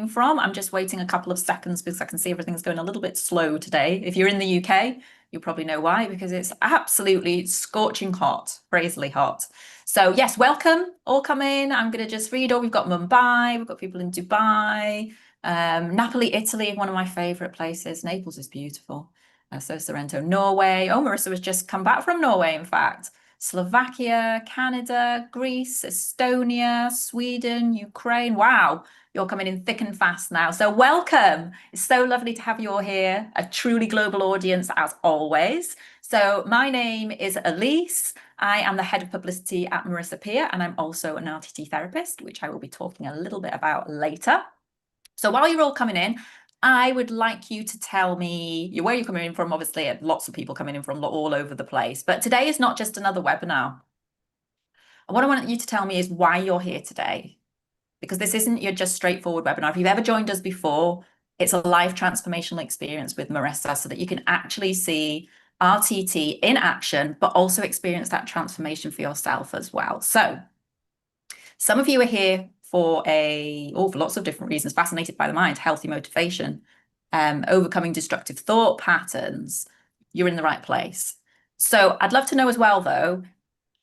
joining from. I'm just waiting a couple of seconds because I can see everything's going a little bit slow today. If you're in the UK, you probably know why, because it's absolutely scorching hot, crazily hot. So yes, welcome, all come in. I'm going to just read all. We've got Mumbai, we've got people in Dubai, Napoli, Italy, one of my favorite places. Naples is beautiful. So Sorrento, Norway. Oh, Marissa was just come back from Norway, in fact. Slovakia, Canada, Greece, Estonia, Sweden, Ukraine. Wow, you're coming in thick and fast now. So welcome. It's so lovely to have you all here. A truly global audience as always. So my name is Elise. I am the head of publicity at Marissa Peer, and I'm also an RTT therapist, which I will be talking a little bit about later. So while you're all coming in, I would like you to tell me where you're coming in from. Obviously, lots of people coming in from all over the place. But today is not just another webinar. And what I want you to tell me is why you're here today. Because this isn't your just straightforward webinar. If you've ever joined us before, it's a life transformational experience with Marissa so that you can actually see RTT in action, but also experience that transformation for yourself as well. So some of you are here for lots of different reasons, fascinated by the mind, healthy motivation, overcoming destructive thought patterns. You're in the right place. So I'd love to know as well, though,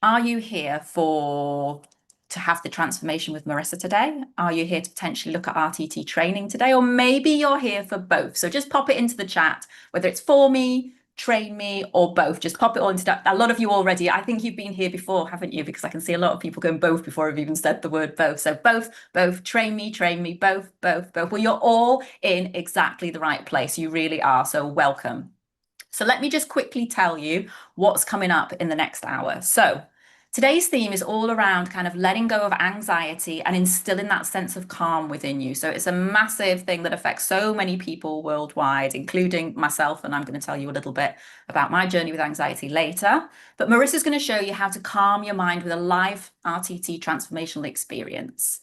are you here to have the transformation with Marissa today? Are you here to potentially look at RTT training today? Or maybe you're here for both. So just pop it into the chat, whether it's for me, train me, or both. Just pop it all into that. A lot of you already, I think you've been here before, haven't you? Because I can see a lot of people going both before I've even said the word both. So both, train me, both. Well, you're all in exactly the right place. You really are. So welcome. So let me just quickly tell you what's coming up in the next hour. So today's theme is all around kind of letting go of anxiety and instilling that sense of calm within you. So it's a massive thing that affects so many people worldwide, including myself. And I'm going to tell you a little bit about my journey with anxiety later. But Marissa's going to show you how to calm your mind with a live RTT transformational experience.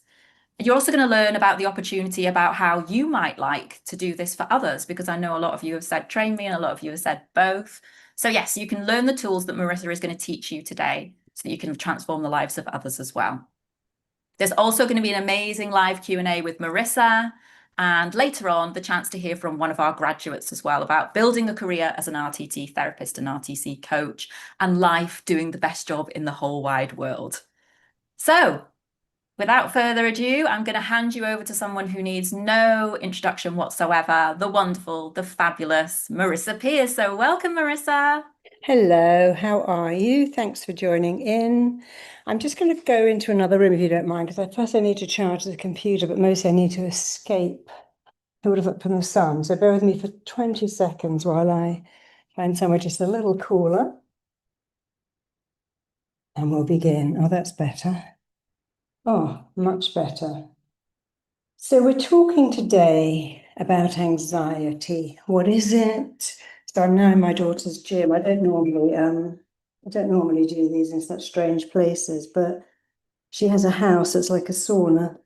You're also going to learn about the opportunity about how you might like to do this for others, because I know a lot of you have said train me and a lot of you have said both. So yes, you can learn the tools that Marissa is going to teach you today so that you can transform the lives of others as well. There's also going to be an amazing live Q&A with Marissa, and later on, the chance to hear from one of our graduates as well about building a career as an RTT therapist and RTC coach and life doing the best job in the whole wide world. So without further ado, I'm going to hand you over to someone who needs no introduction whatsoever, the wonderful, the fabulous Marissa Peer. So welcome, Marissa. Hello, how are you? Thanks for joining in. I'm just going to go into another room if you don't mind, because first I need to charge the computer, but mostly I need to escape sort of from the sun. So bear with me for 20 seconds while I find somewhere just a little cooler. And we'll begin. Oh, that's better. Oh, much better. So we're talking today about anxiety. What is it? So I'm now in my daughter's gym. I don't normally do these in such strange places, but she has a house that's like a sauna.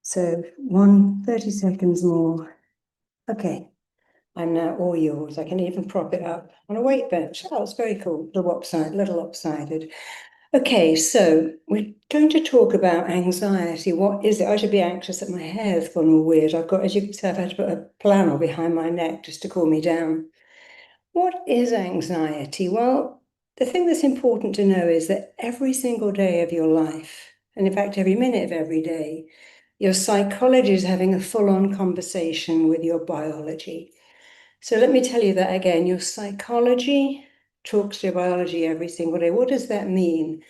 So 30 seconds more. Okay, I'm now all yours. I can even prop it up on a weight bench. Oh, it's very cool. Little lopsided. Okay, so we're going to talk about anxiety. What is it? I should be anxious that my hair's gone all weird. As you can see, I've had to put a planner behind my neck just to cool me down. What is anxiety? Well, the thing that's important to know is that every single day of your life, and in fact, every minute of every day, your psychology is having a full-on conversation with your biology. So let me tell you that again. Your psychology talks to your biology every single day. What does that mean?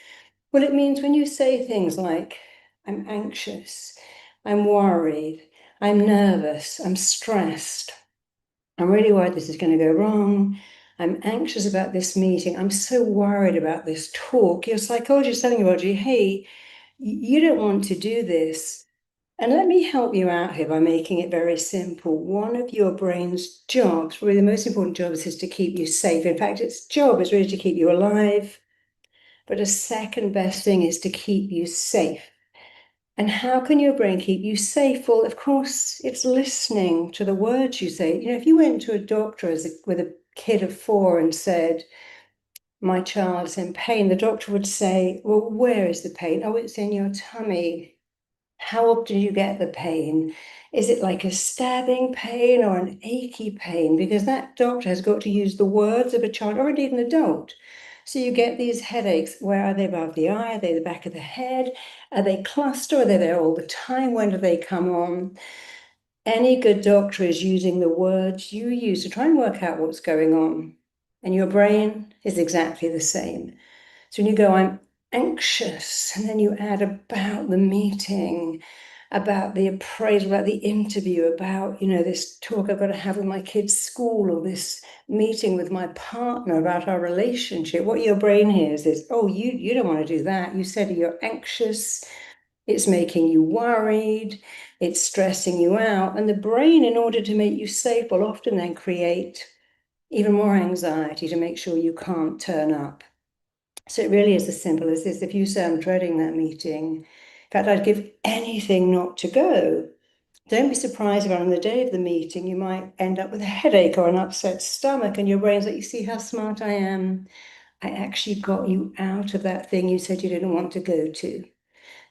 Well, it means when you say things like, I'm anxious, I'm worried, I'm nervous, I'm stressed, I'm really worried this is going to go wrong, I'm anxious about this meeting, I'm so worried about this talk. Your psychology is telling your body, hey, you don't want to do this. And let me help you out here by making it very simple. One of your brain's jobs, really the most important job, is to keep you safe. In fact, its job is really to keep you alive. But a second best thing is to keep you safe. And how can your brain keep you safe? Well, of course, it's listening to the words you say. You know, if you went to a doctor with a kid of 4 and said, my child's in pain, the doctor would say, well, where is the pain? Oh, it's in your tummy. How often do you get the pain? Is it like a stabbing pain or an achy pain? Because that doctor has got to use the words of a child or indeed an adult. So you get these headaches. Where are they? Above the eye? Are they the back of the head? Are they cluster? Are they there all the time? When do they come on? Any good doctor is using the words you use to try and work out what's going on. And your brain is exactly the same. So when you go, I'm anxious, and then you add about the meeting, about the appraisal, about the interview, about, this talk I've got to have with my kids' school, or this meeting with my partner about our relationship, what your brain hears is, oh, you don't want to do that. You said you're anxious. It's making you worried. It's stressing you out. And the brain, in order to make you safe, will often then create even more anxiety to make sure you can't turn up. So it really is as simple as this. If you say, I'm dreading that meeting, in fact, I'd give anything not to go. Don't be surprised if on the day of the meeting, you might end up with a headache or an upset stomach, and your brain's like, you see how smart I am? I actually got you out of that thing you said you didn't want to go to.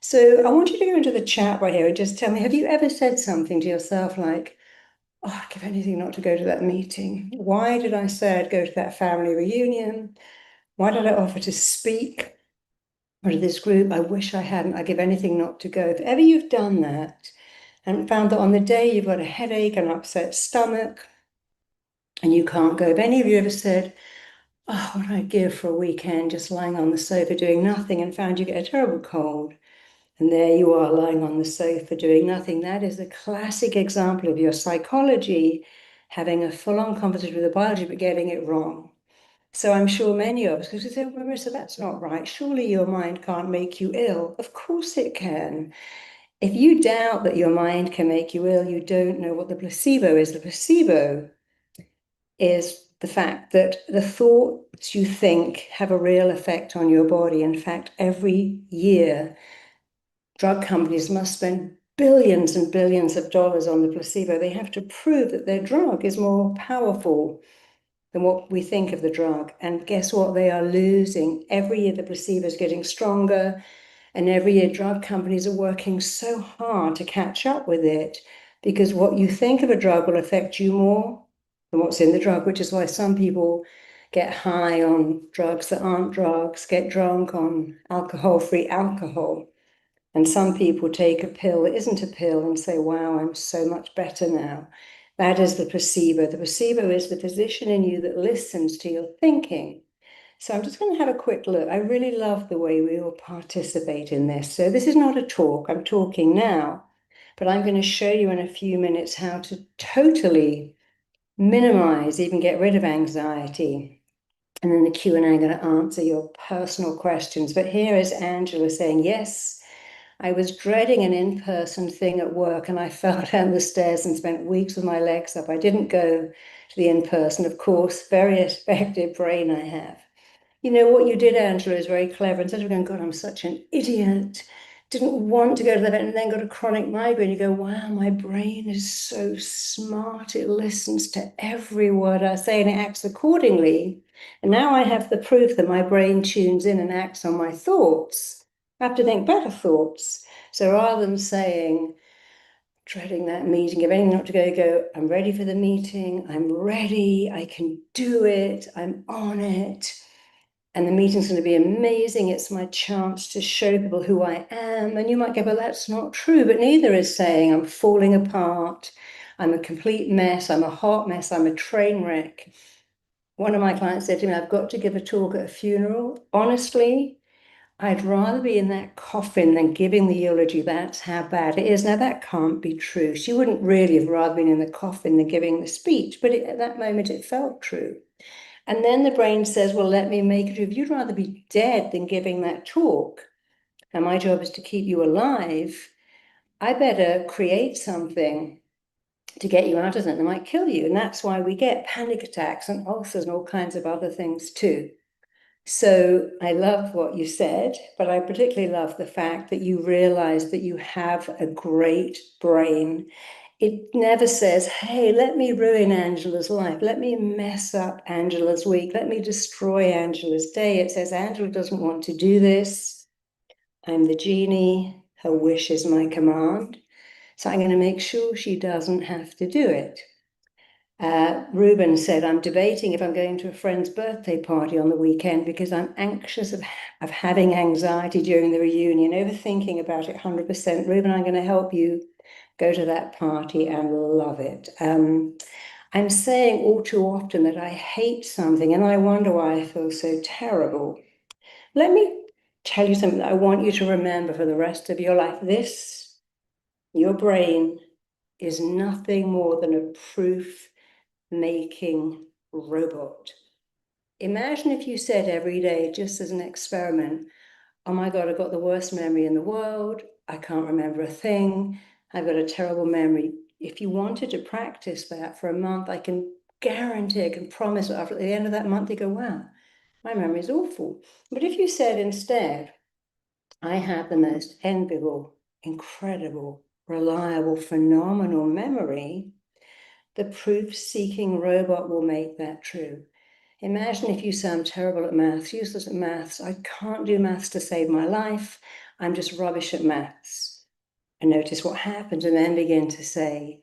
So I want you to go into the chat right here and just tell me, have you ever said something to yourself like, oh, I'd give anything not to go to that meeting? Why did I say I'd go to that family reunion? Why did I offer to speak? Or to this group, I wish I hadn't, I'd give anything not to go. If ever you've done that and found that on the day you've got a headache, an upset stomach, and you can't go, have any of you ever said, oh, what I'd give for a weekend just lying on the sofa doing nothing, and found you get a terrible cold? And there you are lying on the sofa doing nothing. That is a classic example of your psychology having a full-on conversation with the biology, but getting it wrong. So I'm sure many of us, because we say, well, Marissa, that's not right. Surely your mind can't make you ill. Of course it can. If you doubt that your mind can make you ill, you don't know what the placebo is. The placebo is the fact that the thoughts you think have a real effect on your body. In fact, every year, drug companies must spend billions and billions of dollars on the placebo. They have to prove that their drug is more powerful than what we think of the drug. And guess what? They are losing. Every year the placebo is getting stronger, and every year drug companies are working so hard to catch up with it, because what you think of a drug will affect you more than what's in the drug, which is why some people get high on drugs that aren't drugs, get drunk on alcohol-free alcohol. And some people take a pill that isn't a pill and say, wow, I'm so much better now. That is the placebo. The placebo is the physician in you that listens to your thinking. So I'm just going to have a quick look. I really love the way we all participate in this. So this is not a talk. I'm talking now, but I'm going to show you in a few minutes how to totally minimize, even get rid of anxiety. And then the Q&A, I'm going to answer your personal questions. But here is Angela saying, yes, I was dreading an in-person thing at work, and I fell down the stairs and spent weeks with my legs up. I didn't go to the in-person, of course. Very effective brain I have. What you did, Angela, is very clever. Instead of going, God, I'm such an idiot, didn't want to go to the vet, and then got a chronic migraine, you go, wow, my brain is so smart. It listens to every word I say and it acts accordingly. And now I have the proof that my brain tunes in and acts on my thoughts. I have to think better thoughts. So rather than saying, dreading that meeting, if anything not to go, I'm ready for the meeting, I'm ready, I can do it, I'm on it. And the meeting's going to be amazing. It's my chance to show people who I am. And you might go, well, that's not true. But neither is saying I'm falling apart. I'm a complete mess. I'm a hot mess. I'm a train wreck. One of my clients said to me, I've got to give a talk at a funeral. Honestly, I'd rather be in that coffin than giving the eulogy. That's how bad it is. Now, that can't be true. She wouldn't really have rather been in the coffin than giving the speech. But at that moment, it felt true. And then the brain says, well, let me make it. If you'd rather be dead than giving that talk, and my job is to keep you alive, I better create something to get you out of it that might kill you. And that's why we get panic attacks and ulcers and all kinds of other things too. So I love what you said, but I particularly love the fact that you realize that you have a great brain. It never says, hey, let me ruin Angela's life. Let me mess up Angela's week. Let me destroy Angela's day. It says, Angela doesn't want to do this. I'm the genie. Her wish is my command. So I'm going to make sure she doesn't have to do it. Ruben said, I'm debating if I'm going to a friend's birthday party on the weekend because I'm anxious of having anxiety during the reunion, overthinking about it 100%. Ruben, I'm going to help you go to that party and love it. I'm saying all too often that I hate something and I wonder why I feel so terrible. Let me tell you something that I want you to remember for the rest of your life. Your brain, is nothing more than a proof-making robot. Imagine if you said every day, just as an experiment, oh my God, I've got the worst memory in the world. I can't remember a thing. I've got a terrible memory. If you wanted to practice that for a month, I can guarantee, I can promise after the end of that month, you go, wow, my memory is awful. But if you said instead, I have the most enviable, incredible, reliable, phenomenal memory, the proof-seeking robot will make that true. Imagine if you say, I'm terrible at maths, useless at maths, I can't do maths to save my life, I'm just rubbish at maths. And notice what happens, and then begin to say,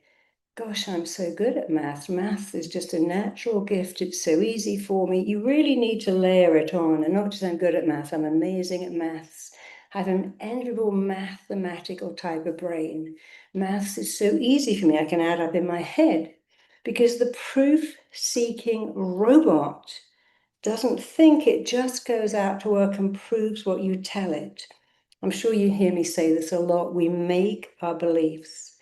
gosh, I'm so good at maths. Maths is just a natural gift. It's so easy for me. You really need to layer it on, and not just I'm good at maths, I'm amazing at maths. I have an enviable mathematical type of brain. Maths is so easy for me, I can add up in my head. Because the proof-seeking robot doesn't think, it just goes out to work and proves what you tell it. I'm sure you hear me say this a lot. We make our beliefs.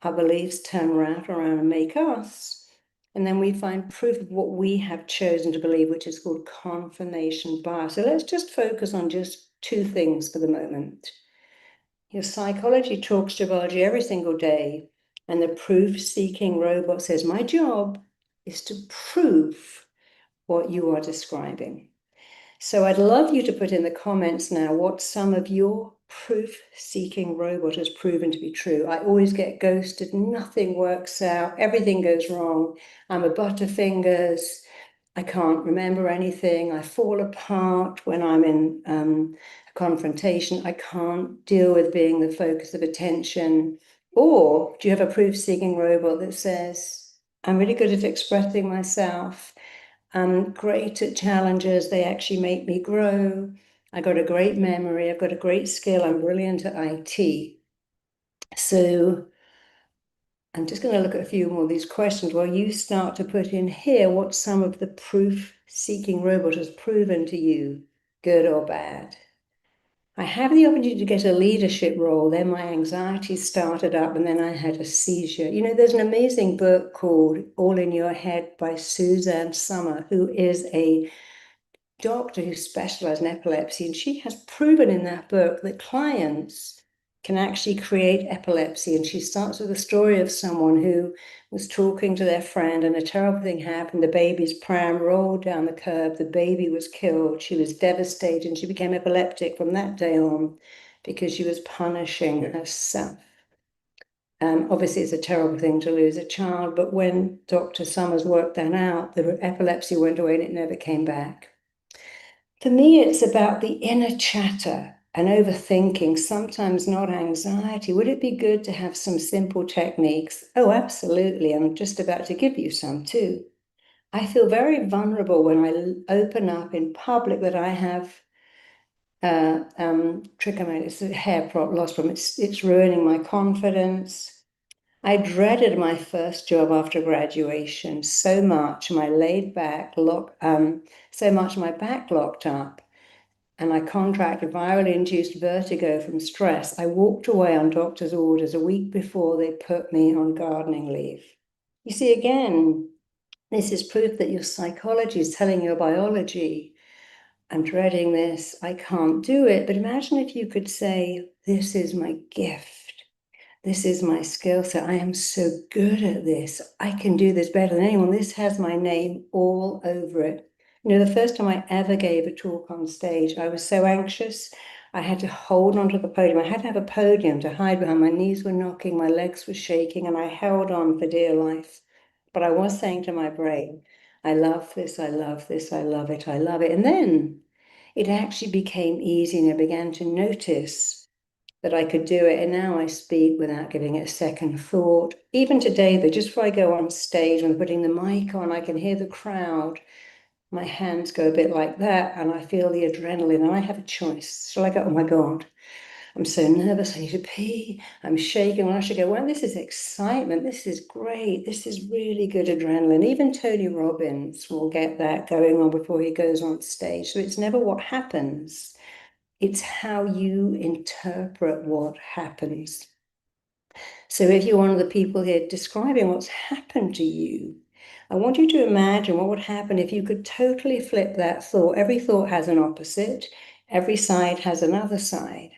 Our beliefs turn right around and make us. And then we find proof of what we have chosen to believe, which is called confirmation bias. So let's just focus on just two things for the moment. Your psychology talks to biology every single day, and the proof-seeking robot says, my job is to prove what you are describing. So I'd love you to put in the comments now what some of your proof-seeking robot has proven to be true. I always get ghosted, nothing works out, everything goes wrong. I'm a butterfingers, I can't remember anything, I fall apart when I'm in a confrontation, I can't deal with being the focus of attention. Or do you have a proof-seeking robot that says, I'm really good at expressing myself, I'm great at challenges, they actually make me grow. I got a great memory, I've got a great skill, I'm brilliant at IT. So I'm just going to look at a few more of these questions while you start to put in here what some of the proof-seeking robot has proven to you, good or bad. I have the opportunity to get a leadership role, then my anxiety started up and then I had a seizure. You know, there's an amazing book called All in Your Head by Suzanne Sommer, who is a doctor who specializes in epilepsy, and she has proven in that book that clients can actually create epilepsy. And she starts with a story of someone who was talking to their friend and a terrible thing happened. The baby's pram rolled down the curb, the baby was killed, she was devastated, and she became epileptic from that day on because she was punishing herself. Obviously, it's a terrible thing to lose a child, but when Dr. Summers worked that out, the epilepsy went away and it never came back. For me, it's about the inner chatter and overthinking, sometimes not anxiety. Would it be good to have some simple techniques? Oh, absolutely. I'm just about to give you some too. I feel very vulnerable when I open up in public that I have trichomoniasis, it's a hair loss problem. It's ruining my confidence. I dreaded my first job after graduation so much. So much my back locked up, and I contracted virally induced vertigo from stress. I walked away on doctor's orders a week before they put me on gardening leave. You see, again, this is proof that your psychology is telling your biology, I'm dreading this, I can't do it. But imagine if you could say, this is my gift. This is my skill set. I am so good at this. I can do this better than anyone. This has my name all over it. You know, the first time I ever gave a talk on stage, I was so anxious. I had to hold onto the podium. I had to have a podium to hide behind. My knees were knocking, my legs were shaking, and I held on for dear life. But I was saying to my brain, I love this, I love this, I love it, I love it. And then it actually became easy, and I began to notice that I could do it. And now I speak without giving it a second thought. Even today, though, just before I go on stage, when I'm putting the mic on, I can hear the crowd. My hands go a bit like that, and I feel the adrenaline, and I have a choice. Shall I go, oh my God, I'm so nervous, I need to pee, I'm shaking. And I should go, well, this is excitement, this is great, this is really good adrenaline. Even Tony Robbins will get that going on before he goes on stage. So it's never what happens, it's how you interpret what happens. So if you're one of the people here describing what's happened to you, I want you to imagine what would happen if you could totally flip that thought. Every thought has an opposite. Every side has another side.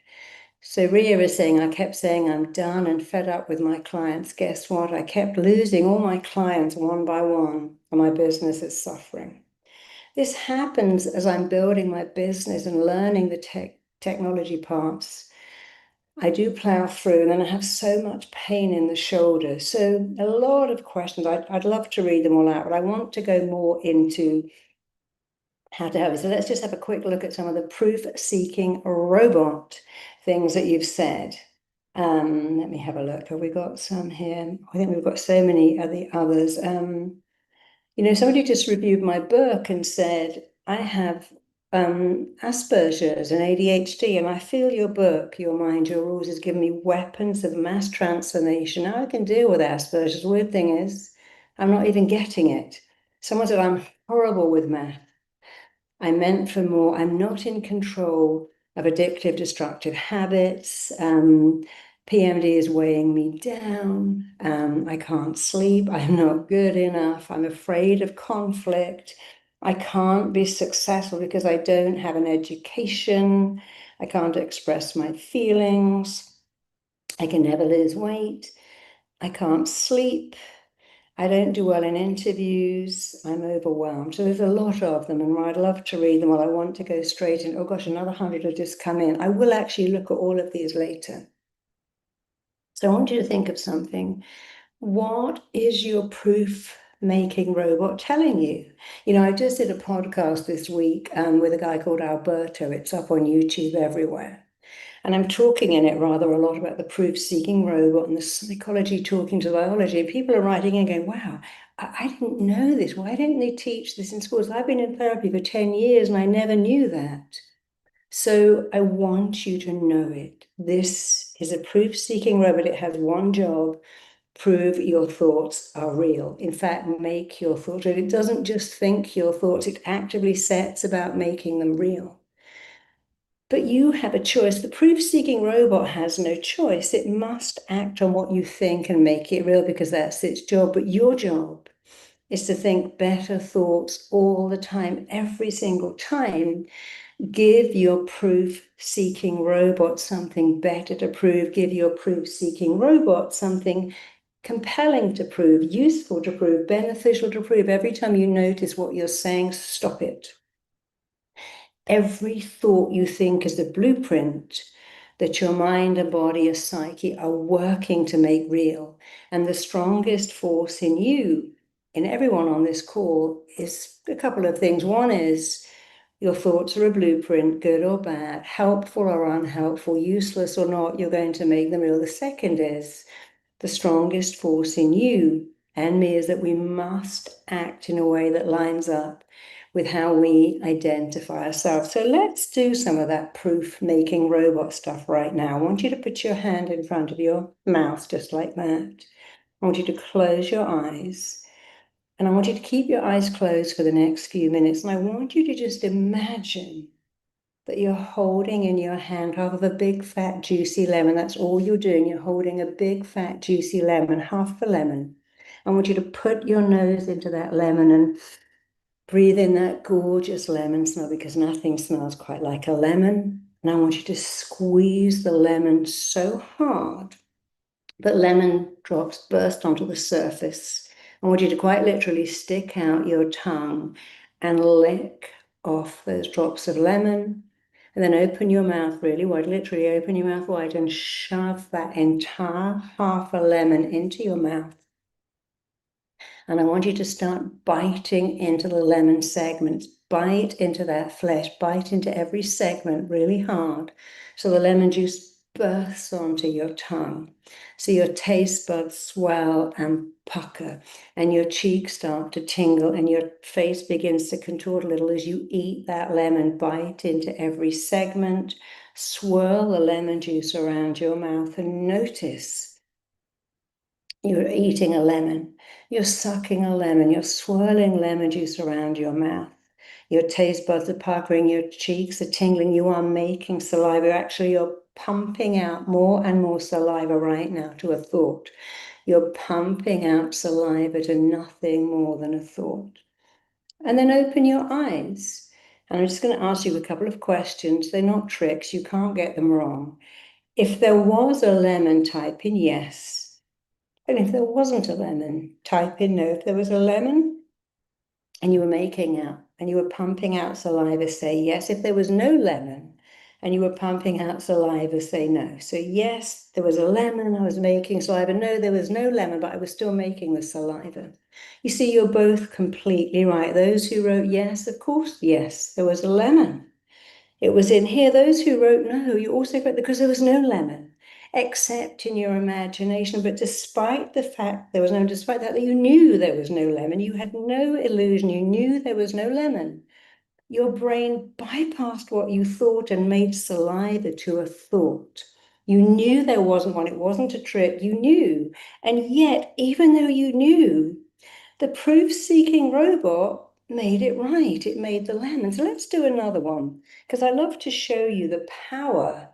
So Ria is saying, I kept saying I'm done and fed up with my clients. Guess what? I kept losing all my clients one by one, and my business is suffering. This happens as I'm building my business and learning the technology parts. I do plow through, and then I have so much pain in the shoulder. So a lot of questions. I'd love to read them all out, but I want to go more into how to help you. So let's just have a quick look at some of the proof-seeking robot things that you've said. Let me have a look. Have we got some here? I think we've got so many of the others. Somebody just reviewed my book and said, I have Asperger's and ADHD, and I feel your book, Your Mind, Your Rules, has given me weapons of mass transformation. Now I can deal with Asperger's. The weird thing is, I'm not even getting it. Someone said, I'm horrible with math. I meant for more. I'm not in control of addictive, destructive habits. PMD is weighing me down. I can't sleep. I'm not good enough. I'm afraid of conflict. I can't be successful because I don't have an education. I can't express my feelings. I can never lose weight. I can't sleep. I don't do well in interviews. I'm overwhelmed. So there's a lot of them, and I'd love to read them all. I want to go straight in. Oh gosh, another 100 have just come in. I will actually look at all of these later. So I want you to think of something. What is your proof-making robot telling you? I just did a podcast this week with a guy called Alberto. It's up on YouTube everywhere. And I'm talking in it rather a lot about the proof-seeking robot and the psychology talking to biology. And people are writing in going, wow, I didn't know this. Why didn't they teach this in schools? I've been in therapy for 10 years and I never knew that. So I want you to know it. This is a proof-seeking robot. It has one job: prove your thoughts are real. In fact, make your thoughts real. It doesn't just think your thoughts, it actively sets about making them real. But you have a choice. The proof-seeking robot has no choice. It must act on what you think and make it real because that's its job. But your job is to think better thoughts all the time, every single time. Give your proof-seeking robot something better to prove. Give your proof-seeking robot something compelling to prove, useful to prove, beneficial to prove. Every time you notice what you're saying, stop it. Every thought you think is the blueprint that your mind and body and psyche are working to make real. And the strongest force in you, in everyone on this call, is a couple of things. One is your thoughts are a blueprint, good or bad, helpful or unhelpful, useless or not, you're going to make them real. The second is the strongest force in you and me is that we must act in a way that lines up with how we identify ourselves. So let's do some of that proof-making robot stuff right now. I want you to put your hand in front of your mouth, just like that. I want you to close your eyes. And I want you to keep your eyes closed for the next few minutes. And I want you to just imagine that you're holding in your hand half of a big, fat, juicy lemon. That's all you're doing. You're holding a big, fat, juicy lemon, half a lemon. I want you to put your nose into that lemon and breathe in that gorgeous lemon smell because nothing smells quite like a lemon. And I want you to squeeze the lemon so hard that lemon drops burst onto the surface. I want you to quite literally stick out your tongue and lick off those drops of lemon. And then open your mouth really wide, literally open your mouth wide and shove that entire half a lemon into your mouth. And I want you to start biting into the lemon segments. Bite into that flesh, bite into every segment really hard. So the lemon juice bursts onto your tongue. So your taste buds swell and pucker, and your cheeks start to tingle, and your face begins to contort a little as you eat that lemon. Bite into every segment, swirl the lemon juice around your mouth, and notice you're eating a lemon, you're sucking a lemon, you're swirling lemon juice around your mouth. Your taste buds are puckering, your cheeks are tingling, you are making saliva. Actually, you're pumping out more and more saliva right now to a thought. You're pumping out saliva to nothing more than a thought. And then open your eyes. And I'm just going to ask you a couple of questions. They're not tricks, you can't get them wrong. If there was a lemon, type in yes. And if there wasn't a lemon, type in no. If there was a lemon, and you were making out and you were pumping out saliva, say yes. If there was no lemon and you were pumping out saliva, say no. So yes, there was a lemon, I was making saliva. No, there was no lemon, but I was still making the saliva. You see, you're both completely right. Those who wrote yes, of course, yes, there was a lemon. It was in here. Those who wrote no, you also got because there was no lemon, except in your imagination. But despite the fact there was no, despite that you knew there was no lemon, you had no illusion, you knew there was no lemon. Your brain bypassed what you thought and made saliva to a thought. You knew there wasn't one, it wasn't a trick, you knew. And yet, even though you knew, the proof-seeking robot made it right. It made the lemon. So let's do another one, because I love to show you the power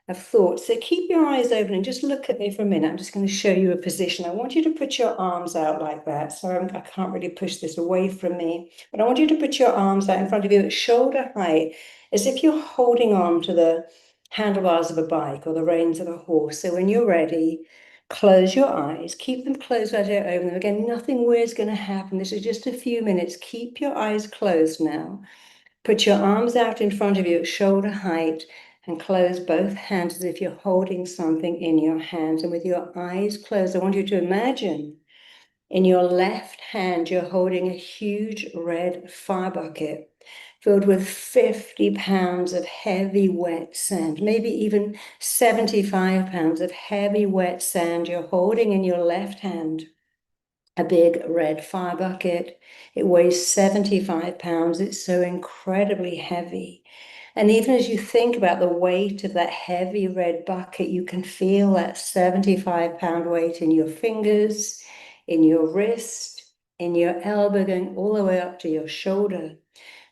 of thought. So keep your eyes open and just look at me for a minute. I'm just going to show you a position. I want you to put your arms out like that. So I can't really push this away from me, but I want you to put your arms out in front of you at shoulder height, as if you're holding on to the handlebars of a bike or the reins of a horse. So when you're ready, close your eyes, keep them closed as you open them. Again, nothing weird's going to happen. This is just a few minutes. Keep your eyes closed now. Put your arms out in front of you at shoulder height and close both hands as if you're holding something in your hands. And with your eyes closed, I want you to imagine in your left hand, you're holding a huge red fire bucket filled with 50 pounds of heavy wet sand, maybe even 75 pounds of heavy wet sand you're holding in your left hand. A big red fire bucket. It weighs 75 pounds. It's so incredibly heavy. And even as you think about the weight of that heavy red bucket, you can feel that 75-pound weight in your fingers, in your wrist, in your elbow, going all the way up to your shoulder.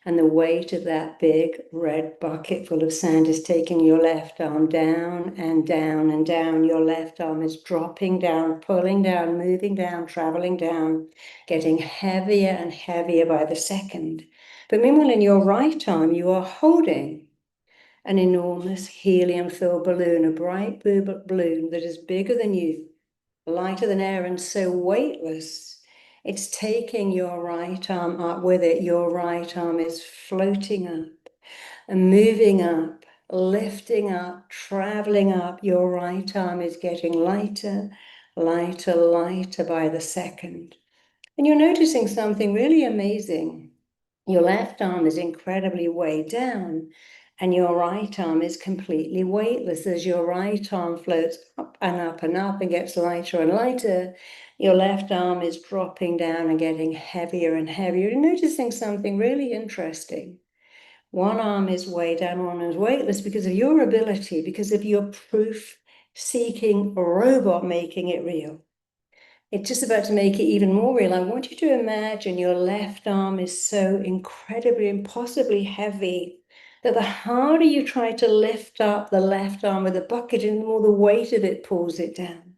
And the weight of that big red bucket full of sand is taking your left arm down and down and down. Your left arm is dropping down, pulling down, moving down, traveling down, getting heavier and heavier by the second. But meanwhile, in your right arm, you are holding an enormous helium-filled balloon, a bright blue balloon that is bigger than you, lighter than air, and so weightless. It's taking your right arm up with it. Your right arm is floating up and moving up, lifting up, traveling up. Your right arm is getting lighter, lighter, lighter by the second. And you're noticing something really amazing. Your left arm is incredibly weighed down, and your right arm is completely weightless. As your right arm floats up and up and up and gets lighter and lighter, your left arm is dropping down and getting heavier and heavier. You're noticing something really interesting. One arm is weighed down, one is weightless because of your ability, because of your proof-seeking robot making it real. It's just about to make it even more real. I want you to imagine your left arm is so incredibly, impossibly heavy that the harder you try to lift up the left arm with a bucket, and the more the weight of it pulls it down.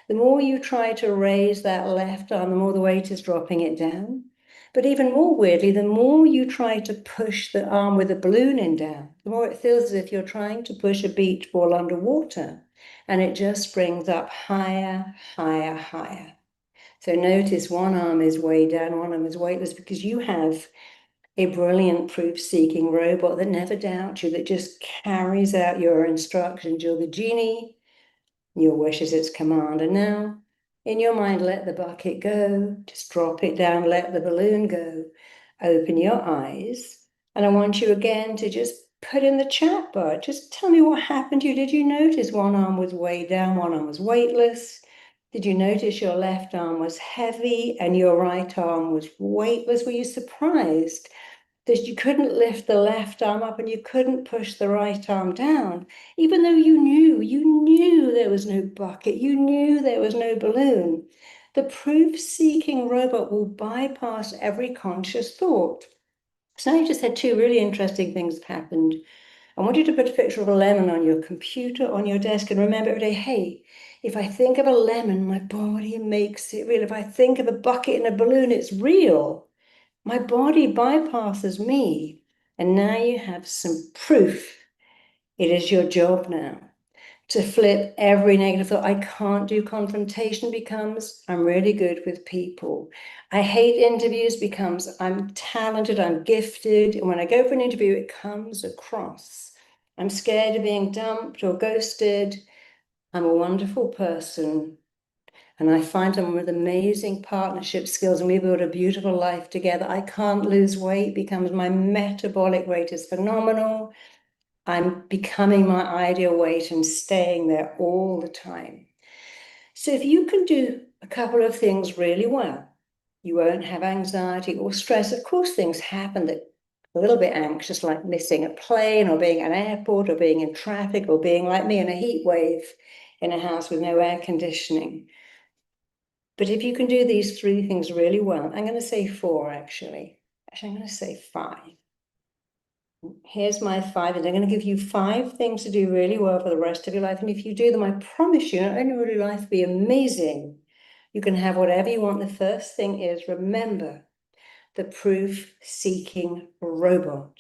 The more you try to raise that left arm, the more the weight is dropping it down. But even more weirdly, the more you try to push the arm with the balloon in down, the more it feels as if you're trying to push a beach ball underwater. And it just brings up higher, higher, higher. So notice one arm is weighed down, one arm is weightless, because you have a brilliant proof-seeking robot that never doubts you, that just carries out your instructions. You're the genie, your wish is its command. And now, in your mind, let the bucket go. Just drop it down, let the balloon go. Open your eyes. And I want you again to just put in the chat bar. Just tell me what happened to you. Did you notice one arm was way down, one arm was weightless? Did you notice your left arm was heavy and your right arm was weightless? Were you surprised that you couldn't lift the left arm up and you couldn't push the right arm down, even though you knew there was no bucket, you knew there was no balloon? The proof-seeking robot will bypass every conscious thought. So I just had two really interesting things that happened. I want you to put a picture of a lemon on your computer, on your desk, and remember every day, hey, if I think of a lemon, my body makes it real. If I think of a bucket and a balloon, it's real. My body bypasses me. And now you have some proof. It is your job now to flip every negative thought. I can't do confrontation becomes I'm really good with people. I hate interviews becomes I'm talented, I'm gifted. And when I go for an interview, it comes across. I'm scared of being dumped or ghosted. I'm a wonderful person. And I find I'm with amazing partnership skills and we build a beautiful life together. I can't lose weight becomes my metabolic rate is phenomenal. I'm becoming my ideal weight and staying there all the time. So if you can do a couple of things really well, you won't have anxiety or stress. Of course, things happen that a little bit anxious, like missing a plane or being at an airport or being in traffic or being like me in a heat wave in a house with no air conditioning. But if you can do these three things really well, I'm going to say four actually. Actually, I'm going to say five. Here's my five, and I'm going to give you five things to do really well for the rest of your life. And if you do them, I promise you, not only will your life be amazing, you can have whatever you want. The first thing is remember the proof-seeking robot.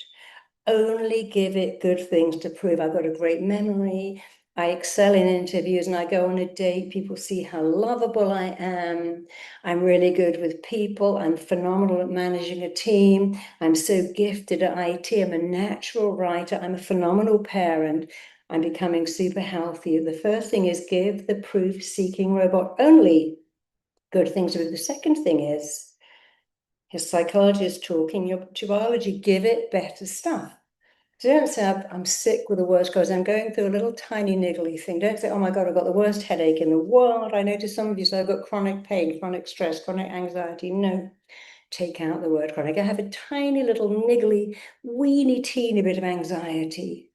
Only give it good things to prove. I've got a great memory. I excel in interviews and I go on a date. People see how lovable I am. I'm really good with people. I'm phenomenal at managing a team. I'm so gifted at IT. I'm a natural writer. I'm a phenomenal parent. I'm becoming super healthy. The first thing is give the proof-seeking robot only good things to do. The second thing is his psychology is talking, your biology, give it better stuff. So don't say, I'm sick with the worst because I'm going through a little tiny niggly thing. Don't say, oh my God, I've got the worst headache in the world. I notice some of you say, I've got chronic pain, chronic stress, chronic anxiety. No, take out the word chronic. I have a tiny little niggly, weeny, teeny bit of anxiety.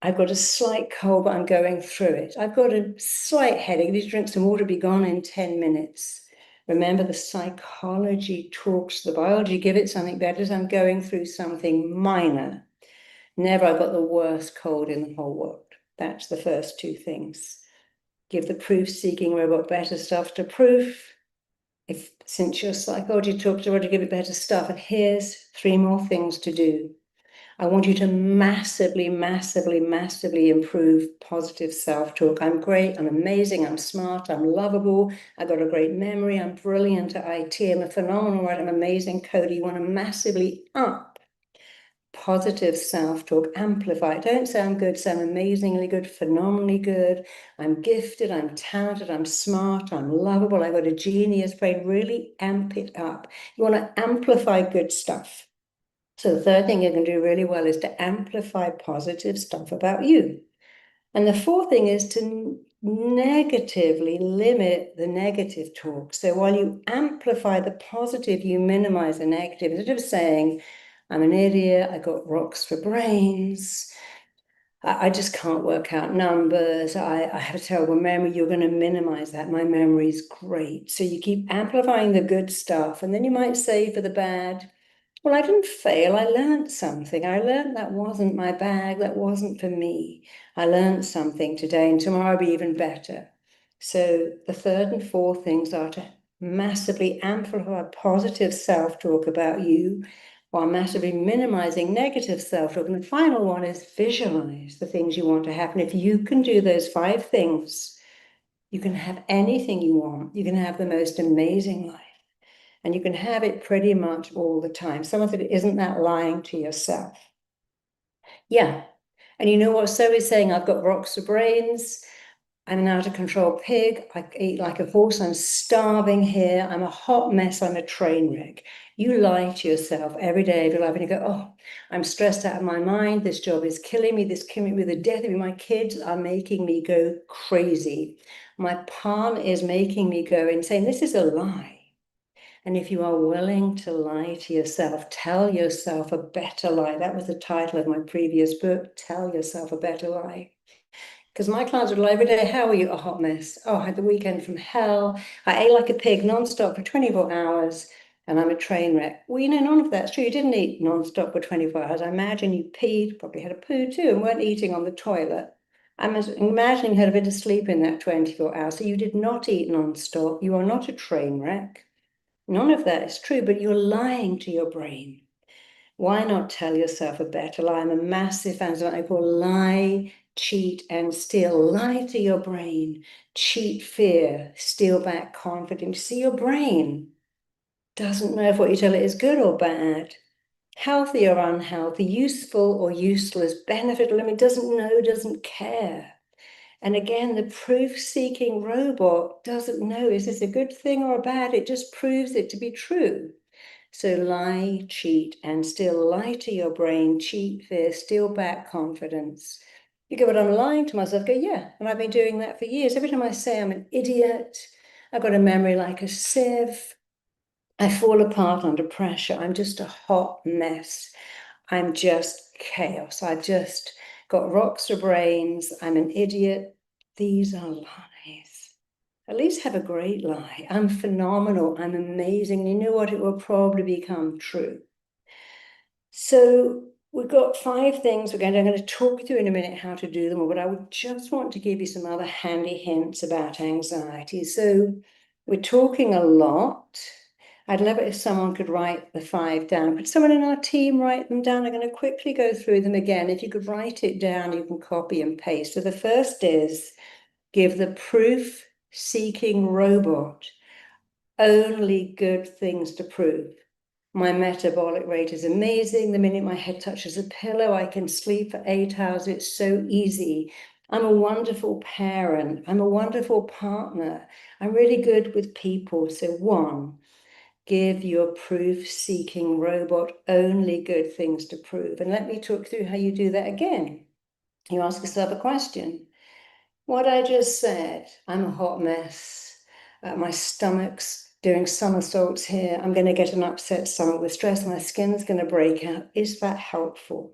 I've got a slight cold, but I'm going through it. I've got a slight headache. Need to drink some water, be gone in 10 minutes. Remember, the psychology talks, the biology, give it something better as I'm going through something minor. Never, I've got the worst cold in the whole world. That's the first two things. Give the proof-seeking robot better stuff to proof. If since your psychology talks about to give it better stuff, and here's three more things to do. I want you to massively, massively, massively improve positive self-talk. I'm great, I'm amazing, I'm smart, I'm lovable, I've got a great memory, I'm brilliant at IT, I'm a phenomenal writer, I'm amazing coder. You want to massively up positive self-talk, amplify. Don't say I'm good, say I'm amazingly good, phenomenally good, I'm gifted, I'm talented, I'm smart, I'm lovable, I've got a genius brain. Really amp it up. You want to amplify good stuff. So the third thing you can do really well is to amplify positive stuff about you. And the fourth thing is to negatively limit the negative talk. So while you amplify the positive, you minimize the negative. Instead of saying, I'm an idiot, I got rocks for brains, I just can't work out numbers, I have a terrible memory, you're going to minimize that. My memory is great. So you keep amplifying the good stuff. And then you might say for the bad, well, I didn't fail. I learned something. I learned that wasn't my bag. That wasn't for me. I learned something today, and tomorrow will be even better. So the third and fourth things are to massively amplify positive self-talk about you while massively minimizing negative self-talk. And the final one is visualize the things you want to happen. If you can do those five things, you can have anything you want. You can have the most amazing life. And you can have it pretty much all the time. Some of it isn't that lying to yourself. Yeah. And you know what Zoe's saying? I've got rocks for brains. I'm an out of control pig. I eat like a horse. I'm starving here. I'm a hot mess. I'm a train wreck. You lie to yourself every day of your life and you go, oh, I'm stressed out of my mind. This job is killing me. This killing me with the death of me. My kids are making me go crazy. My palm is making me go insane. This is a lie. And if you are willing to lie to yourself, tell yourself a better lie. That was the title of my previous book, Tell Yourself a Better Lie. Because my clients would lie every day, how are you? A hot mess. Oh, I had the weekend from hell. I ate like a pig nonstop for 24 hours and I'm a train wreck. Well, you know, none of that's true. You didn't eat nonstop for 24 hours. I imagine you peed, probably had a poo too, and weren't eating on the toilet. I'm imagining you had a bit of sleep in that 24 hours. So you did not eat nonstop. You are not a train wreck. None of that is true, but you're lying to your brain. Why not tell yourself a better lie? I'm a massive fan of what I call lie, cheat, and steal. Lie to your brain, cheat fear, steal back confidence. See, your brain doesn't know if what you tell it is good or bad, healthy or unhealthy, useful or useless, benefit or limit, doesn't know, doesn't care. And again, the proof-seeking robot doesn't know, is this a good thing or a bad? It just proves it to be true. So lie, cheat, and still lie to your brain, cheat, fear, steal back confidence. You go, but I'm lying to myself. Go, yeah, and I've been doing that for years. Every time I say I'm an idiot, I've got a memory like a sieve. I fall apart under pressure. I'm just a hot mess. I'm just chaos. I've just got rocks for brains. I'm an idiot. These are lies. At least have a great lie. I'm phenomenal. I'm amazing. And you know what? It will probably become true. So we've got 5 things I'm going to talk through in a minute how to do them, but I would just want to give you some other handy hints about anxiety. So we're talking a lot. I'd love it if someone could write the 5 down. Could someone in our team write them down? I'm going to quickly go through them again. If you could write it down, you can copy and paste. So the first is give the proof-seeking robot only good things to prove. My metabolic rate is amazing. The minute my head touches a pillow, I can sleep for 8 hours. It's so easy. I'm a wonderful parent. I'm a wonderful partner. I'm really good with people. So 1, give your proof-seeking robot only good things to prove. And let me talk through how you do that again. You ask yourself a question. What I just said, I'm a hot mess. My stomach's doing somersaults here. I'm going to get an upset stomach with stress. My skin's going to break out. Is that helpful?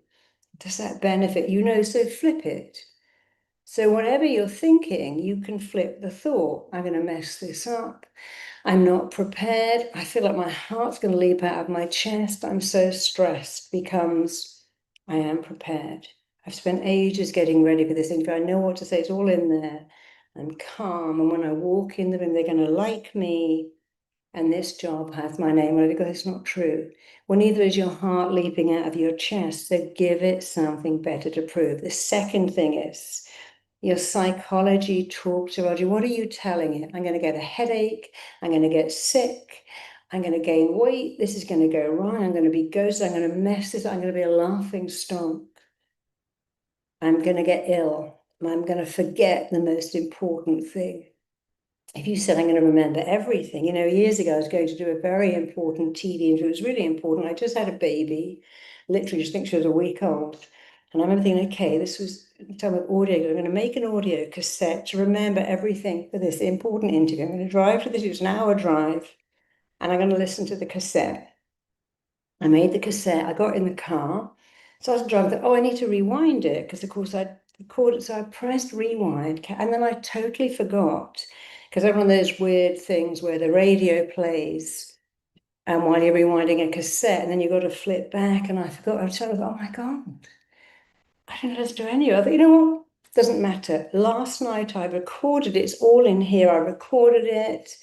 Does that benefit? You know, so flip it. So whatever you're thinking, you can flip the thought. I'm going to mess this up. I'm not prepared. I feel like my heart's going to leap out of my chest. I'm so stressed. Becomes, I am prepared. I've spent ages getting ready for this interview. I know what to say. It's all in there. I'm calm. And when I walk in the room, they're going to like me. And this job has my name on it. Because it's not true. Well, neither is your heart leaping out of your chest. So give it something better to prove. The second thing is, your psychology talks about you. What are you telling it? I'm going to get a headache. I'm going to get sick. I'm going to gain weight. This is going to go wrong. I'm going to be ghosted. I'm going to mess this. I'm going to be a laughing stock. I'm going to get ill. I'm going to forget the most important thing. If you said, I'm going to remember everything, you know, years ago, I was going to do a very important TV interview. It was really important. I just had a baby, literally just think she was a week old. And I remember thinking, okay, this was the time of audio. I'm going to make an audio cassette to remember everything for this important interview. I'm going to drive to this, it's an hour drive, and I'm going to listen to the cassette. I made the cassette, I got in the car. So I was driving, oh, I need to rewind it, because of course I'd recorded. So I pressed rewind, and then I totally forgot, because I have one of those weird things where the radio plays, and while you're rewinding a cassette, and then you've got to flip back, and I forgot. I was like, oh my God, I didn't know how to do any of it. You know what? Doesn't matter. Last night I recorded it. It's all in here. I recorded it.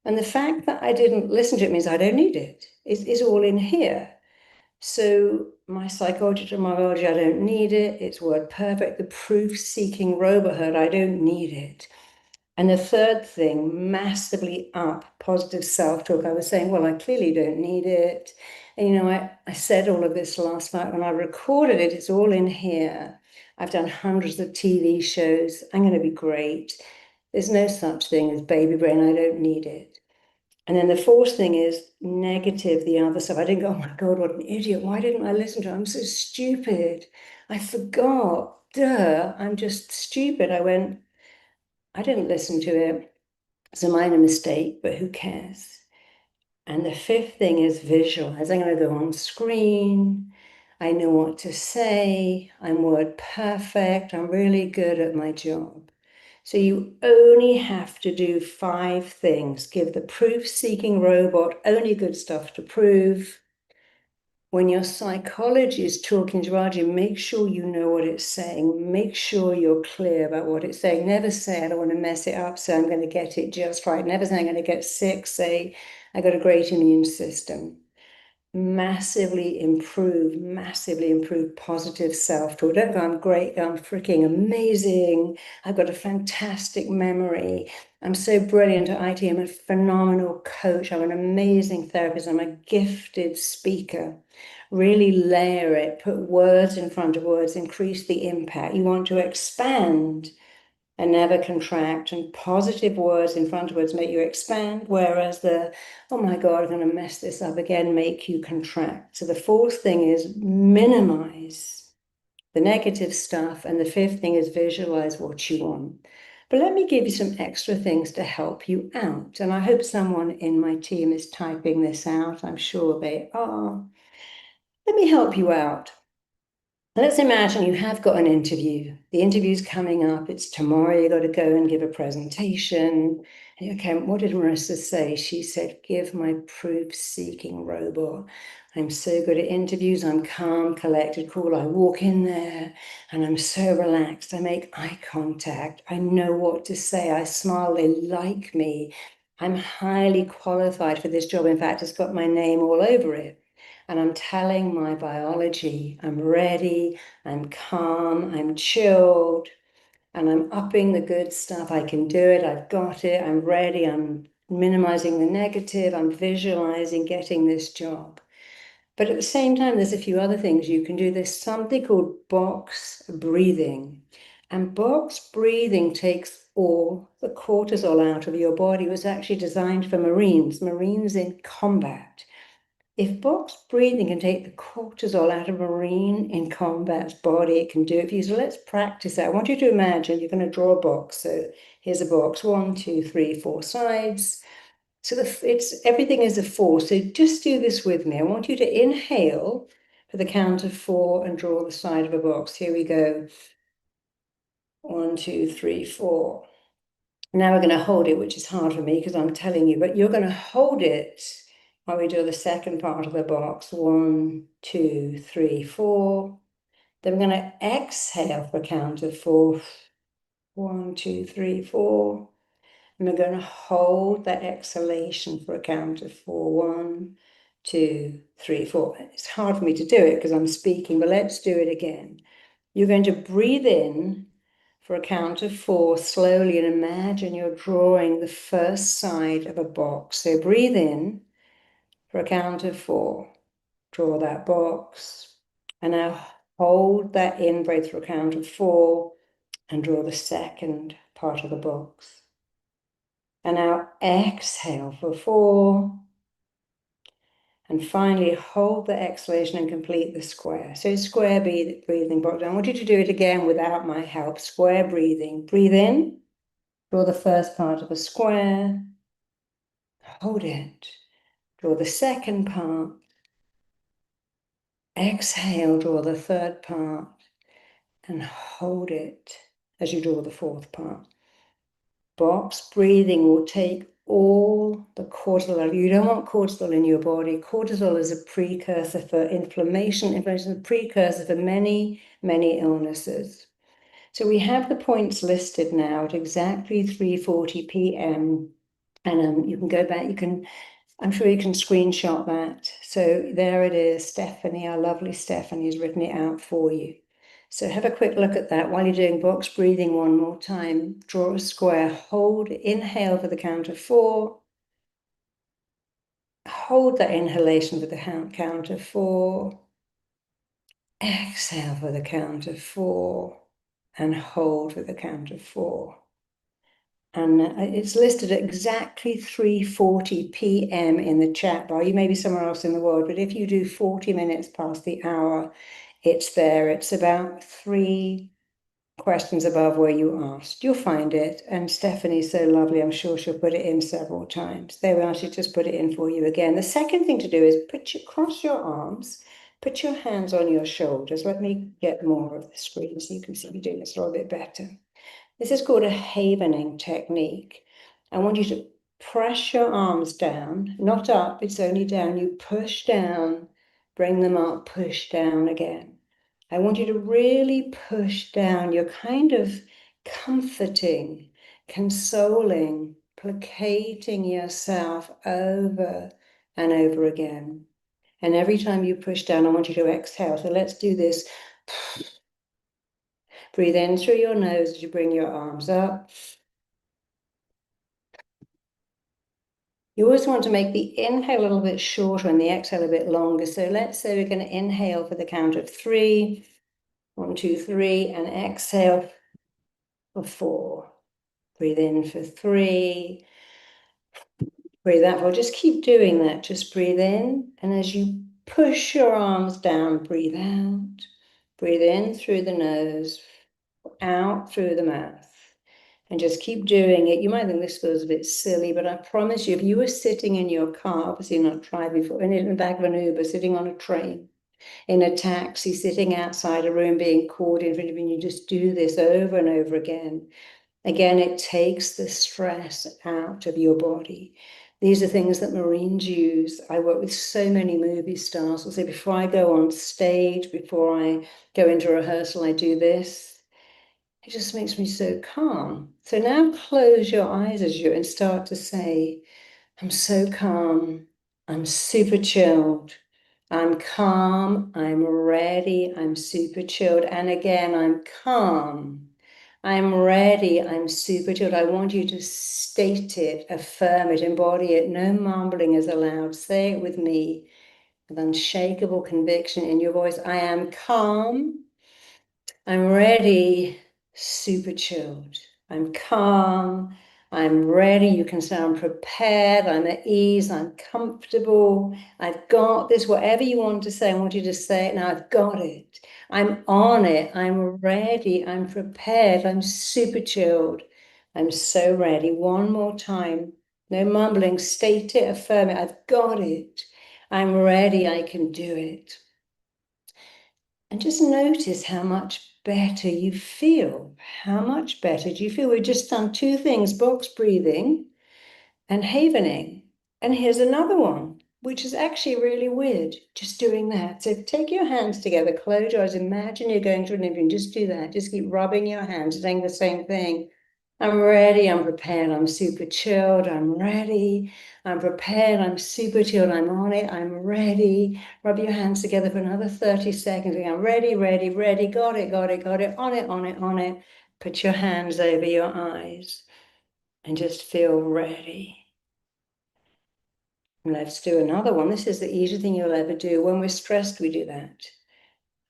And the fact that I didn't listen to it means I don't need it. It's all in here. So my psychology to my biology, I don't need it. It's word perfect. The proof-seeking robot heard, I don't need it. And the third thing, massively up positive self-talk. I was saying, well, I clearly don't need it. And, you know, I said all of this last night when I recorded it. It's all in here. I've done hundreds of TV shows. I'm going to be great. There's no such thing as baby brain. I don't need it. And then the fourth thing is negative, the other stuff. I didn't go, oh my God, what an idiot. Why didn't I listen to it? I'm so stupid. I forgot. Duh, I'm just stupid. I went, I didn't listen to it. It's a minor mistake, but who cares? And the fifth thing is visualize. I'm going to go on screen. I know what to say. I'm word perfect. I'm really good at my job. So you only have to do 5 things. Give the proof-seeking robot only good stuff to prove. When your psychology is talking to Raji, make sure you know what it's saying. Make sure you're clear about what it's saying. Never say, I don't want to mess it up, so I'm going to get it just right. Never say, I'm going to get sick. Say, I got a great immune system. Massively improve positive self-talk. Don't go, I'm great, I'm freaking amazing. I've got a fantastic memory. I'm so brilliant at IT. I'm a phenomenal coach. I'm an amazing therapist. I'm a gifted speaker. Really layer it, put words in front of words, increase the impact. You want to expand and never contract, and positive words in front of words make you expand, whereas the, oh my God, I'm going to mess this up again, make you contract. So the fourth thing is minimize the negative stuff, and the fifth thing is visualize what you want. But let me give you some extra things to help you out. And I hope someone in my team is typing this out. I'm sure they are. Let me help you out. Let's imagine you have got an interview. The interview's coming up. It's tomorrow. You got to go and give a presentation. Okay, what did Marissa say? She said, give my proof-seeking robot. I'm so good at interviews. I'm calm, collected, cool. I walk in there and I'm so relaxed. I make eye contact. I know what to say. I smile. They like me. I'm highly qualified for this job. In fact, it's got my name all over it. And I'm telling my biology, I'm ready, I'm calm, I'm chilled, and I'm upping the good stuff. I can do it, I've got it, I'm ready, I'm minimizing the negative, I'm visualizing getting this job. But at the same time, there's a few other things you can do. There's something called box breathing. And box breathing takes all the cortisol out of your body. It was actually designed for Marines in combat. If box breathing can take the cortisol out of a Marine in combat's body, it can do it for you. So let's practice that. I want you to imagine you're going to draw a box. So here's a box, 1, 2, 3, 4 sides. So everything is a 4. So just do this with me. I want you to inhale for the count of 4 and draw the side of a box. Here we go. 1, 2, 3, 4. Now we're going to hold it, which is hard for me because I'm telling you, but you're going to hold it while we do the second part of the box. 1, 2, 3, 4. Then we're going to exhale for a count of 4. 1, 2, 3, 4. And we're going to hold that exhalation for a count of 4. 1, 2, 3, 4. It's hard for me to do it because I'm speaking, but let's do it again. You're going to breathe in for a count of 4 slowly, and imagine you're drawing the first side of a box. So breathe in for a count of 4. Draw that box. And now hold that in breath for a count of 4 and draw the second part of the box. And now exhale for 4. And finally, hold the exhalation and complete the square. So square breathing box. I want you to do it again without my help. Square breathing. Breathe in. Draw the first part of a square. Hold it. Draw the second part. Exhale, draw the third part. And hold it as you draw the fourth part. Box breathing will take all the cortisol out. You don't want cortisol in your body. Cortisol is a precursor for inflammation. Inflammation is a precursor for many, many illnesses. So we have the points listed now at exactly 3:40 p.m. And you can go back, I'm sure you can screenshot that. So there it is, Stephanie, our lovely Stephanie has written it out for you. So have a quick look at that while you're doing box breathing one more time. Draw a square, hold, inhale for the count of 4. Hold that inhalation for the count of 4. Exhale for the count of 4. And hold for the count of 4. And it's listed at exactly 3:40 p.m. in the chat bar. You may be somewhere else in the world, but if you do 40 minutes past the hour, it's there. It's about 3 questions above where you asked. You'll find it. And Stephanie's so lovely. I'm sure she'll put it in several times. There we are. She just put it in for you again. The second thing to do is cross your arms, put your hands on your shoulders. Let me get more of the screen so you can see me doing this a little bit better. This is called a havening technique. I want you to press your arms down, not up, it's only down. You push down, bring them up, push down again. I want you to really push down. You're kind of comforting, consoling, placating yourself over and over again. And every time you push down, I want you to exhale. So let's do this. Breathe in through your nose as you bring your arms up. You always want to make the inhale a little bit shorter and the exhale a bit longer. So let's say we're going to inhale for the count of 3. 1, 2, 3, and exhale for 4. Breathe in for 3. Breathe out for. Just keep doing that. Just breathe in. And as you push your arms down, breathe out. Breathe in through the nose, out through the mouth. And just keep doing it. You might think this feels a bit silly, but I promise you, if you were sitting in your car, obviously not driving, in the back of an Uber, sitting on a train, in a taxi, sitting outside a room, being called in front of you, and you just do this over and over again. Again, it takes the stress out of your body. These are things that Marines use. I work with so many movie stars. I'll say before I go on stage, before I go into rehearsal, I do this. It just makes me so calm. So now close your eyes as you and start to say, I'm so calm. I'm super chilled. I'm calm. I'm ready. I'm super chilled. And again, I'm calm. I'm ready. I'm super chilled. I want you to state it, affirm it, embody it. No mumbling is allowed. Say it with me with unshakable conviction in your voice. I am calm. I'm ready, super chilled. I'm calm. I'm ready. You can say I'm prepared. I'm at ease. I'm comfortable. I've got this. Whatever you want to say, I want you to say it now. I've got it. I'm on it. I'm ready. I'm prepared. I'm super chilled. I'm so ready. One more time. No mumbling. State it, affirm it. I've got it. I'm ready. I can do it. And just notice how much better you feel. How much better do you feel? We've just done 2 things, box breathing and havening. And here's another one, which is actually really weird, just doing that. So take your hands together, close your eyes, imagine you're going to an interview, and just do that. Just keep rubbing your hands, saying the same thing. I'm ready, I'm prepared, I'm super chilled, I'm ready, I'm prepared, I'm super chilled, I'm on it, I'm ready. Rub your hands together for another 30 seconds. I'm ready, ready, ready, got it, got it, got it, on it, on it, on it. Put your hands over your eyes and just feel ready. And let's do another one. This is the easiest thing you'll ever do. When we're stressed, we do that.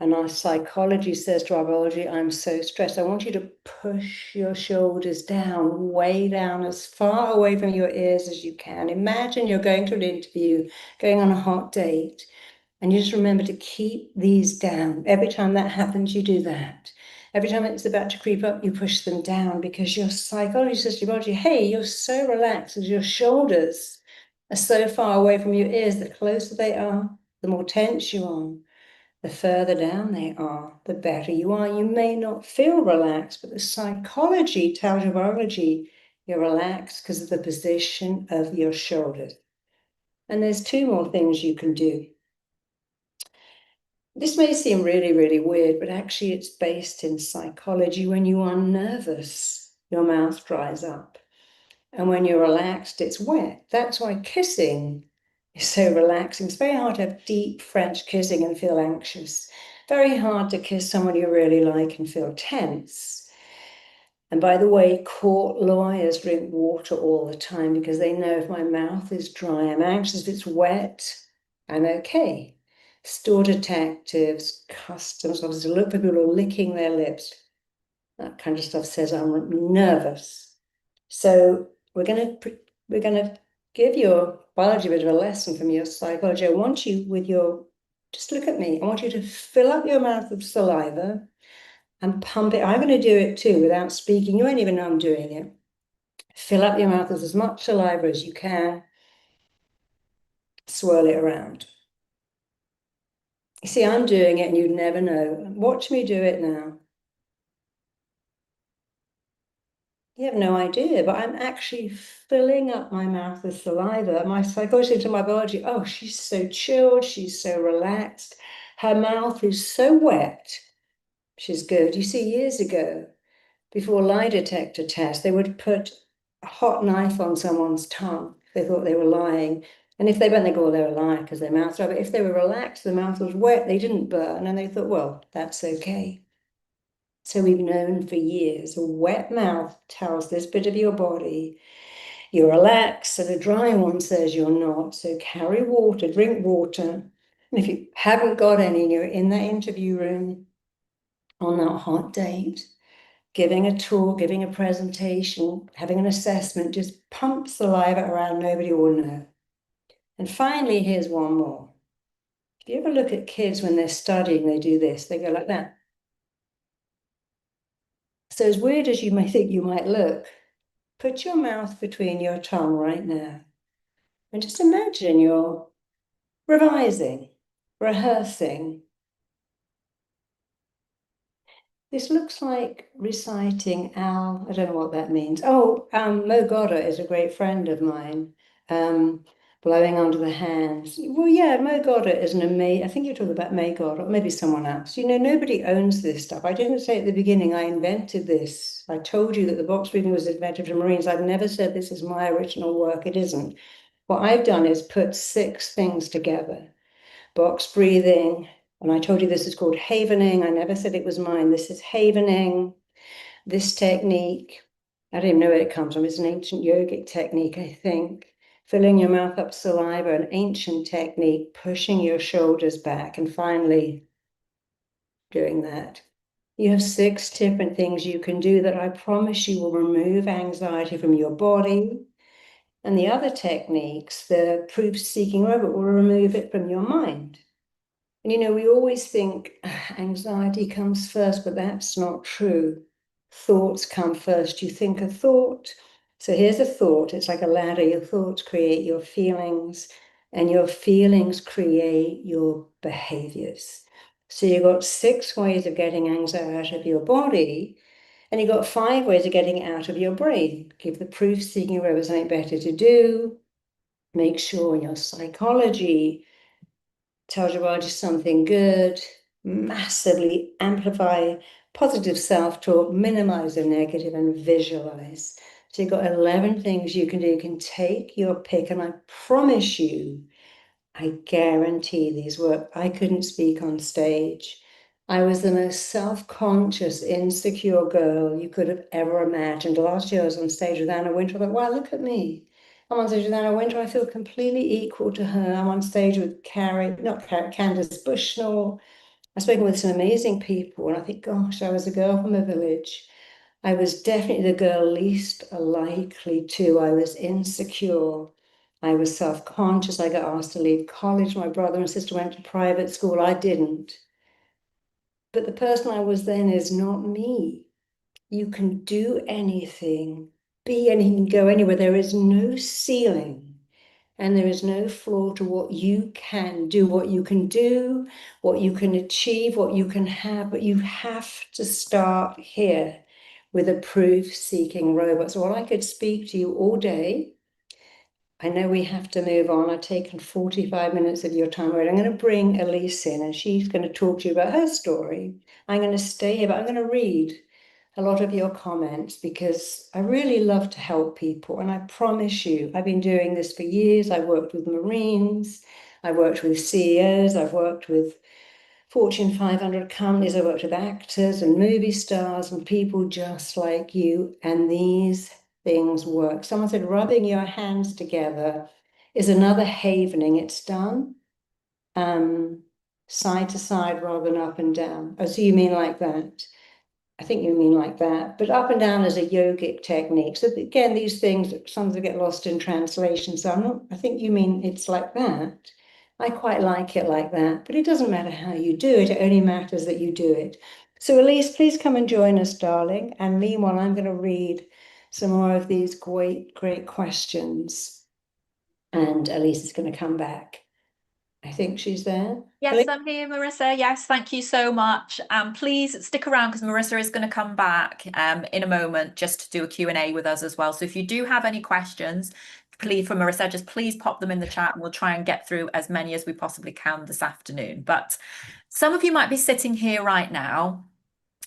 And our psychology says to our biology, I'm so stressed. I want you to push your shoulders down, way down, as far away from your ears as you can. Imagine you're going to an interview, going on a hot date, and you just remember to keep these down. Every time that happens, you do that. Every time it's about to creep up, you push them down because your psychology says to your body, hey, you're so relaxed as your shoulders are so far away from your ears. The closer they are, the more tense you are. The further down they are, the better you are. You may not feel relaxed, but the psychology tells your biology you're relaxed because of the position of your shoulders. And there's 2 more things you can do. This may seem really, really weird, but actually it's based in psychology. When you are nervous, your mouth dries up. And when you're relaxed, it's wet. That's why kissing is so relaxing. It's very hard to have deep French kissing and feel anxious. Very hard to kiss someone you really like and feel tense. And by the way, court lawyers drink water all the time because they know if my mouth is dry, I'm anxious. If it's wet, I'm okay. Store detectives, customs officers look for people who are licking their lips. That kind of stuff says I'm nervous. So we're gonna give your biology a bit of a lesson from your psychology. I want you just look at me. I want you to fill up your mouth with saliva and pump it. I'm going to do it too without speaking. You won't even know I'm doing it. Fill up your mouth with as much saliva as you can. Swirl it around. You see, I'm doing it and you'd never know. Watch me do it now. You have no idea, but I'm actually filling up my mouth with saliva. My psychologist to my biology, oh, she's so chilled, she's so relaxed. Her mouth is so wet. She's good. You see, years ago, before lie detector tests, they would put a hot knife on someone's tongue if they thought they were lying. And if they weren't, they go, well, they were lying because their mouth's dry. But if they were relaxed, the mouth was wet, they didn't burn. And they thought, well, that's okay. So we've known for years a wet mouth tells this bit of your body you're relaxed, and a dry one says you're not. So carry water, drink water. And if you haven't got any and you're in that interview room on that hot date, giving a talk, giving a presentation, having an assessment, just pump saliva around, nobody will know. And finally, here's one more. If you ever look at kids when they're studying, they do this, they go like that. So as weird as you may think you might look, put your mouth between your tongue right now and just imagine you're revising, rehearsing. This looks like reciting Al, I don't know what that means. Oh, Mo Goddard is a great friend of mine. Blowing under the hands. Well, yeah, Mo Goddard is an amazing, I think you're talking about May Goddard, or maybe someone else. You know, nobody owns this stuff. I didn't say at the beginning I invented this. I told you that the box breathing was invented for Marines. I've never said this is my original work. It isn't. What I've done is put 6 things together. Box breathing, and I told you this is called havening. I never said it was mine. This is havening. This technique, I don't even know where it comes from. It's an ancient yogic technique, I think. Filling your mouth up saliva, an ancient technique, pushing your shoulders back, and finally doing that. You have 6 different things you can do that I promise you will remove anxiety from your body. And the other techniques, the proof-seeking robot, will remove it from your mind. And you know, we always think anxiety comes first, but that's not true. Thoughts come first. You think a thought. So here's a thought. It's like a ladder. Your thoughts create your feelings, and your feelings create your behaviors. So you've got 6 ways of getting anxiety out of your body, and you've got 5 ways of getting it out of your brain. Give the proof-seeking robot something better to do. Make sure your psychology tells your body something good, massively amplify positive self-talk, minimize the negative, and visualize. So you've got 11 things you can do. You can take your pick, and I promise you, I guarantee these work. I couldn't speak on stage. I was the most self-conscious, insecure girl you could have ever imagined. Last year I was on stage with Anna Wintour. I thought, wow, look at me. I'm on stage with Anna Wintour. I feel completely equal to her. I'm on stage with Candace Bushnell. I've spoken with some amazing people, and I think, gosh, I was a girl from a village. I was definitely the girl least likely to. I was insecure. I was self-conscious. I got asked to leave college. My brother and sister went to private school. I didn't. But the person I was then is not me. You can do anything, be anything, go anywhere. There is no ceiling and there is no floor to what you can do, what you can do, what you can achieve, what you can have. But you have to start here with a proof-seeking robot. So while I could speak to you all day, I know we have to move on. I've taken 45 minutes of your time already. I'm going to bring Elise in, and she's going to talk to you about her story. I'm going to stay here, but I'm going to read a lot of your comments because I really love to help people. And I promise you, I've been doing this for years. I've worked with Marines, I've worked with CEOs, I've worked with Fortune 500 companies, I've worked with actors and movie stars and people just like you. And these things work. Someone said rubbing your hands together is another havening. It's done side to side rather than up and down. Oh, so you mean like that? I think you mean like that, but up and down is a yogic technique. So again, these things sometimes get lost in translation. So I think you mean it's like that. I quite like it like that, but it doesn't matter how you do it. It only matters that you do it. So Elise, please come and join us, darling. And meanwhile, I'm going to read some more of these great, great questions. And Elise is going to come back. I think she's there. Yes, I'm here, Marissa. Yes, thank you so much. Please stick around because Marissa is going to come back in a moment just to do a Q&A with us as well. So if you do have any questions, please, for Marissa, just please pop them in the chat and we'll try and get through as many as we possibly can this afternoon. But some of you might be sitting here right now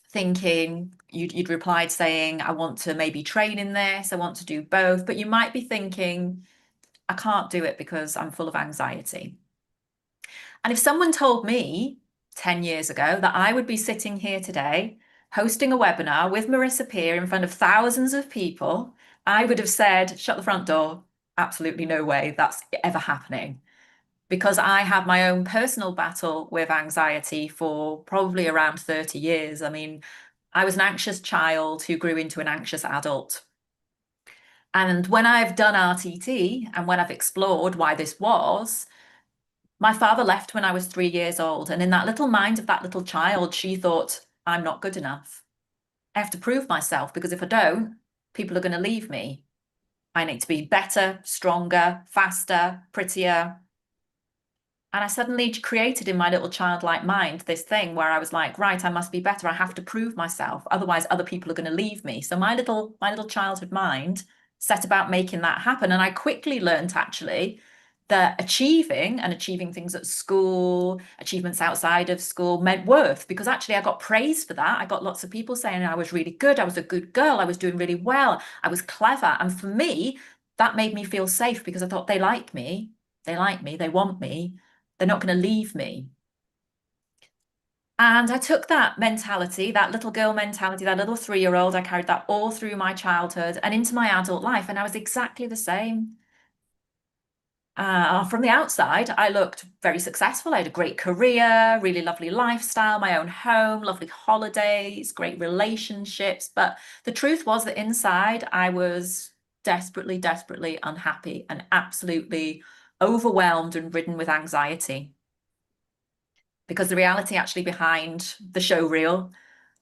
thinking, you'd replied saying, I want to maybe train in this, I want to do both, but you might be thinking, I can't do it because I'm full of anxiety. And if someone told me 10 years ago that I would be sitting here today hosting a webinar with Marissa Peer in front of thousands of people, I would have said, shut the front door. Absolutely no way that's ever happening. Because I have my own personal battle with anxiety for probably around 30 years. I mean, I was an anxious child who grew into an anxious adult. And when I've done RTT and when I've explored why this was, my father left when I was 3 years old. And in that little mind of that little child, she thought, I'm not good enough. I have to prove myself because if I don't, people are going to leave me. I need to be better, stronger, faster, prettier. And I suddenly created in my little childlike mind this thing where I was like, right, I must be better. I have to prove myself. Otherwise, other people are going to leave me. So my little childhood mind set about making that happen. And I quickly learned actually that achieving things at school, achievements outside of school meant worth because actually I got praise for that. I got lots of people saying I was really good. I was a good girl. I was doing really well. I was clever. And for me, that made me feel safe because I thought they like me. They like me. They want me. They're not going to leave me. And I took that mentality, that little girl mentality, that little 3-year-old, I carried that all through my childhood and into my adult life. And I was exactly the same. From the outside, I looked very successful. I had a great career, really lovely lifestyle, my own home, lovely holidays, great relationships. But the truth was that inside, I was desperately, desperately unhappy and absolutely overwhelmed and ridden with anxiety. Because the reality actually behind the show reel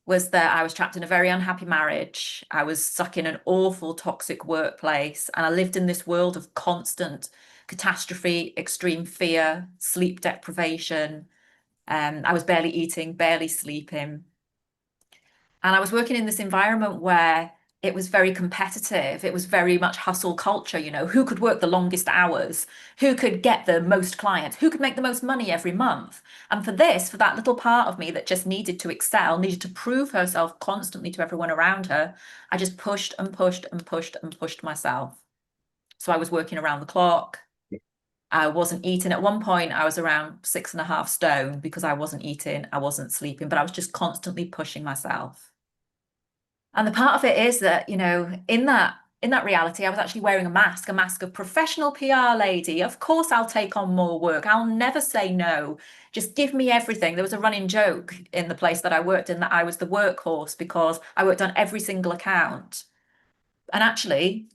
was that I was trapped in a very unhappy marriage. I was stuck in an awful toxic workplace, and I lived in this world of constant catastrophe, extreme fear, sleep deprivation. I was barely eating, barely sleeping. And I was working in this environment where it was very competitive. It was very much hustle culture, who could work the longest hours, who could get the most clients, who could make the most money every month. And for that little part of me that just needed to excel, needed to prove herself constantly to everyone around her, I just pushed and pushed and pushed and pushed myself. So I was working around the clock. I wasn't eating. At one point, I was around 6.5 stone because I wasn't eating, I wasn't sleeping, but I was just constantly pushing myself. And the part of it is that, in that reality, I was actually wearing a mask of professional PR lady. Of course, I'll take on more work. I'll never say no. Just give me everything. There was a running joke in the place that I worked in that I was the workhorse because I worked on every single account. And actually,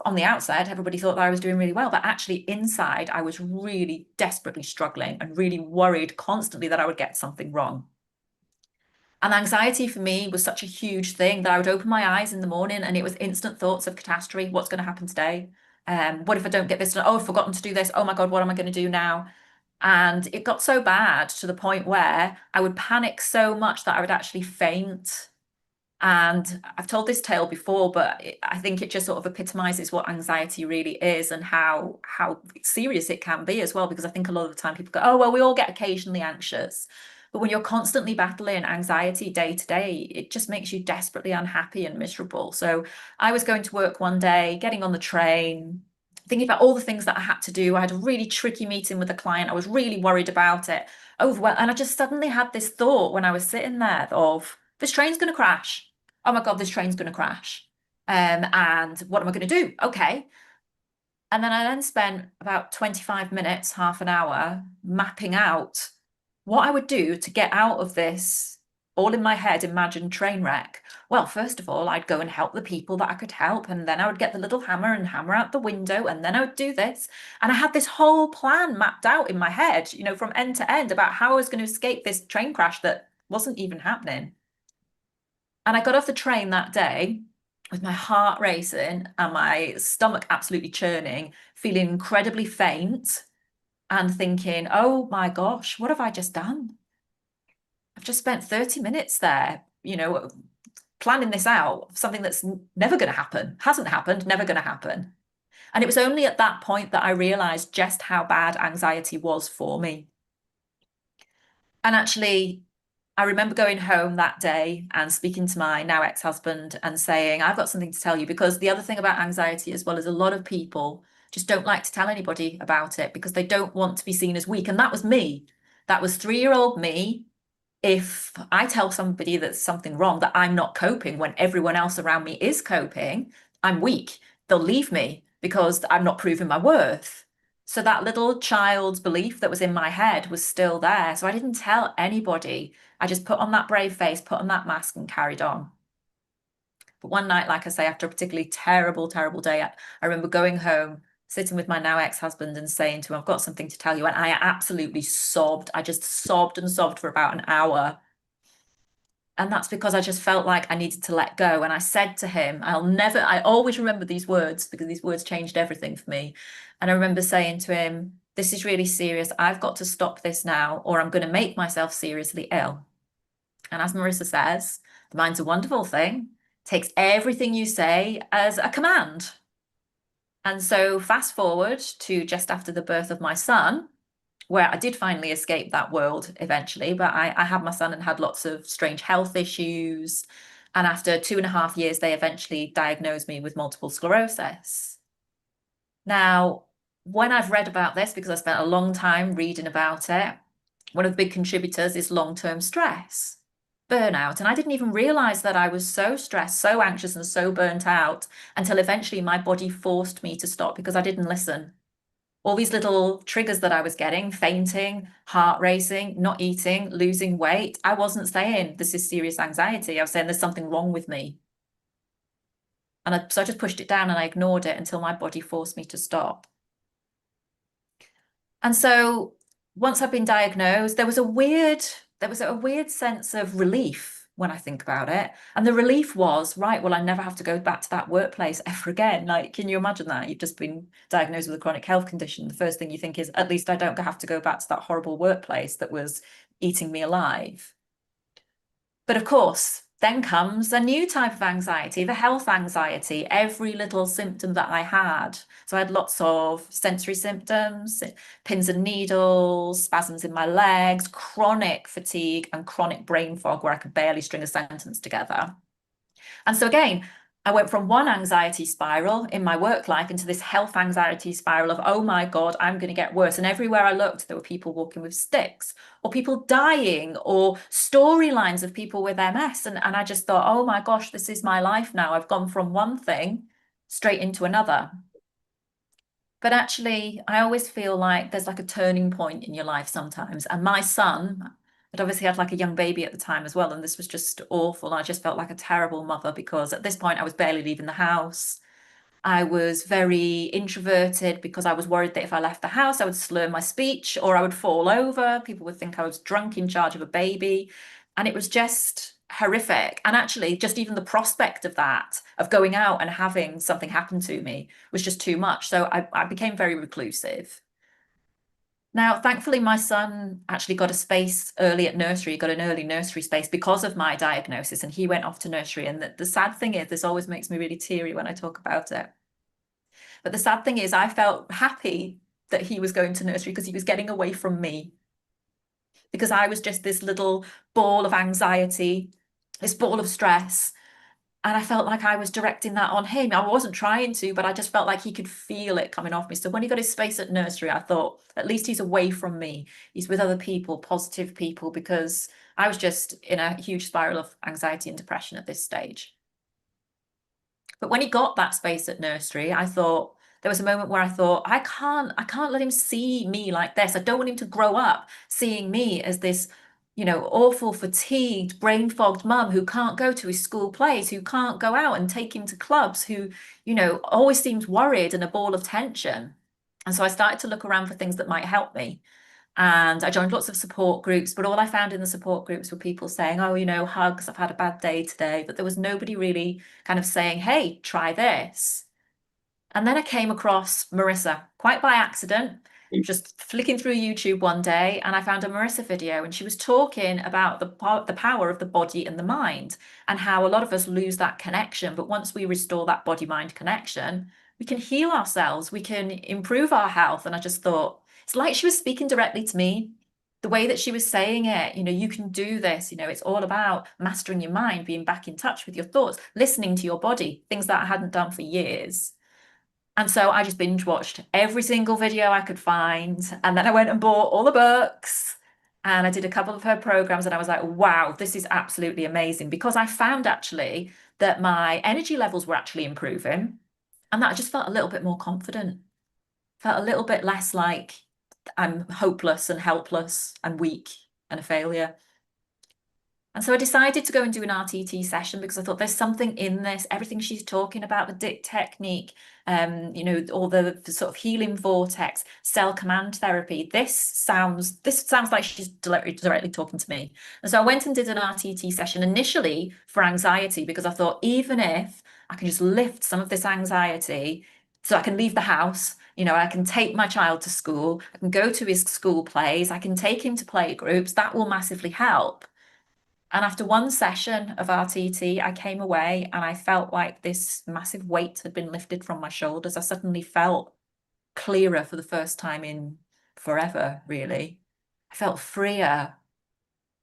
on the outside, everybody thought that I was doing really well. But actually, inside, I was really desperately struggling and really worried constantly that I would get something wrong. And anxiety for me was such a huge thing that I would open my eyes in the morning and it was instant thoughts of catastrophe. What's going to happen today? What if I don't get this done? Oh, I've forgotten to do this. Oh my God, what am I going to do now? And it got so bad to the point where I would panic so much that I would actually faint. And I've told this tale before, but I think it just sort of epitomizes what anxiety really is and how serious it can be as well. Because I think a lot of the time people go, oh, well, we all get occasionally anxious. But when you're constantly battling anxiety day to day, it just makes you desperately unhappy and miserable. So I was going to work one day, getting on the train, thinking about all the things that I had to do. I had a really tricky meeting with a client. I was really worried about it, overwhelmed. And I just suddenly had this thought when I was sitting there of, this train's going to crash. Oh my God, this train's going to crash. And what am I going to do? Okay. And then I then spent about 25 minutes, half an hour, mapping out what I would do to get out of this all in my head, imagined train wreck. Well, first of all, I'd go and help the people that I could help, and then I would get the little hammer and hammer out the window, and then I would do this. And I had this whole plan mapped out in my head, you know, from end to end about how I was going to escape this train crash that wasn't even happening. And I got off the train that day with my heart racing and my stomach absolutely churning, feeling incredibly faint and thinking, oh my gosh, what have I just done? I've just spent 30 minutes there, you know, planning this out, something that's never going to happen, hasn't happened, never going to happen. And it was only at that point that I realized just how bad anxiety was for me. And actually, I remember going home that day and speaking to my now ex-husband and saying, I've got something to tell you, because the other thing about anxiety as well is a lot of people just don't like to tell anybody about it because they don't want to be seen as weak. And that was me. That was 3-year-old me. If I tell somebody that something wrong, that I'm not coping when everyone else around me is coping, I'm weak. They'll leave me because I'm not proving my worth. So that little child's belief that was in my head was still there. So I didn't tell anybody. I just put on that brave face, put on that mask, and carried on. But one night, like I say, after a particularly terrible, terrible day, I remember going home, sitting with my now ex-husband and saying to him, I've got something to tell you. And I absolutely sobbed. I just sobbed and sobbed for about an hour. And that's because I just felt like I needed to let go. And I said to him, I always remember these words because these words changed everything for me. And I remember saying to him, this is really serious. I've got to stop this now, or I'm going to make myself seriously ill. And as Marissa says, the mind's a wonderful thing, takes everything you say as a command. And so fast forward to just after the birth of my son, where I did finally escape that world eventually, but I had my son and had lots of strange health issues. And after 2.5 years, they eventually diagnosed me with multiple sclerosis. Now, when I've read about this, because I spent a long time reading about it, one of the big contributors is long-term stress, burnout. And I didn't even realize that I was so stressed, so anxious, and so burnt out until eventually my body forced me to stop because I didn't listen. All these little triggers that I was getting, fainting, heart racing, not eating, losing weight. I wasn't saying this is serious anxiety. I was saying there's something wrong with me. So I just pushed it down and I ignored it until my body forced me to stop. And so once I've been diagnosed, there was a weird sense of relief when I think about it. And the relief was, right, well, I never have to go back to that workplace ever again. Like, can you imagine that? You've just been diagnosed with a chronic health condition. The first thing you think is, at least I don't have to go back to that horrible workplace that was eating me alive. But of course, then comes a new type of anxiety, the health anxiety, every little symptom that I had. So I had lots of sensory symptoms, pins and needles, spasms in my legs, chronic fatigue, and chronic brain fog where I could barely string a sentence together. And so again, I went from one anxiety spiral in my work life into this health anxiety spiral of, oh my God, I'm going to get worse. And everywhere I looked, there were people walking with sticks or people dying or storylines of people with MS. And I just thought, oh my gosh, this is my life now. I've gone from one thing straight into another. But actually, I always feel like there's like a turning point in your life sometimes. And my son had obviously had like a young baby at the time as well. And this was just awful. I just felt like a terrible mother because at this point I was barely leaving the house. I was very introverted because I was worried that if I left the house, I would slur my speech or I would fall over. People would think I was drunk in charge of a baby. And it was just horrific. And actually, just even the prospect of that, of going out and having something happen to me, was just too much. So I became very reclusive. Now, thankfully, my son actually got a space early at nursery, got an early nursery space because of my diagnosis, and he went off to nursery. And the sad thing is, this always makes me really teary when I talk about it. But the sad thing is, I felt happy that he was going to nursery because he was getting away from me. Because I was just this little ball of anxiety, this ball of stress. And I felt like I was directing that on him. I wasn't trying to, but I just felt like he could feel it coming off me. So when he got his space at nursery, I thought, at least he's away from me. He's with other people, positive people, because I was just in a huge spiral of anxiety and depression at this stage. But when he got that space at nursery, I thought, there was a moment where I thought, I can't let him see me like this. I don't want him to grow up seeing me as this, awful, fatigued, brain fogged mum who can't go to his school plays, who can't go out and take him to clubs, who, always seems worried and a ball of tension. And so I started to look around for things that might help me. And I joined lots of support groups, but all I found in the support groups were people saying, oh, hugs, I've had a bad day today. But there was nobody really kind of saying, hey, try this. And then I came across Marissa quite by accident, just flicking through YouTube one day, and I found a Marissa video, and she was talking about the power of the body and the mind, and how a lot of us lose that connection. But once we restore that body-mind connection, we can heal ourselves, we can improve our health. And I just thought, it's like she was speaking directly to me. The way that she was saying it, you can do this, it's all about mastering your mind, being back in touch with your thoughts, listening to your body, things that I hadn't done for years. And so I just binge watched every single video I could find. And then I went and bought all the books and I did a couple of her programs. And I was like, wow, this is absolutely amazing, because I found actually that my energy levels were actually improving and that I just felt a little bit more confident, felt a little bit less like I'm hopeless and helpless and weak and a failure. And so I decided to go and do an RTT session because I thought there's something in this, everything she's talking about, the DIT technique, all the sort of healing vortex, cell command therapy. This sounds like she's directly talking to me. And so I went and did an RTT session initially for anxiety, because I thought, even if I can just lift some of this anxiety so I can leave the house, I can take my child to school, I can go to his school plays, I can take him to play groups, that will massively help. And after one session of RTT, I came away and I felt like this massive weight had been lifted from my shoulders. I suddenly felt clearer for the first time in forever, really. I felt freer.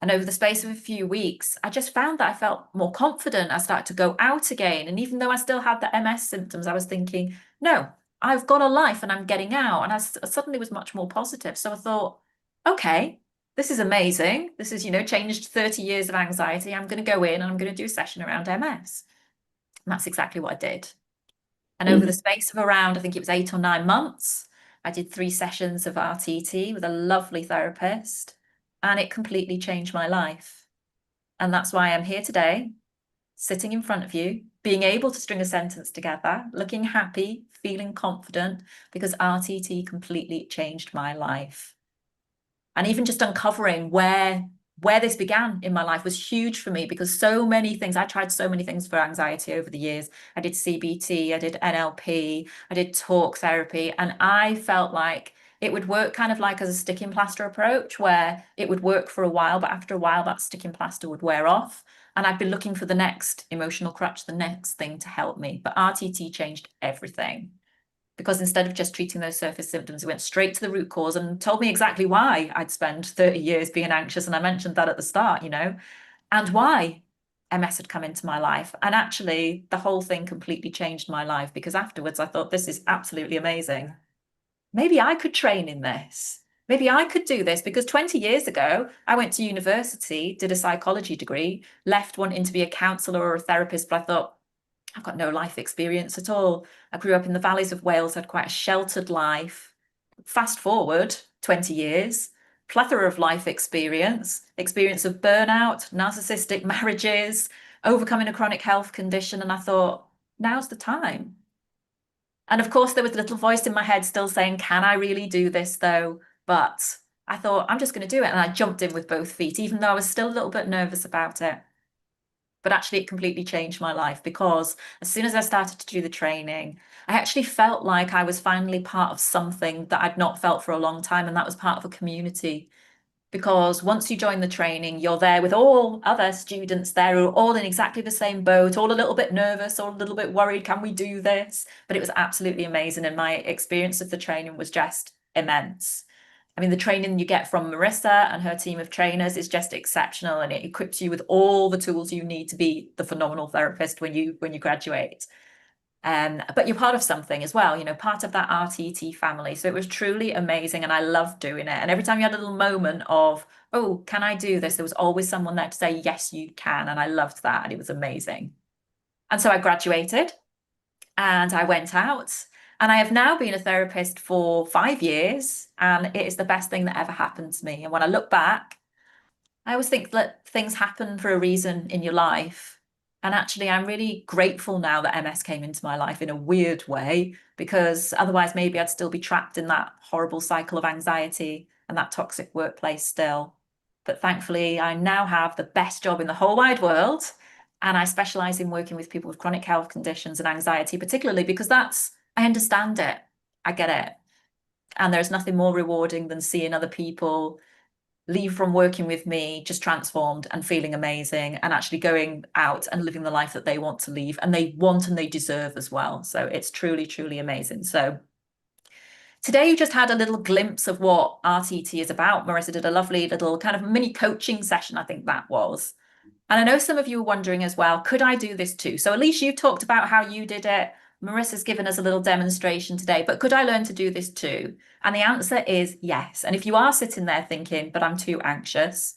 And over the space of a few weeks, I just found that I felt more confident. I started to go out again. And even though I still had the MS symptoms, I was thinking, no, I've got a life and I'm getting out. And I suddenly was much more positive. So I thought, okay, this is amazing. This is, changed 30 years of anxiety. I'm going to go in and I'm going to do a session around MS. And that's exactly what I did. And over the space of around, I think it was 8 or 9 months, I did 3 sessions of RTT with a lovely therapist, and it completely changed my life. And that's why I'm here today, sitting in front of you, being able to string a sentence together, looking happy, feeling confident, because RTT completely changed my life. And even just uncovering where this began in my life was huge for me, because so many things, I tried so many things for anxiety over the years. I did CBT, I did NLP, I did talk therapy, and I felt like it would work kind of like as a sticking plaster approach, where it would work for a while, but after a while that sticking plaster would wear off. And I'd be looking for the next emotional crutch, the next thing to help me. But RTT changed everything, because instead of just treating those surface symptoms, it went straight to the root cause and told me exactly why I'd spent 30 years being anxious. And I mentioned that at the start, and why MS had come into my life. And actually, the whole thing completely changed my life, because afterwards I thought, this is absolutely amazing. Maybe I could train in this. Maybe I could do this, because 20 years ago, I went to university, did a psychology degree, left wanting to be a counselor or a therapist, but I thought, I've got no life experience at all. I grew up in the valleys of Wales, had quite a sheltered life. Fast forward 20 years, plethora of life experience of burnout, narcissistic marriages, overcoming a chronic health condition. And I thought, now's the time. And of course, there was a little voice in my head still saying, can I really do this though? But I thought, I'm just going to do it. And I jumped in with both feet, even though I was still a little bit nervous about it. But actually, it completely changed my life, because as soon as I started to do the training, I actually felt like I was finally part of something that I'd not felt for a long time. And that was part of a community. Because once you join the training, you're there with all other students there who are all in exactly the same boat, all a little bit nervous, all a little bit worried, can we do this? But it was absolutely amazing. And my experience of the training was just immense. I mean, the training you get from Marissa and her team of trainers is just exceptional, and it equips you with all the tools you need to be the phenomenal therapist when you graduate. But you're part of something as well, part of that RTT family. So it was truly amazing, and I loved doing it. And every time you had a little moment of, oh, can I do this? There was always someone there to say, yes, you can. And I loved that, and it was amazing. And so I graduated and I went out. And I have now been a therapist for 5 years, and it is the best thing that ever happened to me. And when I look back, I always think that things happen for a reason in your life. And actually, I'm really grateful now that MS came into my life in a weird way, because otherwise, maybe I'd still be trapped in that horrible cycle of anxiety and that toxic workplace still. But thankfully, I now have the best job in the whole wide world. And I specialize in working with people with chronic health conditions and anxiety, particularly because I understand it, I get it. And there's nothing more rewarding than seeing other people leave from working with me just transformed and feeling amazing and actually going out and living the life that they want to leave and they want and they deserve as well. So it's truly, truly amazing. So today you just had a little glimpse of what RTT is about. Marissa did a lovely little kind of mini coaching session, I think that was. And I know some of you are wondering as well, could I do this too? So Elise, you talked about how you did it. Marissa's given us a little demonstration today, but could I learn to do this too? And the answer is yes. And if you are sitting there thinking, but I'm too anxious,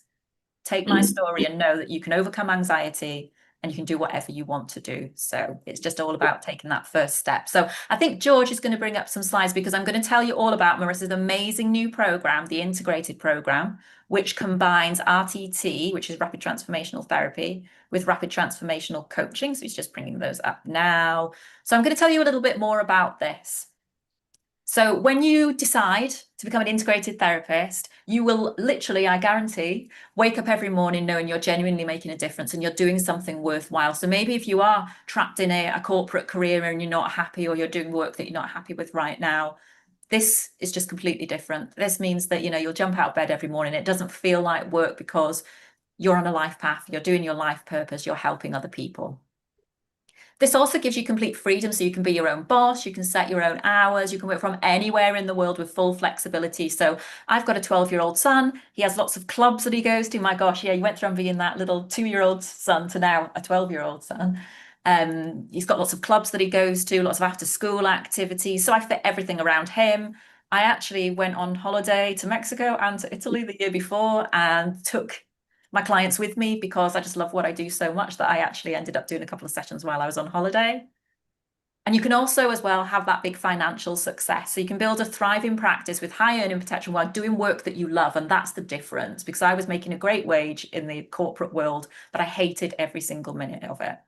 take my story and know that you can overcome anxiety and you can do whatever you want to do. So it's just all about taking that first step. So I think George is going to bring up some slides because I'm going to tell you all about Marissa's amazing new program, the integrated program, which combines RTT, which is rapid transformational therapy, with rapid transformational coaching. So he's just bringing those up now. So I'm going to tell you a little bit more about this. So when you decide to become an integrated therapist, you will literally, I guarantee, wake up every morning knowing you're genuinely making a difference and you're doing something worthwhile. So maybe if you are trapped in a corporate career and you're not happy, or you're doing work that you're not happy with right now, this is just completely different. This means that, you'll jump out of bed every morning. It doesn't feel like work because you're on a life path, you're doing your life purpose, you're helping other people. This also gives you complete freedom, so you can be your own boss, you can set your own hours, you can work from anywhere in the world with full flexibility. So I've got a 12-year-old son. He has lots of clubs that he goes to. My gosh, yeah, he went from being that little 2-year-old son to now a 12-year-old son. He's got lots of clubs that he goes to, lots of after school activities. So I fit everything around him. I actually went on holiday to Mexico and to Italy the year before and took my clients with me because I just love what I do so much that I actually ended up doing a couple of sessions while I was on holiday. And you can also as well have that big financial success. So you can build a thriving practice with high earning potential while doing work that you love. And that's the difference, because I was making a great wage in the corporate world, but I hated every single minute of it.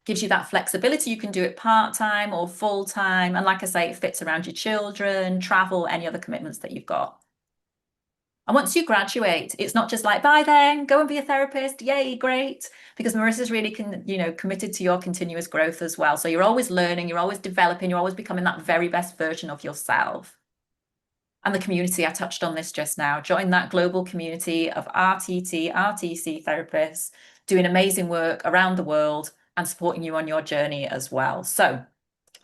Gives you that flexibility. You can do it part-time or full-time. And like I say, it fits around your children, travel, any other commitments that you've got. And once you graduate, it's not just like, bye then, go and be a therapist. Yay, great. Because Marissa's really committed to your continuous growth as well. So you're always learning, you're always developing, you're always becoming that very best version of yourself. And the community, I touched on this just now. Join that global community of RTT, RTC therapists doing amazing work around the world and supporting you on your journey as well. So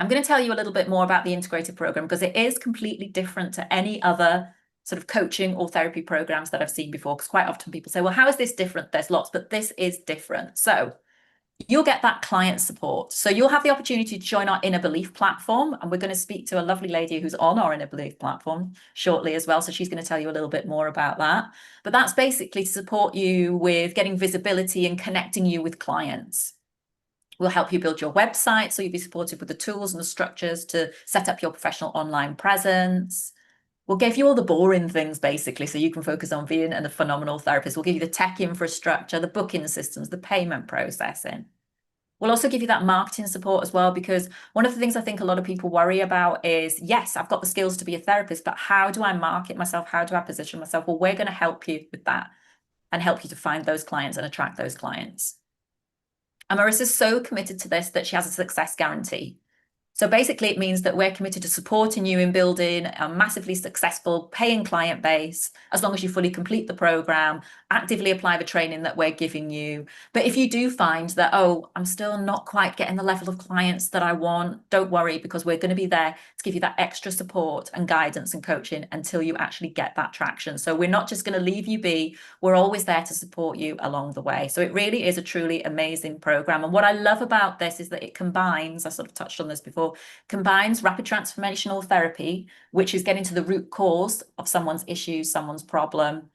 I'm going to tell you a little bit more about the integrated program because it is completely different to any other sort of coaching or therapy programs that I've seen before. Because quite often people say, well, how is this different? There's lots, but this is different. So you'll get that client support. So you'll have the opportunity to join our Inner Belief platform. And we're going to speak to a lovely lady who's on our Inner Belief platform shortly as well. So she's going to tell you a little bit more about that. But that's basically to support you with getting visibility and connecting you with clients. We'll help you build your website, so you'll be supported with the tools and the structures to set up your professional online presence. We'll give you all the boring things, basically, so you can focus on being a phenomenal therapist. We'll give you the tech infrastructure, the booking systems, the payment processing. We'll also give you that marketing support as well, because one of the things I think a lot of people worry about is, yes, I've got the skills to be a therapist, but how do I market myself? How do I position myself? Well, we're going to help you with that and help you to find those clients and attract those clients. And Marissa's so committed to this that she has a success guarantee. So basically, it means that we're committed to supporting you in building a massively successful paying client base, as long as you fully complete the program, actively apply the training that we're giving you. But if you do find that, oh, I'm still not quite getting the level of clients that I want, don't worry, because we're going to be there to give you that extra support and guidance and coaching until you actually get that traction. So we're not just going to leave you be, we're always there to support you along the way. So it really is a truly amazing program. And what I love about this is that it combines, I sort of touched on this before, combines rapid transformational therapy, which is getting to the root cause of someone's issue, someone's problem.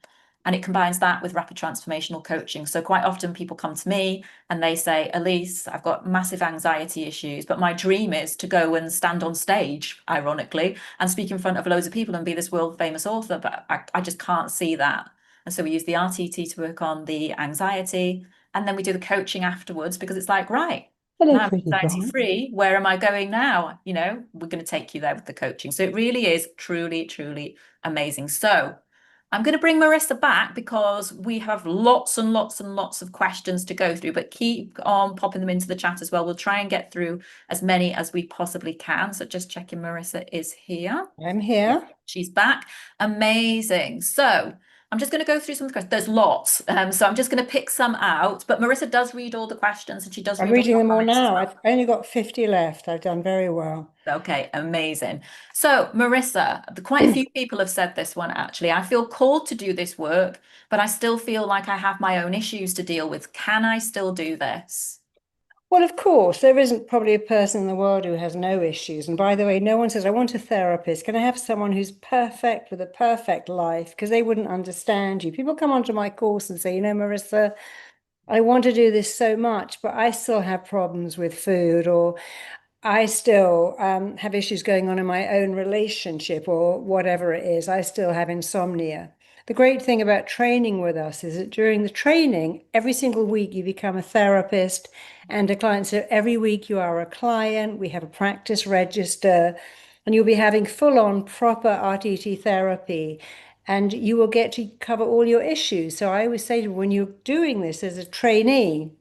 And it combines that with rapid transformational coaching. So quite often people come to me and they say, Elise, I've got massive anxiety issues, but my dream is to go and stand on stage, ironically, and speak in front of loads of people and be this world famous author, but I just can't see that. And so we use the RTT to work on the anxiety. And then we do the coaching afterwards because it's like, right, Hello, now I'm pretty anxiety boy. free. Where am I going now? We're going to take you there with the coaching. So it really is truly, truly amazing. So I'm going to bring Marissa back because we have lots and lots and lots of questions to go through, but keep on popping them into the chat as well. We'll try and get through as many as we possibly can. So just checking Marissa is here. I'm Yeah, here. she's back. Amazing. So I'm just going to go through some of the questions. There's lots. So I'm just going to pick some out. But Marissa does read all the questions and she does I'm read all reading the them all comments as now. well. I've only got 50 left. I've done very well. Okay, amazing. So, Marissa, quite a few people have said this one actually. I feel called to do this work, but I still feel like I have my own issues to deal with. Can I still do this? Well, of course, there isn't probably a person in the world who has no issues. And by the way, no one says, I want a therapist. Can I have someone who's perfect with a perfect life? Because they wouldn't understand you. People come onto my course and say, Marissa, I want to do this so much, but I still have problems with food, or I still have issues going on in my own relationship or whatever it is. I still have insomnia. The great thing about training with us is that during the training, every single week you become a therapist and a client. So every week you are a client, we have a practice register, and you'll be having full on proper RTT therapy. And you will get to cover all your issues. So I always say to when you're doing this as a trainee,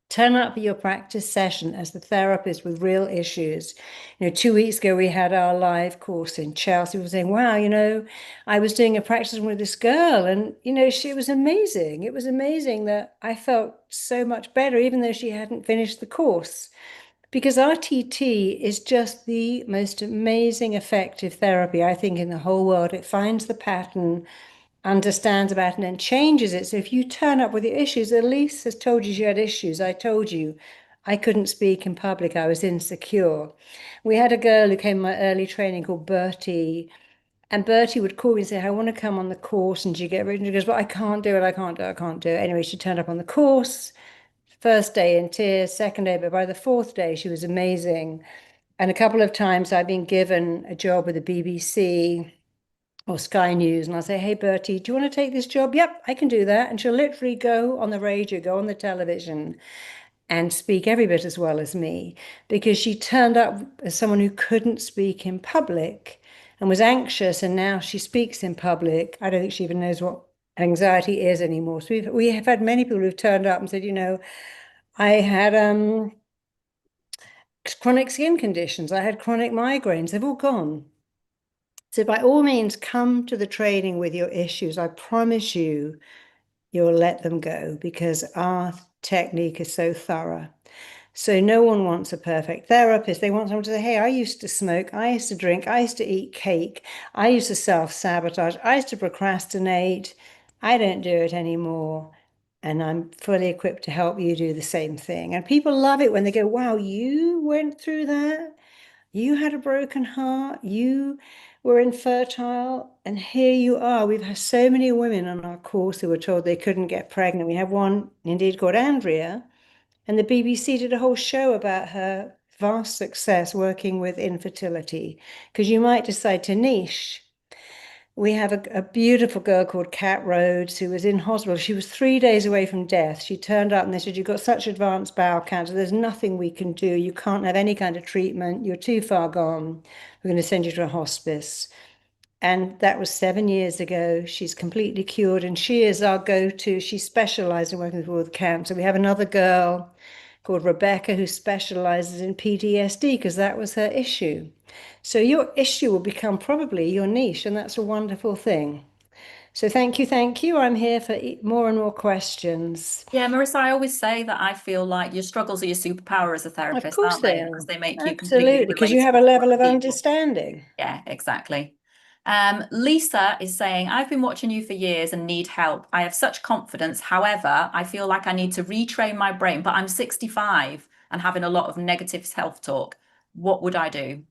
turn up for your practice session as the therapist with real issues. 2 weeks ago, we had our live course in Chelsea. We were saying, wow, I was doing a practice with this girl and, she was amazing. It was amazing that I felt so much better, even though she hadn't finished the course. Because RTT is just the most amazing, effective therapy, I think, in the whole world. It finds the pattern, understands about it, and then changes it. So if you turn up with your issues, Elise has told you she had issues. I told you I couldn't speak in public. I was insecure. We had a girl who came to my early training called Bertie, and Bertie would call me and say, I want to come on the course. And she'd get ready. And she goes, but I can't do it. I can't do it. I can't do it. Anyway, she turned up on the course. First day in tears, second day, but by the fourth day, she was amazing. And a couple of times I've been given a job with the BBC or Sky News, and I'll say, hey, Bertie, do you want to take this job? Yep, I can do that. And she'll literally go on the radio, go on the television, and speak every bit as well as me because she turned up as someone who couldn't speak in public and was anxious, and now she speaks in public. I don't think she even knows what anxiety is anymore. So we have had many people who've turned up and said, I had chronic skin conditions, I had chronic migraines, they've all gone. So by all means, come to the training with your issues. I promise you'll let them go because our technique is so thorough. So no one wants a perfect therapist. They want someone to say, hey, I used to smoke, I used to drink, I used to eat cake, I used to self-sabotage, I used to procrastinate. I don't do it anymore. And I'm fully equipped to help you do the same thing. And people love it when they go, wow, you went through that? You had a broken heart, you were infertile, and here you are. We've had so many women on our course who were told they couldn't get pregnant. We have one indeed called Andrea, and the BBC did a whole show about her vast success working with infertility, because you might decide to niche. We have a beautiful girl called Kat Rhodes who was in hospital. She was 3 days away from death. She turned up and they said, you've got such advanced bowel cancer. There's nothing we can do. You can't have any kind of treatment. You're too far gone. We're going to send you to a hospice. And that was 7 years ago. She's completely cured and she is our go-to. She specialized in working with people with cancer. We have another girl called Rebecca who specializes in PTSD because that was her issue. So your issue will become probably your niche, and that's a wonderful thing. So thank you, thank you. I'm here for more and more questions. Yeah, Marissa, I always say that I feel like your struggles are your superpower as a Of therapist, course aren't they they? Because are. they make you completely Absolutely, because you have a relatable to level other of people. understanding. Yeah, exactly. Lisa is saying, I've been watching you for years and need help. I have such confidence. However, I feel like I need to retrain my brain, but I'm 65 and having a lot of negative self-talk. What would I do?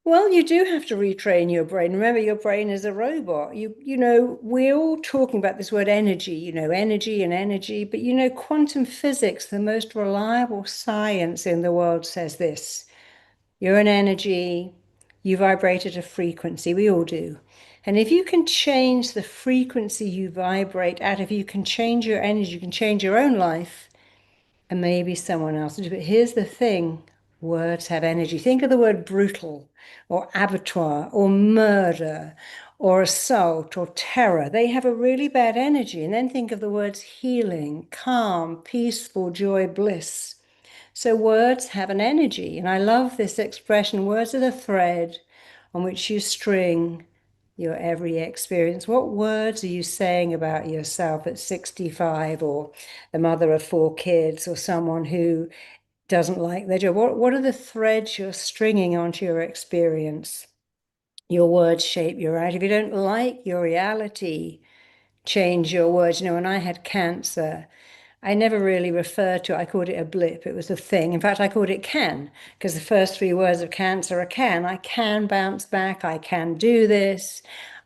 Well, you do have to retrain your brain. Remember, your brain is a robot. We're all talking about this word energy, energy and energy, but quantum physics, the most reliable science in the world says this. You're an energy, You vibrate at a frequency. We all do. And if you can change the frequency you vibrate at, if you can change your energy, you can change your own life and maybe someone else. But here's the thing, words have energy. Think of the word brutal or abattoir or murder or assault or terror. They have a really bad energy. And then think of the words healing, calm, peaceful, joy, bliss. So words have an energy. And I love this expression, words are the thread on which you string your every experience. What words are you saying about yourself at 65 or the mother of 4 kids or someone who doesn't like their job? What are the threads you're stringing onto your experience? Your words shape your reality. If you don't like your reality, change your words. When I had cancer, I never really referred to it. I called it a blip. It was a thing. In fact, I called it can, because the first 3 words of cancer are can. I can bounce back. I can do this.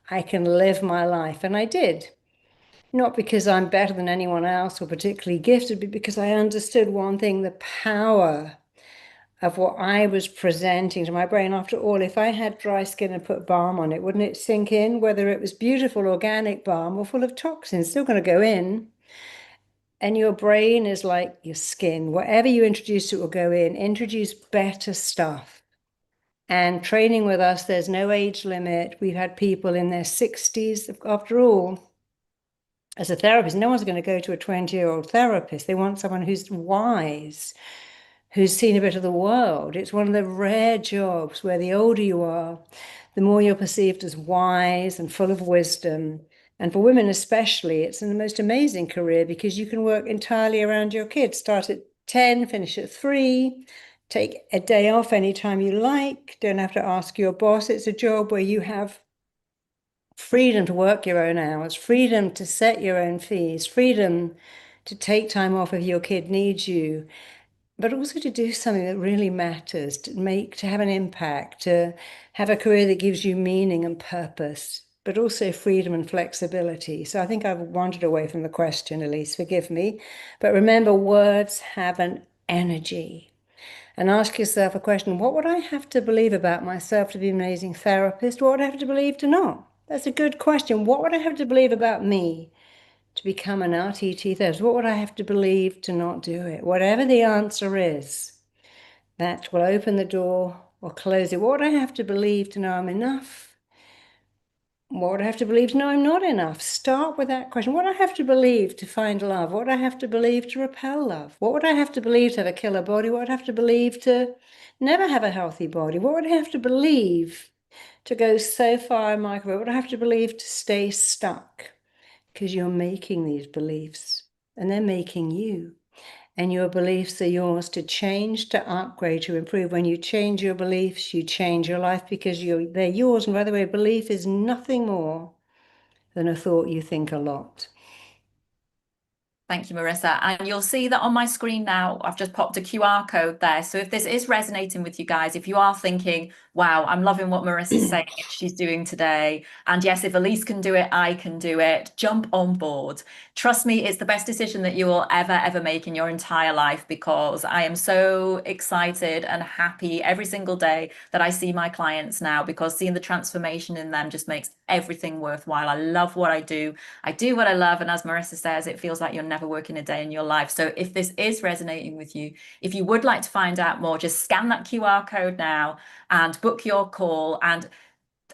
I can live my life. And I did. Not because I'm better than anyone else or particularly gifted, but because I understood one thing, the power of what I was presenting to my brain. After all, if I had dry skin and put balm on it, wouldn't it sink in? Whether it was beautiful organic balm or full of toxins, still going to go in. And your brain is like your skin. Whatever you introduce, it will go in. Introduce better stuff. And training with us, there's no age limit. We've had people in their 60s. After all, as a therapist, no one's going to go to a 20-year-old therapist. They want someone who's wise, who's seen a bit of the world. It's one of the rare jobs where the older you are, the more you're perceived as wise and full of wisdom. And for women especially, it's the most amazing career because you can work entirely around your kids. Start at 10, finish at 3, take a day off anytime you like, don't have to ask your boss. It's a job where you have freedom to work your own hours, freedom to set your own fees, freedom to take time off if your kid needs you, but also to do something that really matters, to have an impact, to have a career that gives you meaning and purpose, but also freedom and flexibility. So I think I've wandered away from the question, Elise, forgive me. But remember, words have an energy. And ask yourself a question, what would I have to believe about myself to be an amazing therapist? What would I have to believe to not? That's a good question. What would I have to believe about me to become an RTT therapist? What would I have to believe to not do it? Whatever the answer is, that will open the door or close it. What would I have to believe to know I'm enough? What would I have to believe to know I'm not enough? Start with that question. What would I have to believe to find love? What would I have to believe to repel love? What would I have to believe to have a killer body? What would I have to believe to never have a healthy body? What would I have to believe to go so far in my career? What would I have to believe to stay stuck? Because you're making these beliefs and they're making you. And your beliefs are yours to change, to upgrade, to improve. When you change your beliefs, you change your life because they're yours. And by the way, belief is nothing more than a thought you think a lot. Thank you, Marissa. And you'll see that on my screen now, I've just popped a QR code there. So if this is resonating with you guys, if you are thinking, wow, I'm loving what Marissa's saying she's doing today. And yes, if Elise can do it, I can do it. Jump on board. Trust me, it's the best decision that you will ever make in your entire life because I am so excited and happy every single day that I see my clients now because seeing the transformation in them just makes everything worthwhile. I love what I do. I do what I love. And as Marissa says, it feels like you're never working a day in your life. So if this is resonating with you, if you would like to find out more, just scan that QR code now and book your call. And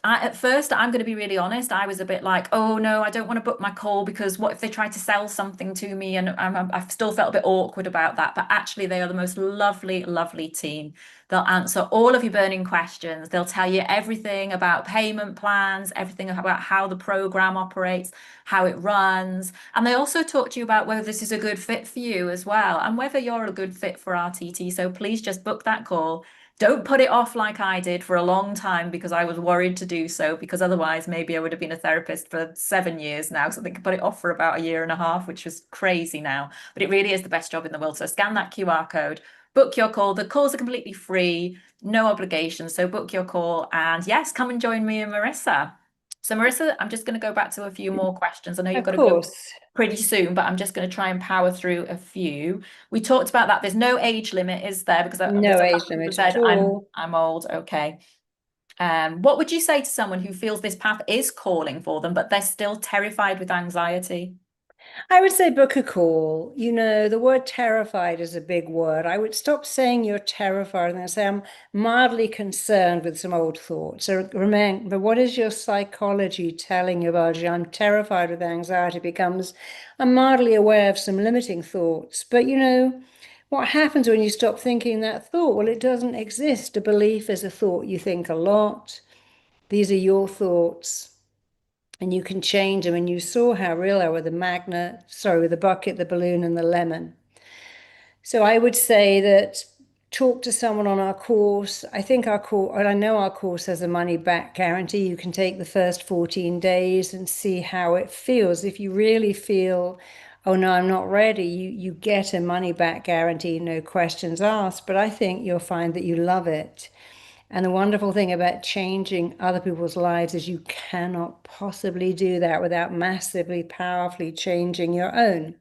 at first, I'm going to be really honest, I was a bit like, oh no, I don't want to book my call because what if they try to sell something to me? And I've still felt a bit awkward about that. But actually, they are the most lovely team. They'll answer all of your burning questions. They'll tell you everything about payment plans, everything about how the program operates, how it runs. And they also talk to you about whether this is a good fit for you as well and whether you're a good fit for RTT. So please just book that call. Don't put it off like I did for a long time because I was worried to do so, because otherwise maybe I would have been a therapist for 7 years now. So I think I put it off for about a year and a half, which was crazy now. But it really is the best job in the world. So scan that QR code, book your call. The calls are completely free, no obligation. So book your call and yes, come and join me and Marissa. So Marissa, I'm just going to go back to a few more questions. I know you've Of got to go course. pretty soon, but I'm just going to try and power through a few. We talked about that. There's no age limit, is there? Because No there's a age couple of people limit at said I'm all. I'm old. Okay. What would you say to someone who feels this path is calling for them, but they're still terrified with anxiety? I would say book a call. You know, the word terrified is a big word. I would stop saying you're terrified and say I'm mildly concerned with some old thoughts. So remember, what is your psychology telling you about you? I'm terrified with anxiety becomes I'm mildly aware of some limiting thoughts. But you know, what happens when you stop thinking that thought? Well, it doesn't exist. A belief is a thought you think a lot. These are your thoughts and you can change them. And you saw how real I were the magnet, sorry, with the bucket, the balloon, and the lemon. So I would say that talk to someone on our course. I think our course, and I know our course has a money back guarantee. You can take the first 14 days and see how it feels. If you really feel, oh no, I'm not ready, you get a money back guarantee, no questions asked. But I think you'll find that you love it. And the wonderful thing about changing other people's lives is you cannot possibly do that without massively, powerfully changing your own.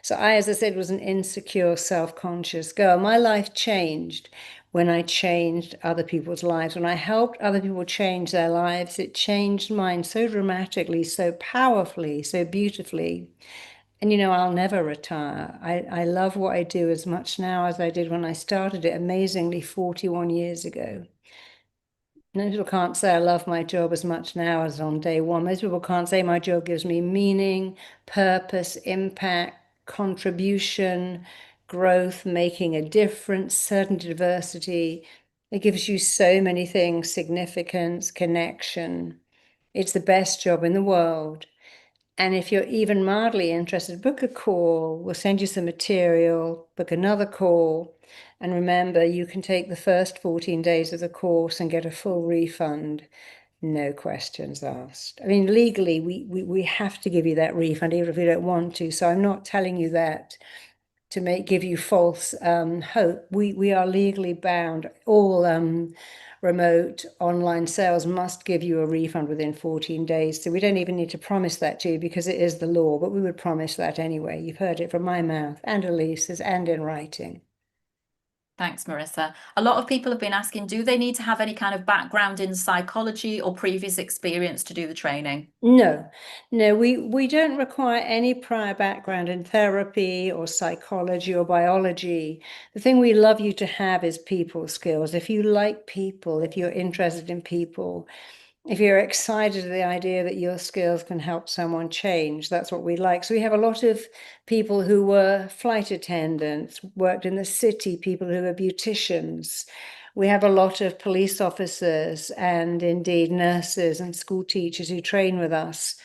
So I, as I said, was an insecure, self-conscious girl. My life changed when I changed other people's lives. When I helped other people change their lives, it changed mine so dramatically, so powerfully, so beautifully. And you know, I'll never retire. I love what I do as much now as I did when I started it, amazingly 41 years ago. Most people can't say I love my job as much now as on day one. Most people can't say my job gives me meaning, purpose, impact, contribution, growth, making a difference, certain diversity. It gives you so many things, significance, connection. It's the best job in the world. And if you're even mildly interested, book a call. We'll send you some material, book another call. And remember, you can take the first 14 days of the course and get a full refund, no questions asked. I mean, legally, we have to give you that refund, even if we don't want to. So I'm not telling you that to give you false hope. We are legally bound. All remote online sales must give you a refund within 14 days. So we don't even need to promise that to you because it is the law, but we would promise that anyway. You've heard it from my mouth and Elise's and in writing. Thanks, Marissa. A lot of people have been asking, do they need to have any kind of background in psychology or previous experience to do the training? No, no, we don't require any prior background in therapy or psychology or biology. The thing we love you to have is people skills. If you like people, if you're interested in people, if you're excited at the idea that your skills can help someone change, that's what we like. So we have a lot of people who were flight attendants, worked in the city, people who are beauticians. We have a lot of police officers and indeed nurses and school teachers who train with us.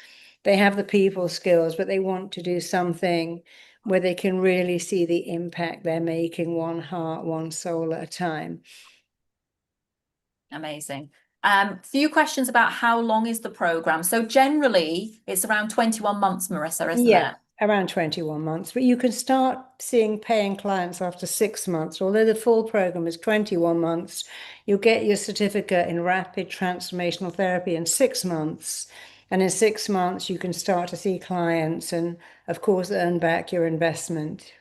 They have the people skills, but they want to do something where they can really see the impact they're making, one heart, one soul at a time. Amazing. Few questions about how long is the program? So generally, it's around 21 months, Marissa, isn't Yeah, it? around 21 months. But you can start seeing paying clients after 6 months. Although the full program is 21 months, you'll get your certificate in rapid transformational therapy in 6 months. And in 6 months, you can start to see clients and, of course, earn back your investment.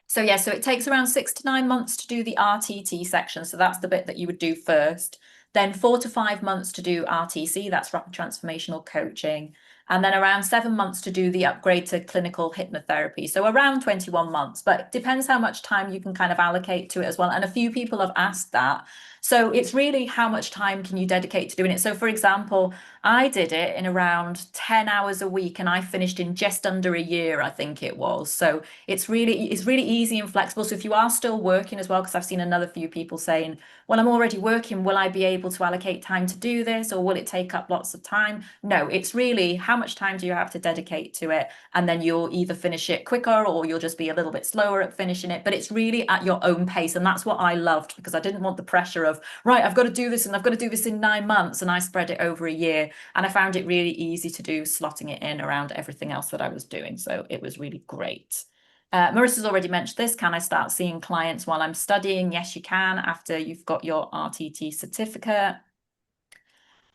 So yeah, so it takes around 6 to 9 months to do the RTT section. So that's the bit that you would do first. Then 4 to 5 months to do RTC, that's rapid transformational coaching. And then around 7 months to do the upgrade to clinical hypnotherapy. So around 21 months, but it depends how much time you can kind of allocate to it as well. And a few people have asked that. So it's really how much time can you dedicate to doing it? So for example, I did it in around 10 hours a week and I finished in just under a year, I think it was. So it's really easy and flexible. So if you are still working as well, because I've seen another few people saying, well, I'm already working, will I be able to allocate time to do this or will it take up lots of time? No, it's really how much time do you have to dedicate to it? And then you'll either finish it quicker or you'll just be a little bit slower at finishing it. But it's really at your own pace. And that's what I loved because I didn't want the pressure of, right, I've got to do this and I've got to do this in 9 months. And I spread it over a year. And I found it really easy to do, slotting it in around everything else that I was doing. So it was really great. Marissa's already mentioned this. Can I start seeing clients while I'm studying? Yes, you can after you've got your RTT certificate.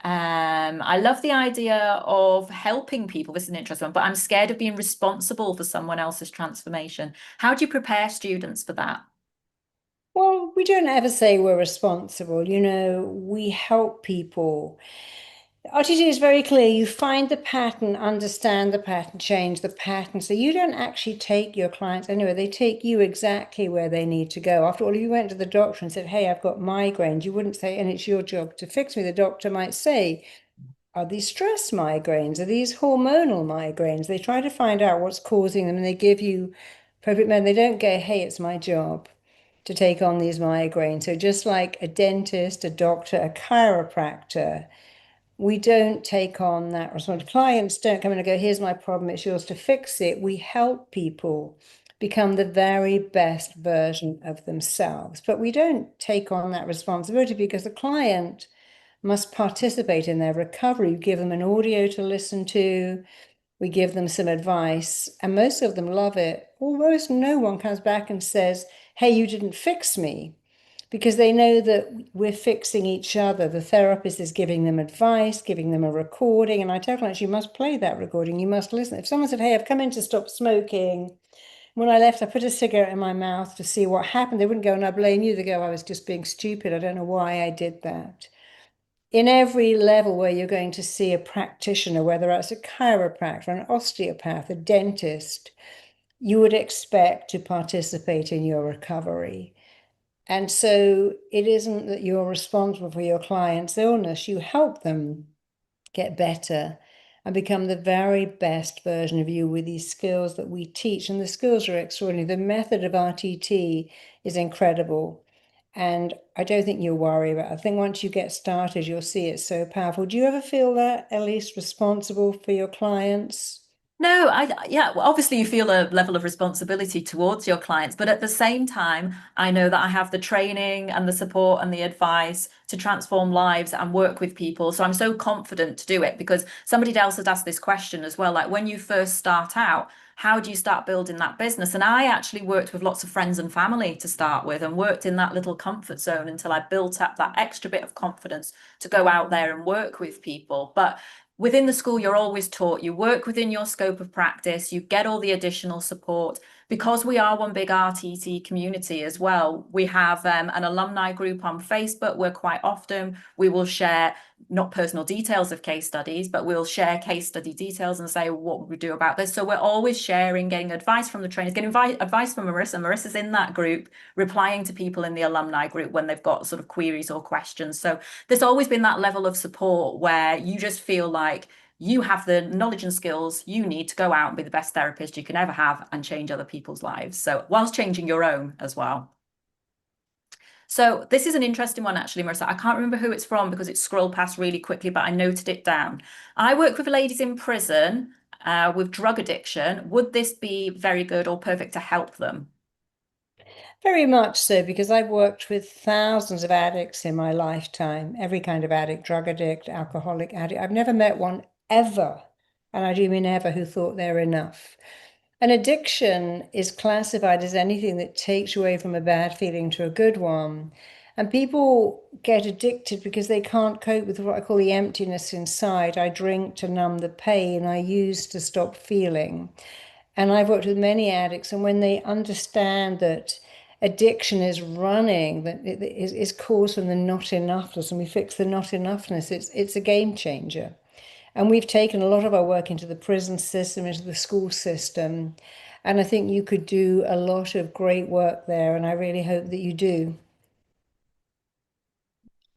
I love the idea of helping people. This is an interesting one, but I'm scared of being responsible for someone else's transformation. How do you prepare students for that? Well, we don't ever say we're responsible. We help people. RTG is very clear. You find the pattern, understand the pattern, change the pattern. So you don't actually take your clients anywhere. They take you exactly where they need to go. After all, if you went to the doctor and said, "Hey, I've got migraines," you wouldn't say, "And it's your job to fix me." The doctor might say, "Are these stress migraines? Are these hormonal migraines?" They try to find out what's causing them and they give you appropriate medicine. They don't go, "Hey, it's my job to take on these migraines." So just like a dentist, a doctor, a chiropractor, we don't take on that responsibility. Clients don't come in and go, "Here's my problem, it's yours to fix it." We help people become the very best version of themselves. But we don't take on that responsibility because the client must participate in their recovery. We give them an audio to listen to, we give them some advice, and most of them love it. Almost no one comes back and says, "Hey, you didn't fix me," because they know that we're fixing each other. The therapist is giving them advice, giving them a recording. And I tell clients, you must play that recording. You must listen. If someone said, "Hey, I've come in to stop smoking. When I left, I put a cigarette in my mouth to see what happened," they wouldn't go, "And I blame you." They go, "I was just being stupid. I don't know why I did that." In every level where you're going to see a practitioner, whether it's a chiropractor, an osteopath, a dentist, you would expect to participate in your recovery. And so it isn't that you're responsible for your client's illness. You help them get better and become the very best version of you with these skills that we teach. And the skills are extraordinary. The method of RTT is incredible. And I don't think you'll worry about it. I think once you get started, you'll see it's so powerful. Do you ever feel that at least responsible for your clients? No, yeah, well, obviously you feel a level of responsibility towards your clients, but at the same time, I know that I have the training and the support and the advice to transform lives and work with people. So I'm so confident to do it because somebody else had asked this question as well, like when you first start out, how do you start building that business? And I actually worked with lots of friends and family to start with and worked in that little comfort zone until I built up that extra bit of confidence to go out there and work with people. But within the school, you're always taught, you work within your scope of practice, you get all the additional support. Because we are one big RTT community as well, we have an alumni group on Facebook where quite often we will share not personal details of case studies, but we'll share case study details and say, what would we do about this? So we're always sharing, getting advice from the trainers, getting advice from Marissa. Marissa's in that group, replying to people in the alumni group when they've got sort of queries or questions. So there's always been that level of support where you just feel like you have the knowledge and skills you need to go out and be the best therapist you can ever have and change other people's lives. So, whilst changing your own as well. So, this is an interesting one, actually, Marissa. I can't remember who it's from because it scrolled past really quickly, but I noted it down. I work with ladies in prison with drug addiction. Would this be very good or perfect to help them? Very much so, because I've worked with thousands of addicts in my lifetime, every kind of addict, drug addict, alcoholic addict. I've never met one ever, and I do mean ever, who thought they're enough. An addiction is classified as anything that takes you away from a bad feeling to a good one. And people get addicted because they can't cope with what I call the emptiness inside. I drink to numb the pain, I use to stop feeling. And I've worked with many addicts, and when they understand that addiction is running, that it is caused from the not enoughness, and we fix the not enoughness, it's a game changer. And we've taken a lot of our work into the prison system, into the school system. And I think you could do a lot of great work there, and I really hope that you do.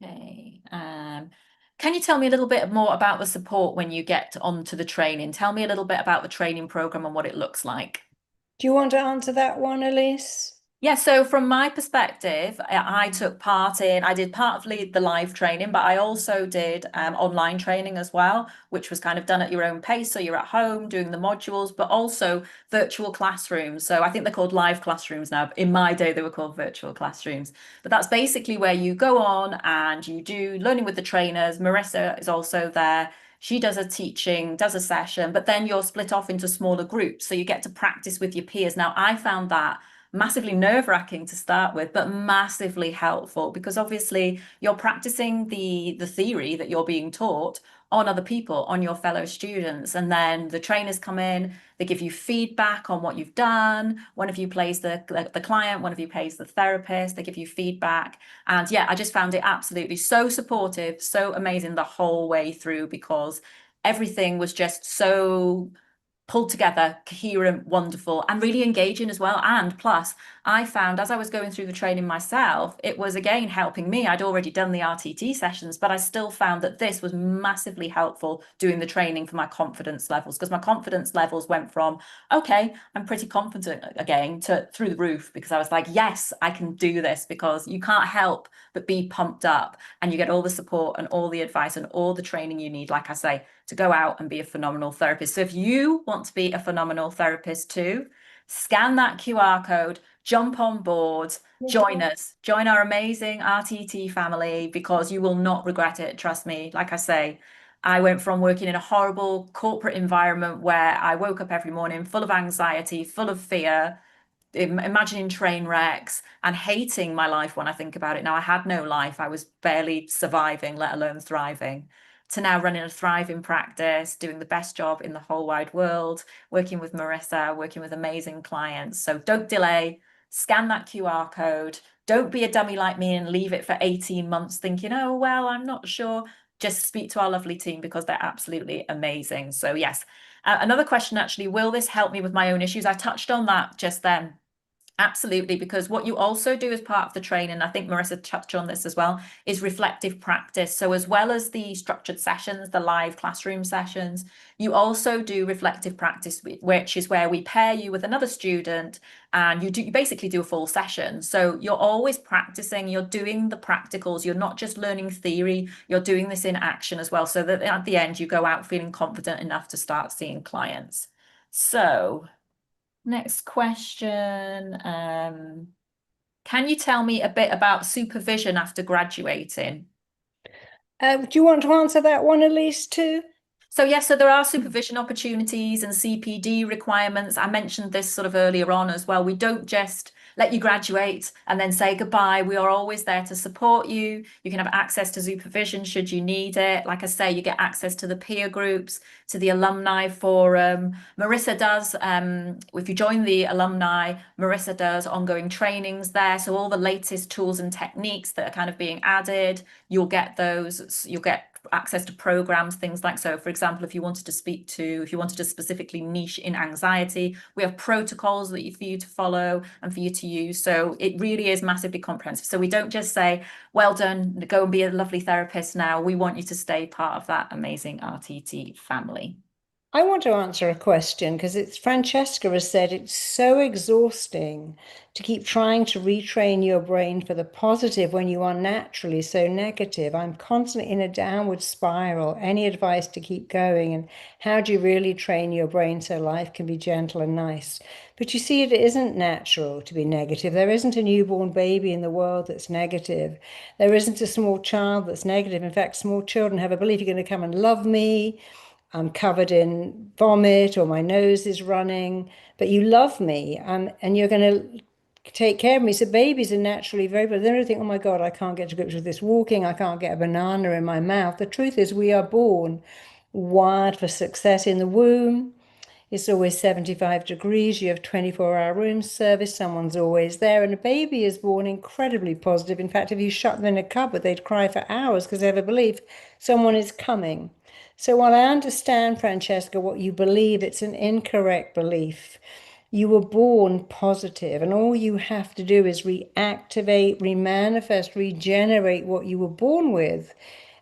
Okay. Can you tell me a little bit more about the support when you get onto the training? Tell me a little bit about the training program and what it looks like. Do you want to answer that one, Elise? Yeah, so from my perspective, I took part in, I did part of the live training, but I also did online training as well, which was kind of done at your own pace. So you're at home doing the modules, but also virtual classrooms. So I think they're called live classrooms now. In my day, they were called virtual classrooms. But that's basically where you go on and you do learning with the trainers. Marissa is also there. She does a teaching, does a session, but then you're split off into smaller groups. So you get to practice with your peers. Now, I found that massively nerve-wracking to start with, but massively helpful because obviously you're practicing the theory that you're being taught on other people, on your fellow students. And then the trainers come in, they give you feedback on what you've done. One of you plays the client, one of you plays the therapist, they give you feedback. And yeah, I just found it absolutely so supportive, so amazing the whole way through, because everything was just so pulled together, coherent, wonderful, and really engaging as well. And plus, I found as I was going through the training myself, it was again helping me. I'd already done the RTT sessions, but I still found that this was massively helpful doing the training for my confidence levels, because my confidence levels went from, okay, I'm pretty confident again, to through the roof, because I was like, yes, I can do this, because you can't help but be pumped up, and you get all the support and all the advice and all the training you need, like I say, to go out and be a phenomenal therapist. So if you want to be a phenomenal therapist too, scan that QR code, jump on board, join us, join our amazing RTT family, because you will not regret it. Trust me. Like I say, I went from working in a horrible corporate environment where I woke up every morning full of anxiety, full of fear, imagining train wrecks and hating my life when I think about it. Now, I had no life. I was barely surviving, let alone thriving, to now running a thriving practice, doing the best job in the whole wide world, working with Marissa, working with amazing clients. So don't delay, scan that QR code. Don't be a dummy like me and leave it for 18 months thinking, oh, well, I'm not sure. Just speak to our lovely team, because they're absolutely amazing. So yes, another question actually, will this help me with my own issues? I touched on that just then. Absolutely, because what you also do as part of the training, I think Marissa touched on this as well, is reflective practice. So as well as the structured sessions, the live classroom sessions, you also do reflective practice, which is where we pair you with another student, and you basically do a full session. So you're always practicing, you're doing the practicals, you're not just learning theory, you're doing this in action as well, so that at the end you go out feeling confident enough to start seeing clients. So next question. Can you tell me a bit about supervision after graduating? Do you want to answer that one, Elise, too? So yes, so there are supervision opportunities and CPD requirements. I mentioned this sort of earlier on as well. We don't just let you graduate and then say goodbye. We are always there to support you. You can have access to supervision should you need it. Like I say, you get access to the peer groups, to the alumni forum. Marissa does, if you join the alumni, Marissa does ongoing trainings there. So all the latest tools and techniques that are kind of being added, you'll get those. You'll get access to programs, things like, so for example, if you wanted to specifically niche in anxiety, we have protocols that for you to follow and for you to use. So it really is massively comprehensive. So we don't just say, well done, go and be a lovely therapist now. We want you to stay part of that amazing RTT family. I want to answer a question because it's Francesca has said it's so exhausting to keep trying to retrain your brain for the positive when you are naturally so negative. I'm constantly in a downward spiral. Any advice to keep going? And how do you really train your brain so life can be gentle and nice? But you see, it isn't natural to be negative. There isn't a newborn baby in the world that's negative. There isn't a small child that's negative. In fact, small children have a belief you're going to come and love me. I'm covered in vomit or my nose is running, but you love me and you're going to take care of me. So babies are naturally very, but they don't think, oh my God, I can't get to grips with this walking. I can't get a banana in my mouth. The truth is we are born wired for success in the womb. It's always 75 degrees. You have 24-hour room service. Someone's always there. And a baby is born incredibly positive. In fact, if you shut them in a cupboard, they'd cry for hours because they have a belief someone is coming. So while I understand, Francesca, what you believe, it's an incorrect belief. You were born positive, and all you have to do is reactivate, remanifest, regenerate what you were born with.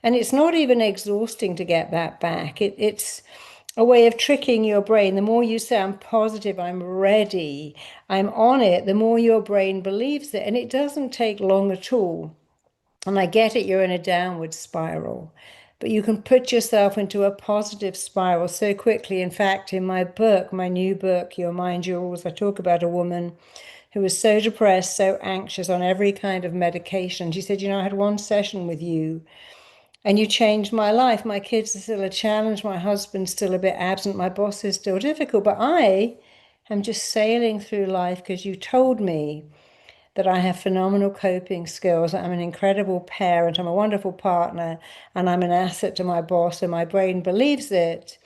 And it's not even exhausting to get that back. It's a way of tricking your brain. The more you say, I'm positive, I'm ready, I'm on it, the more your brain believes it. And it doesn't take long at all. And I get it, you're in a downward spiral, but you can put yourself into a positive spiral so quickly. In fact, in my book, my new book, Your Mind, Your Rules, I talk about a woman who was so depressed, so anxious on every kind of medication. She said, I had one session with you and you changed my life. My kids are still a challenge. My husband's still a bit absent. My boss is still difficult, but I am just sailing through life because you told me that I have phenomenal coping skills. I'm an incredible parent. I'm a wonderful partner, and I'm an asset to my boss, and my brain believes it.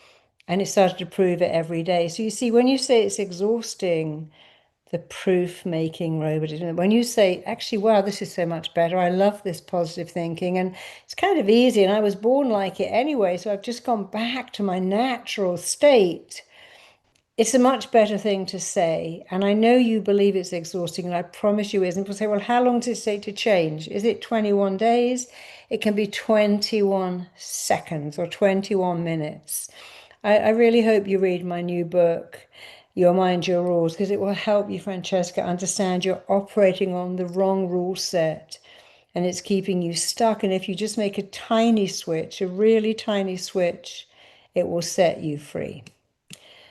And it started to prove it every day. So you see, when you say it's exhausting, the proof making robot, when you say, actually, wow, this is so much better. I love this positive thinking. And it's kind of easy. And I was born like it anyway. So I've just gone back to my natural state. It's a much better thing to say. And I know you believe it's exhausting, and I promise you isn't. People say, well, how long does it take to change? Is it 21 days? It can be 21 seconds or 21 minutes. I really hope you read my new book, Your Mind, Your Rules, because it will help you, Francesca, understand you're operating on the wrong rule set and it's keeping you stuck. And if you just make a tiny switch, a really tiny switch, it will set you free.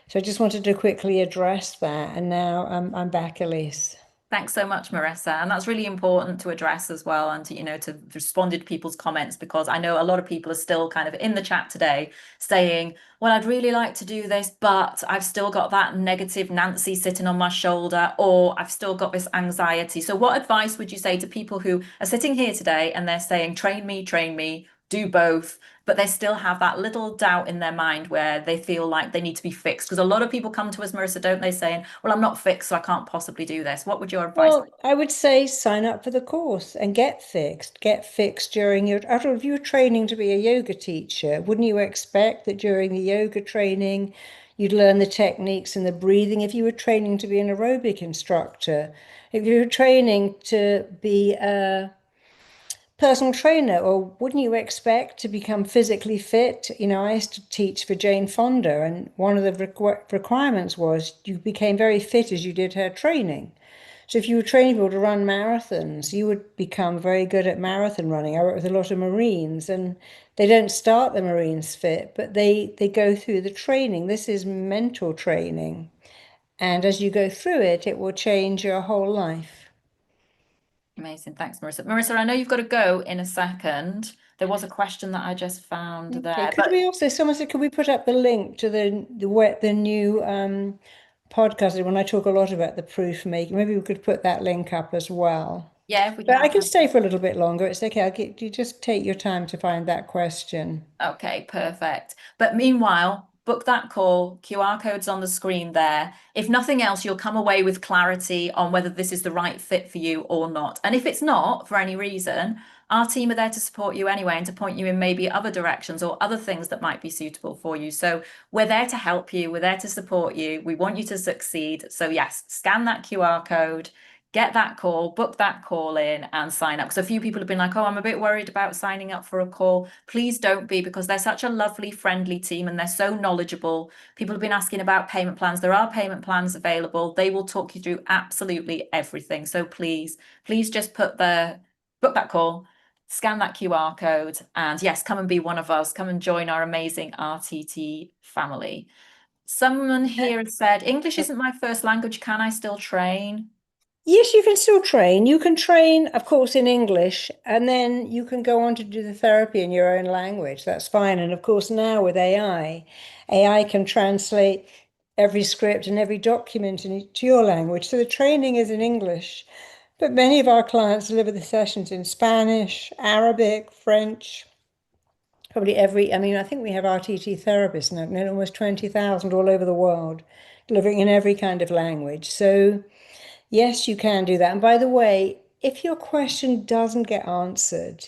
So I just wanted to quickly address that. And now I'm back, Elise. Thanks so much, Marissa. And that's really important to address as well, and to, to respond to people's comments, because I know a lot of people are still kind of in the chat today saying, well, I'd really like to do this, but I've still got that negative Nancy sitting on my shoulder, or I've still got this anxiety. So what advice would you say to people who are sitting here today and they're saying, train me, do both, but they still have that little doubt in their mind where they feel like they need to be fixed? Because a lot of people come to us, Marissa, don't they, saying, well, I'm not fixed, so I can't possibly do this. What would your advice be? Well, I would say sign up for the course and get fixed. Get fixed during your, after if you're training to be a yoga teacher, wouldn't you expect that during the yoga training you'd learn the techniques and the breathing? If you were training to be an aerobic instructor, if you were training to be a personal trainer, or wouldn't you expect to become physically fit? I used to teach for Jane Fonda, and one of the requirements was you became very fit as you did her training. So if you were training people to run marathons, you would become very good at marathon running. I work with a lot of Marines, and they don't start the Marines fit, but they go through the training. This is mental training. And as you go through it, it will change your whole life. Amazing. Thanks, Marissa. Marissa, I know you've got to go in a second. There was a question that I just found Okay, there, could but we also, someone said, could we put up the link to the new podcast when I talk a lot about the proof making? Maybe we could put that link up as well. yeah, if we But I can. can stay for a little bit longer. It's okay. I'll get you just take your time to find that question. Okay, perfect. But meanwhile, book that call. QR code's on the screen there. If nothing else, you'll come away with clarity on whether this is the right fit for you or not. And if it's not, for any reason, our team are there to support you anyway and to point you in maybe other directions or other things that might be suitable for you. So we're there to help you. We're there to support you. We want you to succeed. So yes, scan that QR code, get that call, book that call in and sign up. Because a few people have been like, oh, I'm a bit worried about signing up for a call. Please don't be, because they're such a lovely, friendly team and they're so knowledgeable. People have been asking about payment plans. There are payment plans available. They will talk you through absolutely everything. So please just book that call, scan that QR code, and yes, come and be one of us. Come and join our amazing RTT family. Someone here has said, English isn't my first language. Can I still train? Yes, you can still train. You can train, of course, in English, and then you can go on to do the therapy in your own language. That's fine. And of course, now with AI, AI can translate every script and every document into your language. So the training is in English, but many of our clients deliver the sessions in Spanish, Arabic, French, probably every, I mean, I think we have RTT therapists now, almost 20,000 all over the world, delivering in every kind of language. So yes, you can do that. And by the way, if your question doesn't get answered,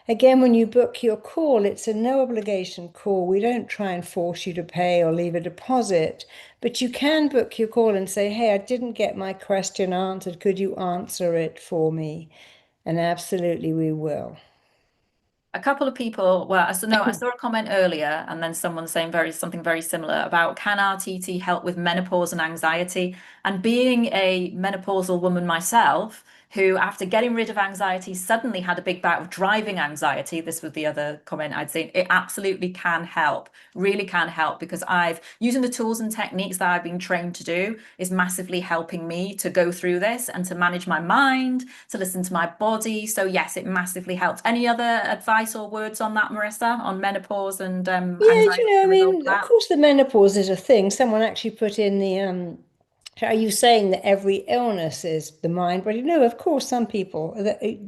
again, when you book your call, it's a no obligation call. We don't try and force you to pay or leave a deposit, but you can book your call and say, hey, I didn't get my question answered. Could you answer it for me? And absolutely, we will. A couple of people, well, I saw a comment earlier, and then someone saying something very similar about, can RTT help with menopause and anxiety? And being a menopausal woman myself, who after getting rid of anxiety suddenly had a big bout of driving anxiety, this was the other comment I'd seen, it absolutely can help, really can help, because I've using the tools and techniques that I've been trained to do is massively helping me to go through this and to manage my mind, to listen to my body. So yes, it massively helps. Any other advice or words on that, Marissa, on menopause and Yeah, anxiety as I a result of mean, of that? course, the menopause is a thing. Someone actually put in the Are you saying that every illness is the mind body? No, of course, some people,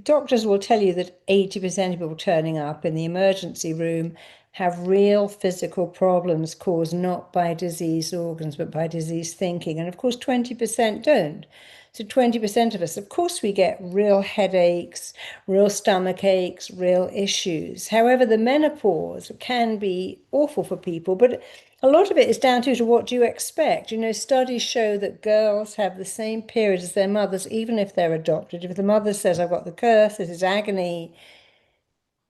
doctors will tell you that 80% of people turning up in the emergency room have real physical problems caused not by diseased organs, but by diseased thinking. And of course, 20% don't. So 20% of us, of course, we get real headaches, real stomach aches, real issues. However, the menopause can be awful for people, but a lot of it is down to what do you expect? Studies show that girls have the same period as their mothers, even if they're adopted. If the mother says, I've got the curse, this is agony,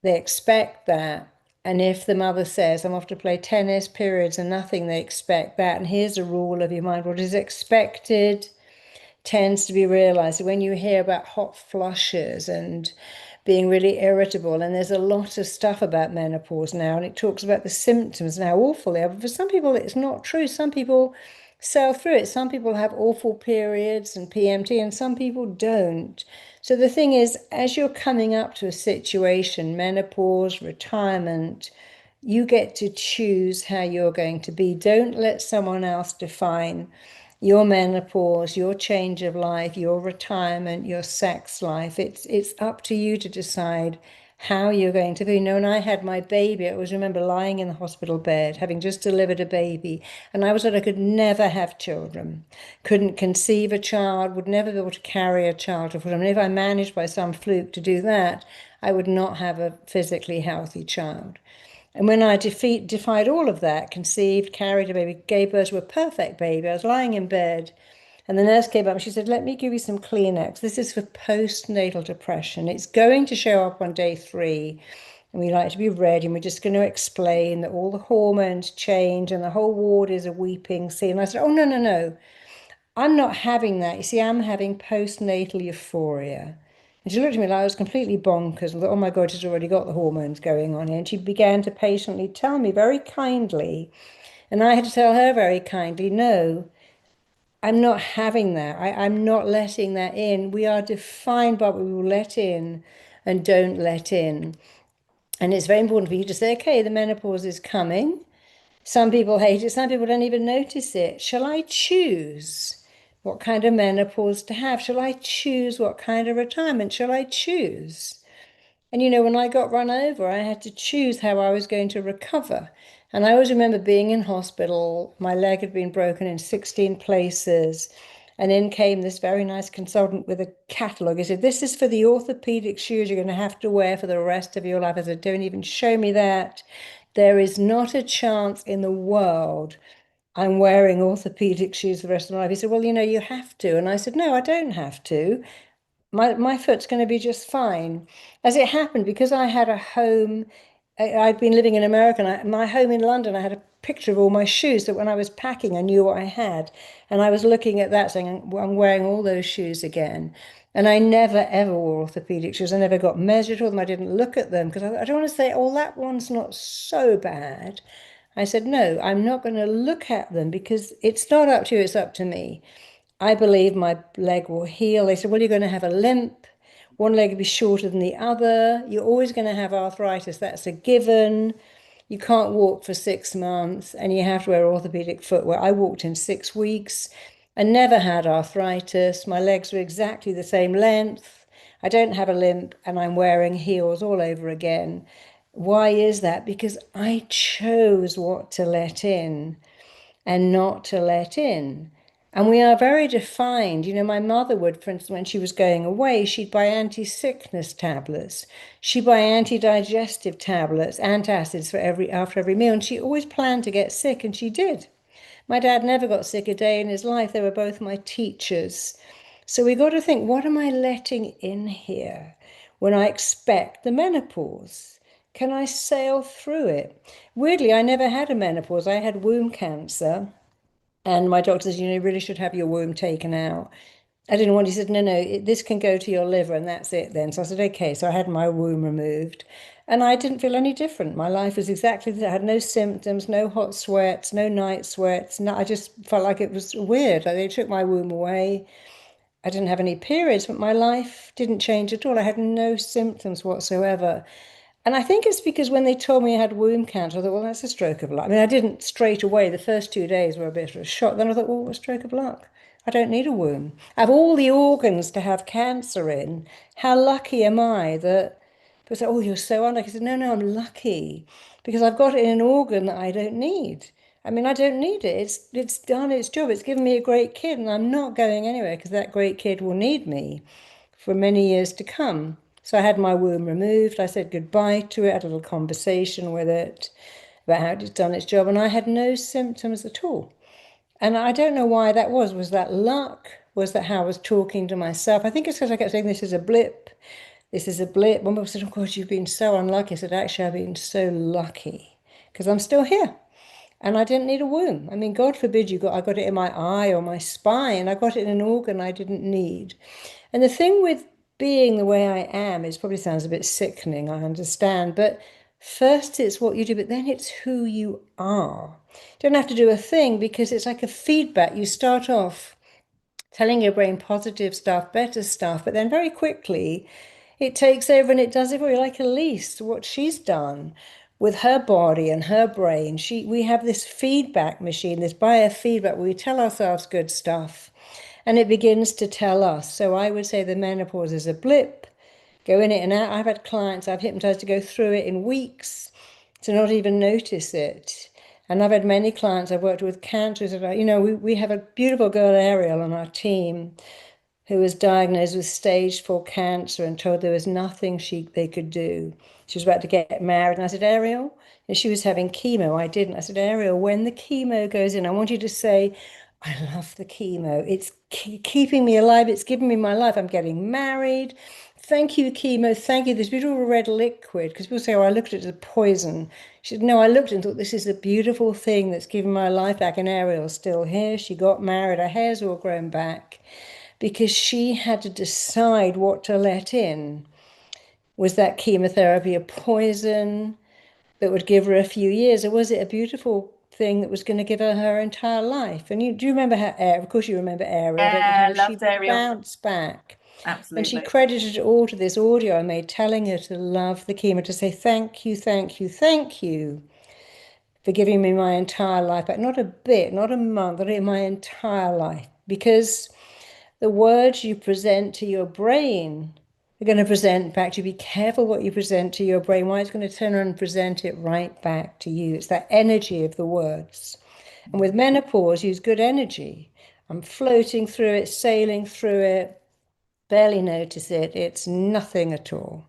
they expect that. And if the mother says, I'm off to play tennis, periods and nothing, they expect that. And here's a rule of your mind. What is expected tends to be realized. When you hear about hot flushes and being really irritable, and there's a lot of stuff about menopause now, and it talks about the symptoms and how awful they are. But for some people, it's not true. Some people sail through it. Some people have awful periods and PMT, and some people don't. So the thing is, as you're coming up to a situation, menopause, retirement, you get to choose how you're going to be. Don't let someone else define your menopause, your change of life, your retirement, your sex life. It's up to you to decide how you're going to be. When I had my baby, I always remember lying in the hospital bed, having just delivered a baby, and I was told I could never have children, couldn't conceive a child, would never be able to carry a child. And if I managed by some fluke to do that, I would not have a physically healthy child. And when I defied all of that, conceived, carried a baby, gave birth to a perfect baby, I was lying in bed and the nurse came up and she said, let me give you some Kleenex. This is for postnatal depression. It's going to show up on day 3. And we like to be ready, and we're just going to explain that all the hormones change and the whole ward is a weeping scene. And I said, oh, no, no, no. I'm not having that. You see, I'm having postnatal euphoria. And she looked at me like I was completely bonkers. I thought, oh my God, she's already got the hormones going on here. And she began to patiently tell me very kindly, and I had to tell her very kindly, no, I'm not having that. I'm not letting that in. We are defined by what we will let in and don't let in. And it's very important for you to say, okay, the menopause is coming. Some people hate it, some people don't even notice it. Shall I choose what kind of menopause to have? Shall I choose what kind of retirement? Shall I choose? And when I got run over, I had to choose how I was going to recover. And I always remember being in hospital. My leg had been broken in 16 places. And in came this very nice consultant with a catalogue. He said, this is for the orthopedic shoes you're going to have to wear for the rest of your life. I said, don't even show me that. There is not a chance in the world I'm wearing orthopedic shoes for the rest of my life. He said, well, you have to. And I said, no, I don't have to. My foot's going to be just fine. As it happened, because I had a home, I'd been living in America, and my home in London, I had a picture of all my shoes, that when I was packing, I knew what I had. And I was looking at that saying, I'm wearing all those shoes again. And I never, ever wore orthopedic shoes. I never got measured with them. I didn't look at them because I don't want to say, oh, that one's not so bad. I said, no, I'm not going to look at them because it's not up to you, it's up to me. I believe my leg will heal. They said, well, you're going to have a limp. One leg will be shorter than the other. You're always going to have arthritis. That's a given. You can't walk for 6 months and you have to wear orthopedic footwear. I walked in 6 weeks and never had arthritis. My legs were exactly the same length. I don't have a limp and I'm wearing heels all over again. Why is that? Because I chose what to let in and not to let in. And we are very defined. My mother would, for instance, when she was going away, she'd buy anti-sickness tablets. She'd buy anti-digestive tablets, antacids after every meal. And she always planned to get sick, and she did. My dad never got sick a day in his life. They were both my teachers. So we got to think, what am I letting in here when I expect the menopause? Can I sail through it? Weirdly, I never had a menopause. I had womb cancer. And my doctor says, you really should have your womb taken out. I didn't want, he said, no, no, this can go to your liver and that's it then. So I said, okay. So I had my womb removed and I didn't feel any different. My life was exactly that. I had no symptoms, no hot sweats, no night sweats. No, I just felt like it was weird. Like they took my womb away. I didn't have any periods, but my life didn't change at all. I had no symptoms whatsoever. And I think it's because when they told me I had womb cancer, I thought, well, that's a stroke of luck. I mean, I didn't straight away. The first 2 days were a bit of a shock. Then I thought, well, a stroke of luck. I don't need a womb. I have all the organs to have cancer in. How lucky am I that people say, oh, you're so unlucky. I said, no, no, I'm lucky because I've got it in an organ that I don't need. I mean, I don't need it. It's done its job. It's given me a great kid, and I'm not going anywhere because that great kid will need me for many years to come. So I had my womb removed. I said goodbye to it, had a little conversation with it about how it's done its job, and I had no symptoms at all. And I don't know why that was. Was that luck? Was that how I was talking to myself? I think it's because I kept saying, this is a blip. This is a blip. One people said, oh, God, you've been so unlucky. I said, actually, I've been so lucky because I'm still here. And I didn't need a womb. I mean, God forbid I got it in my eye or my spine. I got it in an organ I didn't need. And the thing with being the way I am, it probably sounds a bit sickening, I understand, but first it's what you do, but then it's who you are. You don't have to do a thing because it's like a feedback. You start off telling your brain positive stuff, better stuff, but then very quickly it takes over and it does it for you, like Elise, what she's done with her body and her brain. We have this feedback machine, this biofeedback where we tell ourselves good stuff and it begins to tell us. So I would say the menopause is a blip, go in it and out. I've had clients I've hypnotized to go through it in weeks to not even notice it. And I've had many clients I've worked with cancers. We have a beautiful girl, Ariel, on our team who was diagnosed with stage 4 cancer and told there was nothing they could do. She was about to get married. And I said, Ariel, and she was having chemo. I didn't. I said, Ariel, when the chemo goes in, I want you to say, I love the chemo. It's keeping me alive. It's giving me my life. I'm getting married. Thank you, chemo. Thank you. This beautiful red liquid. Because people say, oh, I looked at it as a poison. She said, no, I looked and thought, this is a beautiful thing that's given my life back. And Ariel's still here. She got married. Her hair's all grown back because she had to decide what to let in. Was that chemotherapy a poison that would give her a few years, or was it a beautiful thing that was going to give her her entire life? And do you remember how, of course you remember Ariel, don't you? Yeah, How she loved Ariel. bounced back. And she Absolutely. credited it all to this audio I made telling her to love the chemo, to say thank you, thank you, thank you for giving me my entire life back. Not a bit, not a month, but my entire life. Because the words you present to your brain are going to present back to you. Be careful what you present to your brain. Why it's going to turn around and present it right back to you. It's that energy of the words. And with menopause, use good energy. I'm floating through it, sailing through it, barely notice it. It's nothing at all.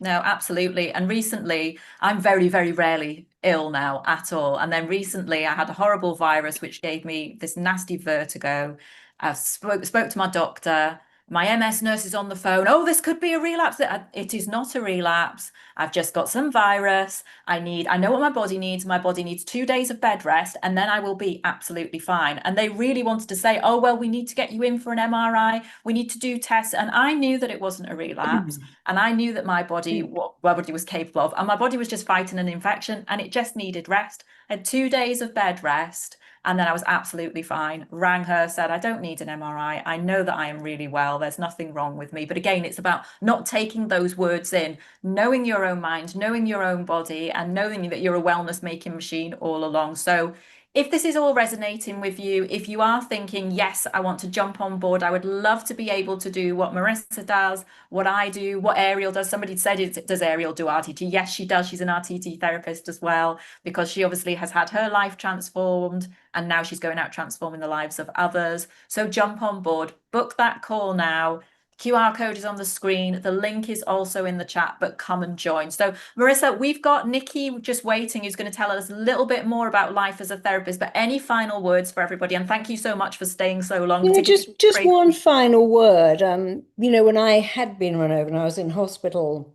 No, absolutely. And recently, I'm very, very rarely ill now at all. And then recently, I had a horrible virus which gave me this nasty vertigo. I spoke to my doctor. My MS nurse is on the phone. Oh, this could be a relapse. It is not a relapse. I've just got some virus. I know what my body needs. My body needs 2 days of bed rest, and then I will be absolutely fine. And they really wanted to say, oh, well, we need to get you in for an MRI. We need to do tests. And I knew that it wasn't a relapse. And I knew that what my body was capable of, and my body was just fighting an infection, and it just needed rest. I had 2 days of bed rest, and then I was absolutely fine. Rang her, said, I don't need an MRI. I know that I am really well. There's nothing wrong with me. But again, it's about not taking those words in, knowing your own mind, knowing your own body, and knowing that you're a wellness making machine all along. So if this is all resonating with you, if you are thinking, yes, I want to jump on board, I would love to be able to do what Marissa does, what I do, what Ariel does. Somebody said, does Ariel do RTT? Yes, she does. She's an RTT therapist as well, because she obviously has had her life transformed and now she's going out transforming the lives of others. So jump on board, book that call now. QR code is on the screen. The link is also in the chat, but come and join. So, Marissa, we've got Nikki just waiting, who's going to tell us a little bit more about life as a therapist. But any final words for everybody? And thank you so much for staying so long, particularly Just crazy. one final word. When I had been run over and I was in hospital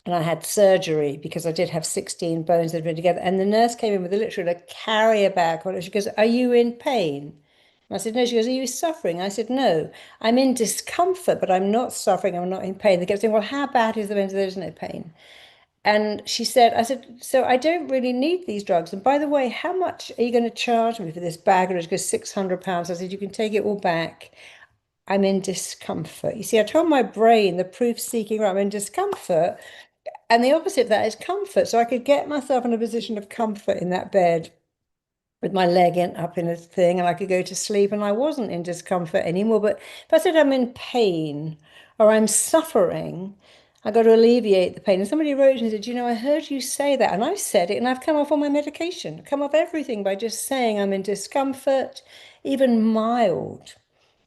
and I had surgery because I did have 16 bones that had been together. And the nurse came in with literally a carrier bag on it. She goes, are you in pain? And I said, no. She goes, are you suffering? I said, no, I'm in discomfort, but I'm not suffering. I'm not in pain. They kept saying, well, how bad is the pain? There's no pain. And I said, so I don't really need these drugs. And by the way, how much are you going to charge me for this bag? And it goes £600. I said, you can take it all back. I'm in discomfort. You see, I told my brain the proof seeking, right, I'm in discomfort. And the opposite of that is comfort. So I could get myself in a position of comfort in that bed with my leg up in a thing, and I could go to sleep and I wasn't in discomfort anymore. But if I said I'm in pain or I'm suffering, I got to alleviate the pain. And somebody wrote and said, I heard you say that. And I said it, and I've come off all my medication, come off everything by just saying I'm in discomfort, even mild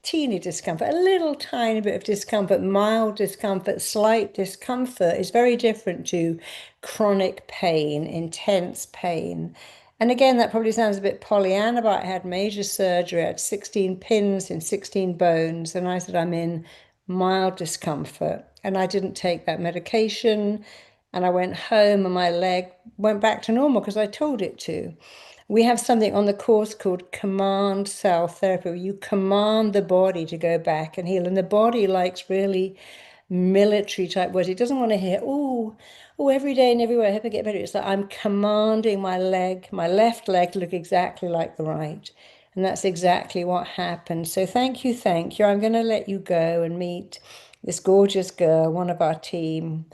teeny discomfort, a little tiny bit of discomfort, mild discomfort, slight discomfort is very different to chronic pain, intense pain. And again, that probably sounds a bit Pollyanna, but I had major surgery. I had 16 pins in 16 bones. And I said, I'm in mild discomfort. And I didn't take that medication. And I went home and my leg went back to normal because I told it to. We have something on the course called command cell therapy, where you command the body to go back and heal. And the body likes really military type words. It doesn't want to hear, every day and everywhere, I hope I get better. It's like I'm commanding my leg, my left leg to look exactly like the right. And that's exactly what happened. So thank you, thank you. I'm going to let you go and meet this gorgeous girl, one of our team.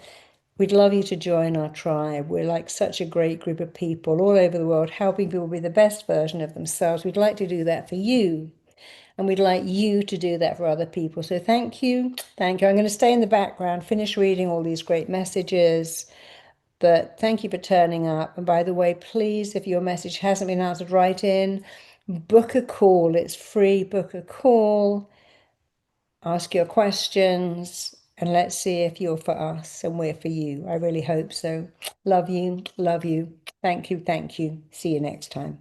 We'd love you to join our tribe. We're like such a great group of people all over the world, helping people be the best version of themselves. We'd like to do that for you, and we'd like you to do that for other people. So thank you. Thank you. I'm going to stay in the background, finish reading all these great messages. But thank you for turning up. And by the way, please, if your message hasn't been answered, write in, book a call. It's free. Book a call, ask your questions, and let's see if you're for us and we're for you. I really hope so. Love you. Love you. Thank you. Thank you. See you next time.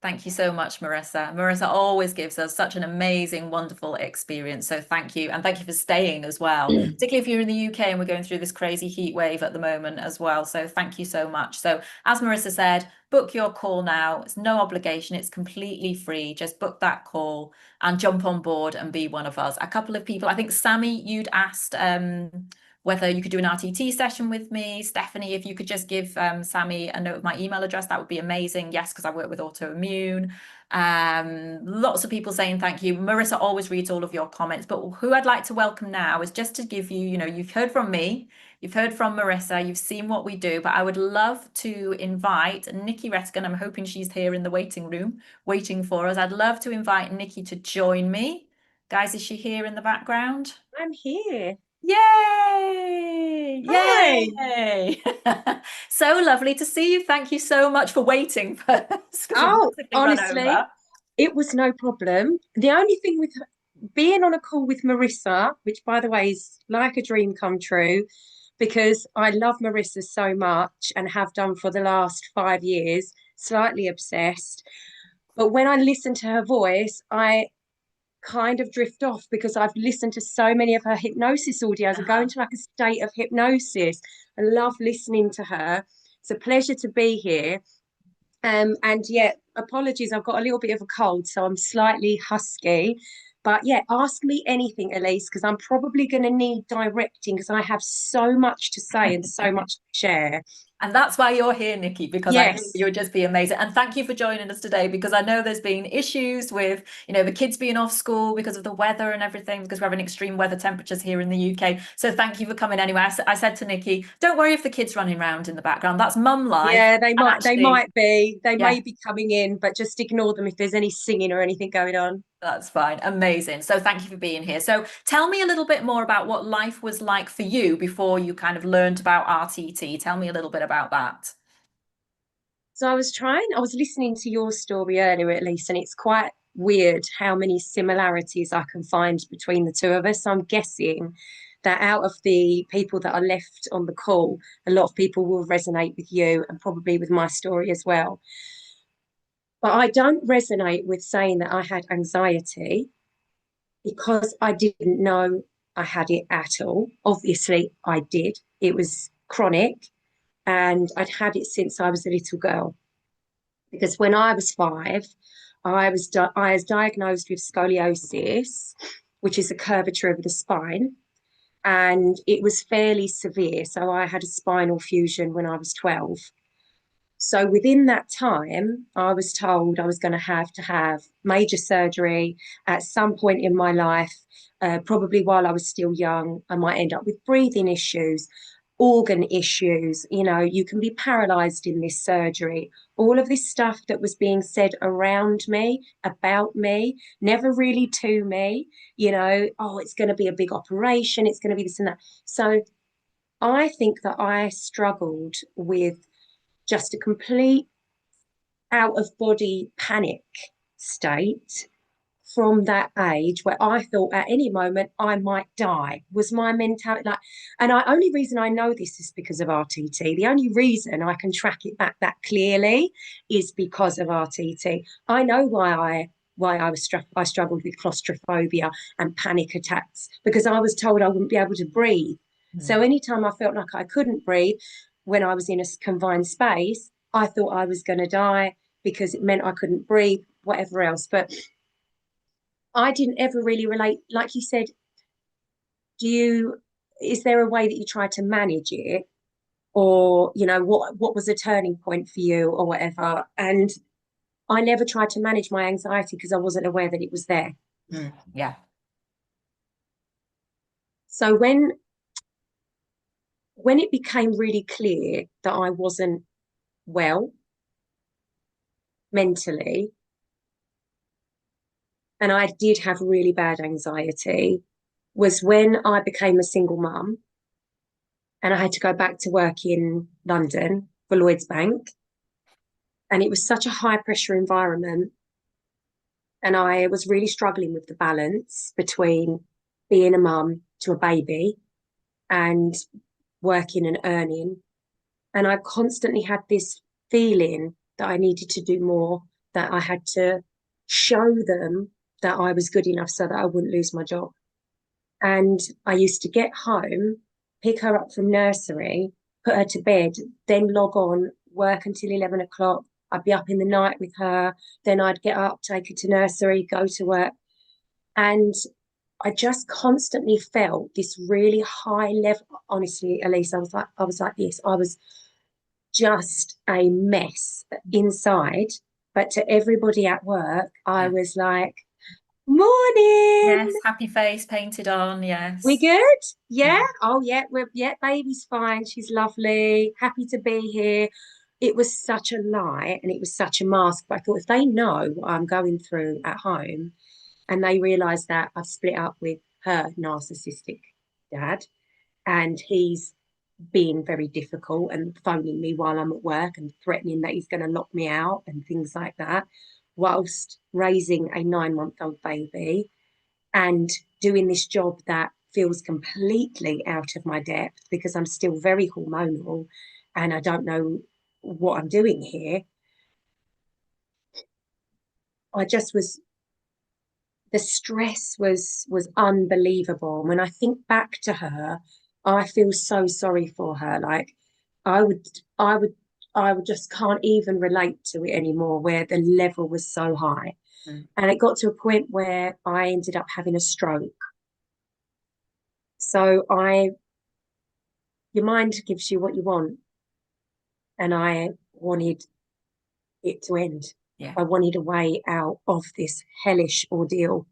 Thank you so much, Marissa. Marissa always gives us such an amazing, wonderful experience. So thank you. And thank you for staying as well, particularly if you're in the UK and we're going through this crazy heat wave at the moment as well. So thank you so much. So as Marissa said, book your call now. It's no obligation. It's completely free. Just book that call and jump on board and be one of us. A couple of people, I think Sammy, you'd asked whether you could do an RTT session with me. Stephanie, if you could just give Sammy a note of my email address, that would be amazing. Yes, because I work with autoimmune. Lots of people saying thank you. Marissa always reads all of your comments, but who I'd like to welcome now is just to give you, you've heard from me, you've heard from Marissa, you've seen what we do, but I would love to invite Nikki Rettigan. I'm hoping she's here in the waiting room waiting for us. I'd love to invite Nikki to join me. Guys, is she here in the background? I'm here. Yay! Hi. Yay! So lovely to see you. Thank you so much for waiting for us because we've Oh, massively run honestly, over. it was no problem. The only thing with being on a call with Marissa, which by the way is like a dream come true, because I love Marissa so much and have done for the last 5 years, slightly obsessed. But when I listen to her voice, I kind of drift off because I've listened to so many of her hypnosis audios and go into like a state of hypnosis. I love listening to her. It's a pleasure to be here. And yeah, apologies, I've got a little bit of a cold, so I'm slightly husky. But yeah, ask me anything, Elise, because I'm probably going to need directing because I have so much to say and so much to share. And that's why you're here, Nikki, because I know Yes. you'll just be amazing. And thank you for joining us today, because I know there's been issues with, the kids being off school because of the weather and everything, because we're having extreme weather temperatures here in the UK. So thank you for coming anyway. I said to Nikki, don't worry if the kids running around in the background. That's mum life. Yeah, they And might actually, they yeah, may be coming in, but just ignore them if there's any singing or anything going on. that's fine. Amazing. So thank you for being here. So tell me a little bit more about what life was like for you before you kind of learned about RTT. Tell me a little bit about that. So I was listening to your story earlier at least, and it's quite weird how many similarities I can find between the two of us. So I'm guessing that out of the people that are left on the call, a lot of people will resonate with you and probably with my story as well. But I don't resonate with saying that I had anxiety because I didn't know I had it at all. Obviously, I did. It was chronic and I'd had it since I was a little girl. Because when I was 5, I was diagnosed with scoliosis, which is a curvature of the spine, and it was fairly severe. So I had a spinal fusion when I was 12. So within that time, I was told I was going to have major surgery at some point in my life, probably while I was still young. I might end up with breathing issues. organ issues, you know, you can be paralyzed in this surgery. All of this stuff that was being said around me, about me, never really to me, you know, oh, it's going to be a big operation, it's going to be this and that. So I think that I struggled with just a complete out of body panic state from that age, where I thought at any moment I might die, was my mentality. Like, and I only reason I know this is because of RTT. The only reason I can track it back that clearly is because of RTT. I know why I struggled with claustrophobia and panic attacks, because I was told I wouldn't be able to breathe. So anytime I felt like I couldn't breathe when I was in a confined space, I thought I was going to die, because it meant I couldn't breathe, whatever else. But I didn't ever really relate. Like you said, is there a way that you try to manage it? Or, you know, what was a turning point for you or whatever? And I never tried to manage my anxiety because I wasn't aware that it was there. Yeah. So when it became really clear that I wasn't well mentally, and I did have really bad anxiety, was when I became a single mum and I had to go back to work in London for Lloyds Bank. And it was such a high pressure environment. And I was really struggling with the balance between being a mum to a baby and working and earning. And I constantly had this feeling that I needed to do more, that I had to show them that I was good enough so that I wouldn't lose my job. And I used to get home, pick her up from nursery, put her to bed, then log on, work until 11 o'clock. I'd be up in the night with her. Then I'd get up, take her to nursery, go to work. And I just constantly felt this really high level. Honestly, Elise, I was like this. I was just a mess inside. But to everybody at work, I was like, morning. Yes, happy face painted on. Yes. We good? Yeah. Oh, yeah. Baby's fine. She's lovely. Happy to be here. It was such a lie and it was such a mask. But I thought, if they know what I'm going through at home and they realise that I've split up with her narcissistic dad and he's being very difficult and phoning me while I'm at work and threatening that he's going to lock me out and things like that, whilst raising a 9-month-old baby and doing this job that feels completely out of my depth because I'm still very hormonal and I don't know what I'm doing here. I just was, the stress was unbelievable. When I think back to her, I feel so sorry for her. Like I would just can't even relate to it anymore, where the level was so high. And it got to a point where I ended up having a stroke. So your mind gives you what you want. And I wanted it to end. Yeah. I wanted a way out of this hellish ordeal.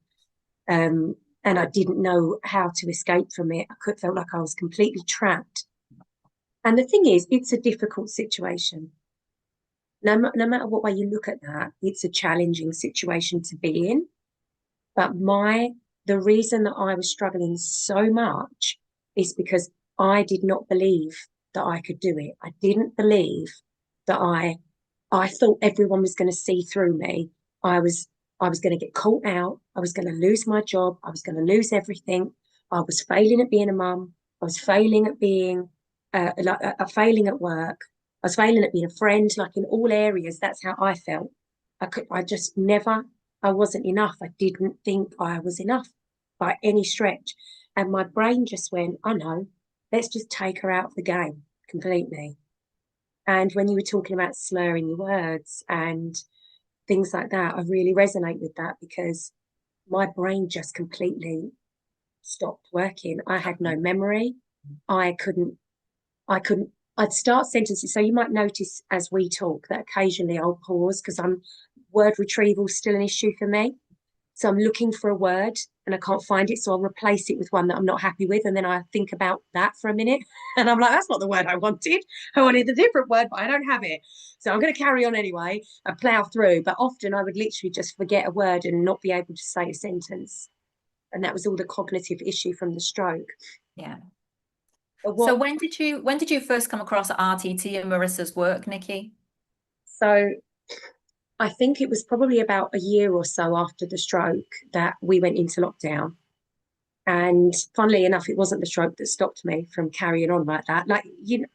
And I didn't know how to escape from it. Felt like I was completely trapped. And the thing is, it's a difficult situation. No matter what way you look at that, it's a challenging situation to be in. But the reason that I was struggling so much is because I did not believe that I could do it. I didn't believe that I thought everyone was going to see through me. I was going to get caught out. I was going to lose my job. I was going to lose everything. I was failing at being a mum. I was failing at being failing at work. I was failing at being a friend. Like in all areas, that's how I felt. I wasn't enough. I didn't think I was enough by any stretch. And my brain just went, I know, let's just take her out of the game completely. And when you were talking about slurring your words and things like that, I really resonate with that because my brain just completely stopped working. I had no memory. I'd start sentences. So you might notice as we talk that occasionally I'll pause because word retrieval is still an issue for me. So I'm looking for a word and I can't find it. So I'll replace it with one that I'm not happy with. And then I think about that for a minute. And I'm like, that's not the word I wanted. I wanted a different word, but I don't have it. So I'm going to carry on anyway and plow through. But often I would literally just forget a word and not be able to say a sentence. And that was all the cognitive issue from the stroke. Yeah. But So when did you first come across RTT and Marissa's work, Nikki? So I think it was probably about a year or so after the stroke that we went into lockdown. And funnily enough, it wasn't the stroke that stopped me from carrying on like that. Like, you know,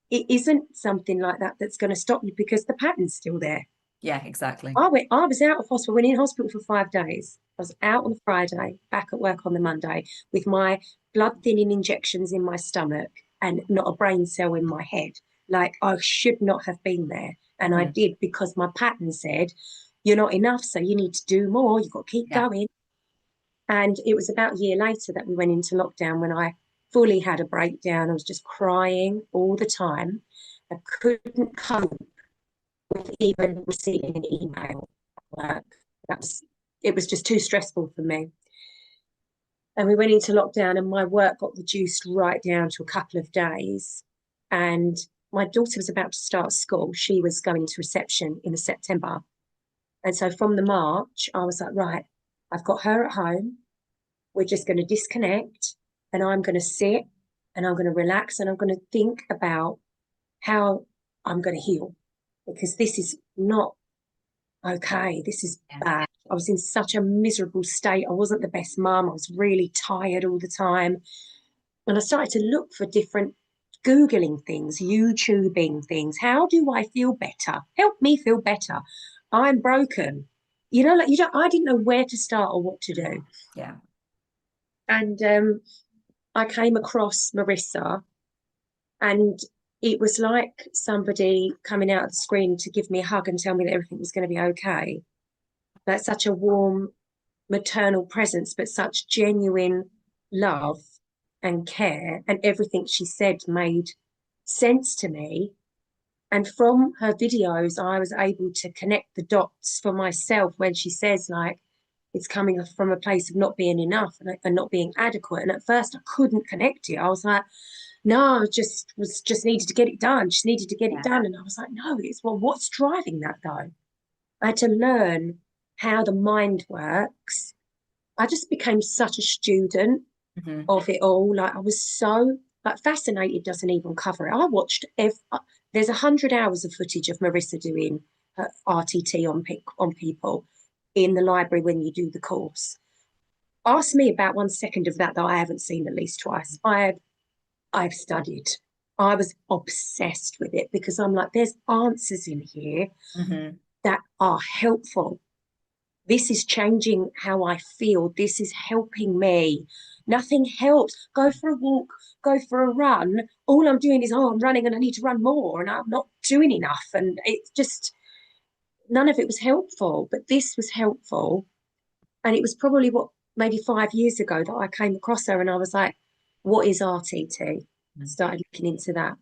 it isn't something like that that's going to stop you because the pattern's still there. Yeah, exactly. I was out of hospital, went in hospital for 5 days. I was out on the Friday, back at work on the Monday with my blood thinning injections in my stomach and not a brain cell in my head. Like I should not have been there. And I did because my pattern said, you're not enough, so you need to do more. You've got to keep going. And it was about a year later that we went into lockdown when I fully had a breakdown. I was just crying all the time. I couldn't cope with even receiving an email at work. It was just too stressful for me. And we went into lockdown and my work got reduced right down to a couple of days. And my daughter was about to start school. She was going to reception in September. And so from the March, I was like, right, I've got her at home. We're just going to disconnect and I'm going to sit and I'm going to relax and I'm going to think about how I'm going to heal because this is not okay. This is bad. I was in such a miserable state. I wasn't the best mum. I was really tired all the time. And I started to look for different Googling things, YouTubing things. How do I feel better? Help me feel better. I'm broken. You know, like I didn't know where to start or what to do. Yeah. And I came across Marissa, and it was like somebody coming out of the screen to give me a hug and tell me that everything was going to be okay. That's such a warm maternal presence, but such genuine love and care. And everything she said made sense to me. And from her videos, I was able to connect the dots for myself when she says, like, it's coming from a place of not being enough and not being adequate. And at first I couldn't connect it. I was like, no, just needed to get it done. Just needed to get it done. And I was like, no, it's well, what's driving that though? I had to learn how the mind works. I just became such a student of it all. Like I was so like fascinated doesn't even cover it. I watched there's 100 hours of footage of Marissa doing RTT on people in the library when you do the course. Ask me about 1 second of that I haven't seen at least twice. I've studied. I was obsessed with it because I'm like, there's answers in here that are helpful. This is changing how I feel. This is helping me. Nothing helps. Go for a walk, go for a run. All I'm doing is, oh, I'm running and I need to run more and I'm not doing enough. And it's just, none of it was helpful, but this was helpful. And it was probably maybe 5 years ago that I came across her and I was like, what is RTT? Started looking into that.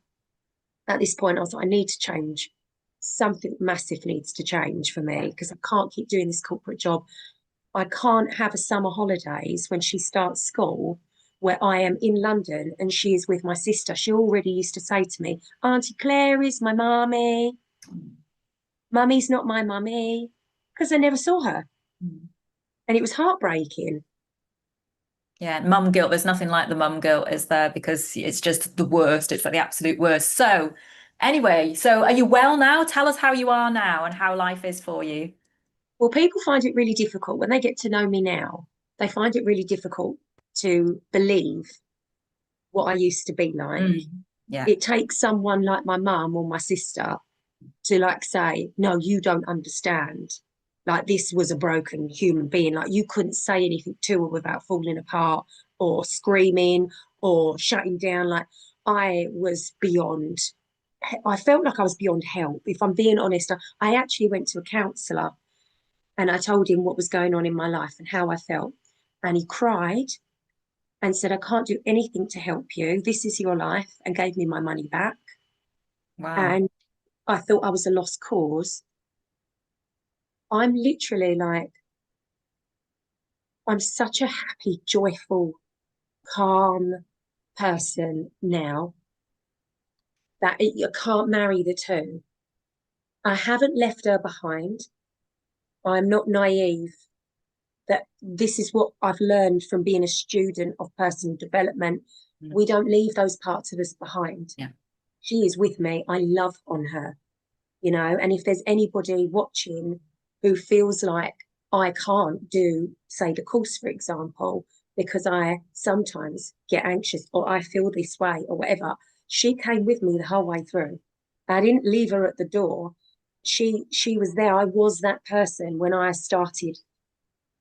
At this point, I was like, I need to change. Something massive needs to change for me because I can't keep doing this corporate job. I can't have a summer holidays when she starts school where I am in London and she is with my sister. She already used to say to me, Auntie Claire is my mummy. Mummy's not my mummy because I never saw her. And it was heartbreaking. Yeah, mum guilt. There's nothing like the mum guilt, is there? Because it's just the worst. It's like the absolute worst. So, anyway, so are you well now? Tell us how you are now and how life is for you. Well, people find it really difficult when they get to know me now. They find it really difficult to believe what I used to be like. Yeah. It takes someone like my mum or my sister to like say, no, you don't understand. Like this was a broken human being. Like you couldn't say anything to her without falling apart or screaming or shutting down. Like I was beyond, I felt like I was beyond help. If I'm being honest, I actually went to a counsellor and I told him what was going on in my life and how I felt. And he cried and said, I can't do anything to help you. This is your life, and gave me my money back. Wow. And I thought I was a lost cause. I'm literally like, I'm such a happy, joyful, calm person now that you can't marry the two. I haven't left her behind. I'm not naive that this is what I've learned from being a student of personal development. We don't leave those parts of us behind. Yeah. She is with me. I love on her, you know, and if there's anybody watching who feels like I can't do, say, the course, for example, because I sometimes get anxious or I feel this way or whatever, she came with me the whole way through. I didn't leave her at the door. She was there. I was that person when I started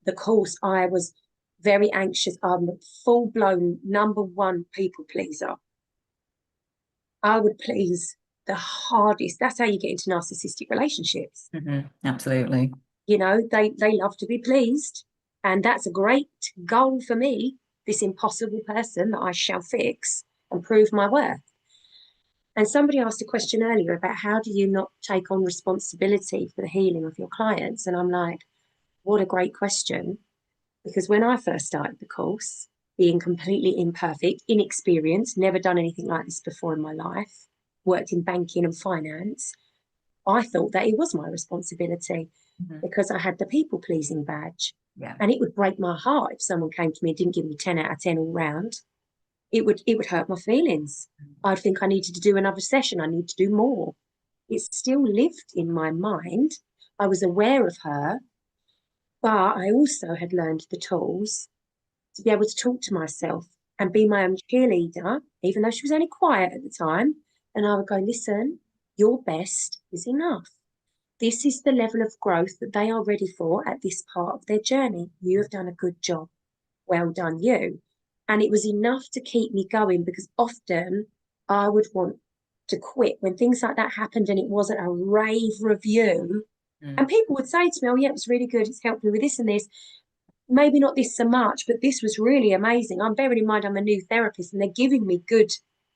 the course. I was very anxious. I'm a full-blown #1 people pleaser. I would please the hardest. That's how you get into narcissistic relationships. Absolutely. You know, they love to be pleased. And that's a great goal for me, this impossible person that I shall fix and prove my worth. And somebody asked a question earlier about how do you not take on responsibility for the healing of your clients? And I'm like, what a great question. Because when I first started the course, being completely imperfect, inexperienced, never done anything like this before in my life, worked in banking and finance, I thought that it was my responsibility because I had the people pleasing badge. Yeah. And it would break my heart if someone came to me and didn't give me 10 out of 10 all round. It would hurt my feelings. I'd think I needed to do another session. I need to do more. It still lived in my mind. I was aware of her, but I also had learned the tools to be able to talk to myself and be my own cheerleader, even though she was only quiet at the time. And I would go, listen, your best is enough. This is the level of growth that they are ready for at this part of their journey. You have done a good job. Well done, you. And it was enough to keep me going because often I would want to quit when things like that happened and it wasn't a rave review. And people would say to me, oh, yeah, it was really good. It's helped me with this and this. Maybe not this so much, but this was really amazing. I'm bearing in mind I'm a new therapist and they're giving me good,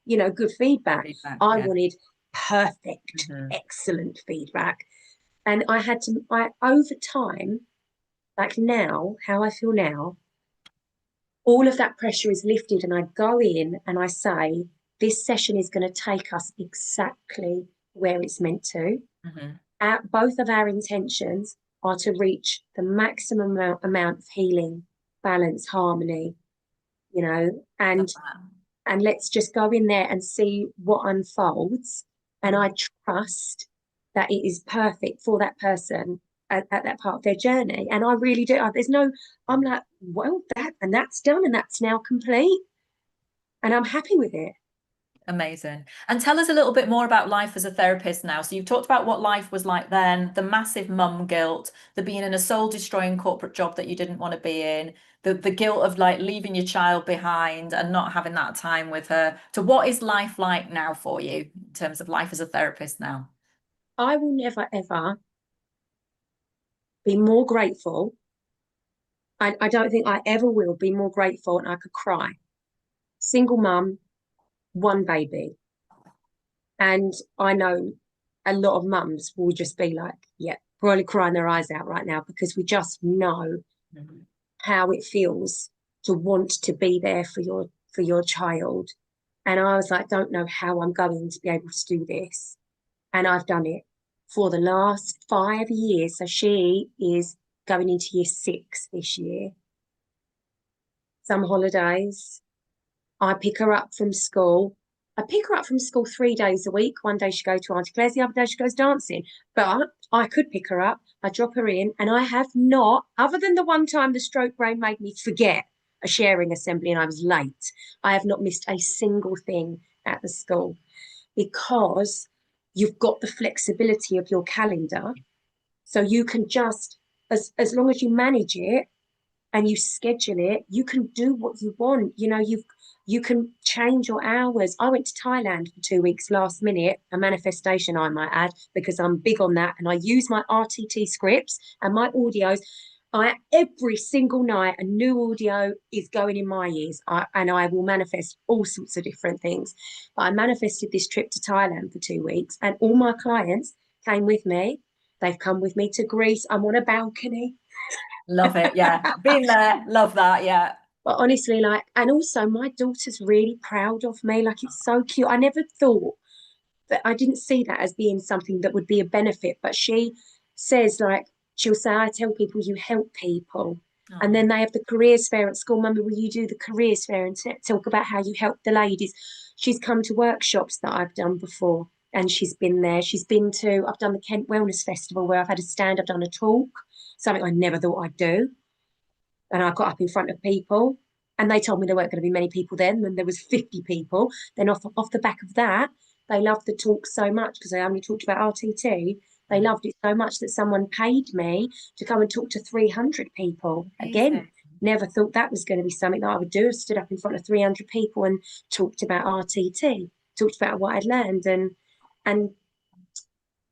good feedback. I wanted perfect, excellent feedback. And I had to, over time, like now, how I feel now, all of that pressure is lifted and I go in and I say, this session is going to take us exactly where it's meant to. Both of our intentions are to reach the maximum amount of healing, balance, harmony, and let's just go in there and see what unfolds. And I trust that it is perfect for that person at that part of their journey. And I really do. I'm like, well, that's done and that's now complete. And I'm happy with it. Amazing. And tell us a little bit more about life as a therapist now. So you've talked about what life was like then, the massive mum guilt, the being in a soul destroying corporate job that you didn't want to be in, the guilt of like leaving your child behind and not having that time with her. So what is life like now for you in terms of life as a therapist now? I will never, ever be more grateful. I don't think I ever will be more grateful, and I could cry. Single mum, one baby. And I know a lot of mums will just be like, yeah, probably crying their eyes out right now because we just know how it feels to want to be there for your child. And I was like, don't know how I'm going to be able to do this. And I've done it for the last 5 years. So she is going into year 6 this year. Some holidays, I pick her up from school. I pick her up from school 3 days a week. One day she goes to Auntie Claire's, the other day she goes dancing. But I could pick her up, I drop her in, and I have not, other than the one time the stroke brain made me forget a sharing assembly and I was late, I have not missed a single thing at the school because you've got the flexibility of your calendar. So you can just, as long as you manage it and you schedule it, you can do what you want. You can change your hours. I went to Thailand for 2 weeks last minute, a manifestation I might add, because I'm big on that. And I use my RTT scripts and my audios. Every single night, a new audio is going in my ears, and I will manifest all sorts of different things. But I manifested this trip to Thailand for 2 weeks, and all my clients came with me. They've come with me to Greece. I'm on a balcony. Love it. Yeah. Been there. Love that. Yeah. But honestly, like, and also my daughter's really proud of me. Like, it's so cute. I never thought that I didn't see that as being something that would be a benefit. But she says, like, she'll say, I tell people you help people. And Oh, then they have the careers fair at school. Mummy, will you do the careers fair and talk about how you help the ladies? She's come to workshops that I've done before and she's been there. I've done the Kent Wellness Festival where I've had a stand, I've done a talk, something I never thought I'd do. And I got up in front of people and they told me there weren't going to be many people then. Then there was 50 people. Then off the back of that, they loved the talk so much because I only talked about RTT. They mm, loved it so much that someone paid me to come and talk to 300 people. Again, amazing. never thought that was going to be something that I would do. I stood up in front of 300 people and talked about RTT, talked about what I'd learned. And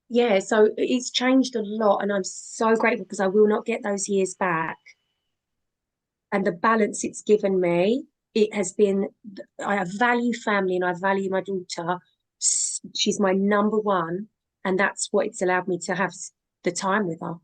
yeah, so it's changed a lot. And I'm so grateful because I will not get those years back and the balance it's given me, it has been, I value family and I value my daughter. She's my number one. And that's what it's allowed me to have the time with her.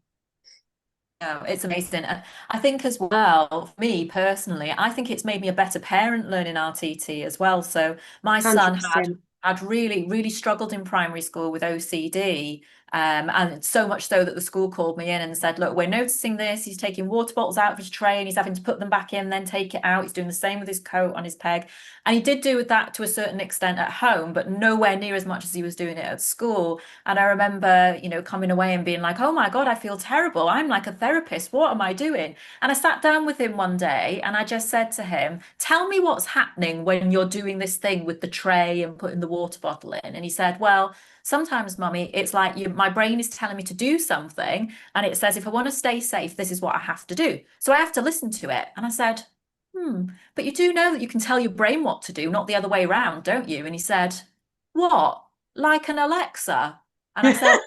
No, it's amazing. And I think as well, for me personally, I think it's made me a better parent learning RTT as well. So my son had 100%. really, really struggled in primary school with OCD. And so much so that the school called me in and said, look, we're noticing this. He's taking water bottles out of his tray and he's having to put them back in, then take it out. He's doing the same with his coat on his peg. And he did do that to a certain extent at home, but nowhere near as much as he was doing it at school. And I remember, coming away and being like, oh my God, I feel terrible. I'm like a therapist. What am I doing? And I sat down with him one day and I just said to him, tell me what's happening when you're doing this thing with the tray and putting the water bottle in. And he said, well, sometimes, mummy, it's like my brain is telling me to do something. And it says, if I want to stay safe, this is what I have to do. So I have to listen to it. And I said, but you do know that you can tell your brain what to do, not the other way around, don't you? And he said, what? Like an Alexa? And I said,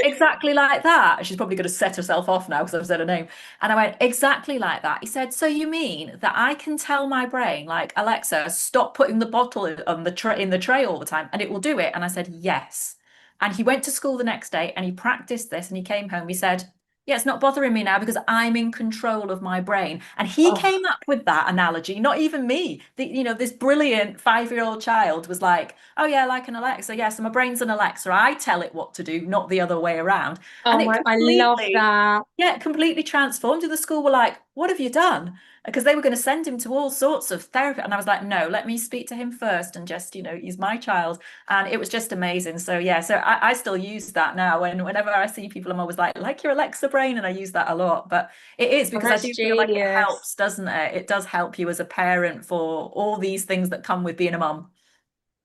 exactly like that. She's probably going to set herself off now because I've said her name. And I went, exactly like that. He said, so you mean that I can tell my brain, like, Alexa, stop putting the bottle on the tray in the tray all the time, and it will do it? And I said, yes. And he went to school the next day and he practiced this and he came home. He said, yeah, it's not bothering me now because I'm in control of my brain. And he Oh, came up with that analogy, not even me. This brilliant 5-year-old child was like, oh yeah, like an Alexa. Yeah, so my brain's an Alexa. I tell it what to do, not the other way around. And oh it my, I love completely, that. yeah, completely transformed. And the school were like, what have you done? Because they were going to send him to all sorts of therapy. And I was like, no, let me speak to him first and just, he's my child. And it was just amazing. So yeah, so I still use that now. And whenever I see people, I'm always like your Alexa brain. And I use that a lot. But it is Oh, because I that's do feel like it genius. helps, doesn't it? It does help you as a parent for all these things that come with being a mum.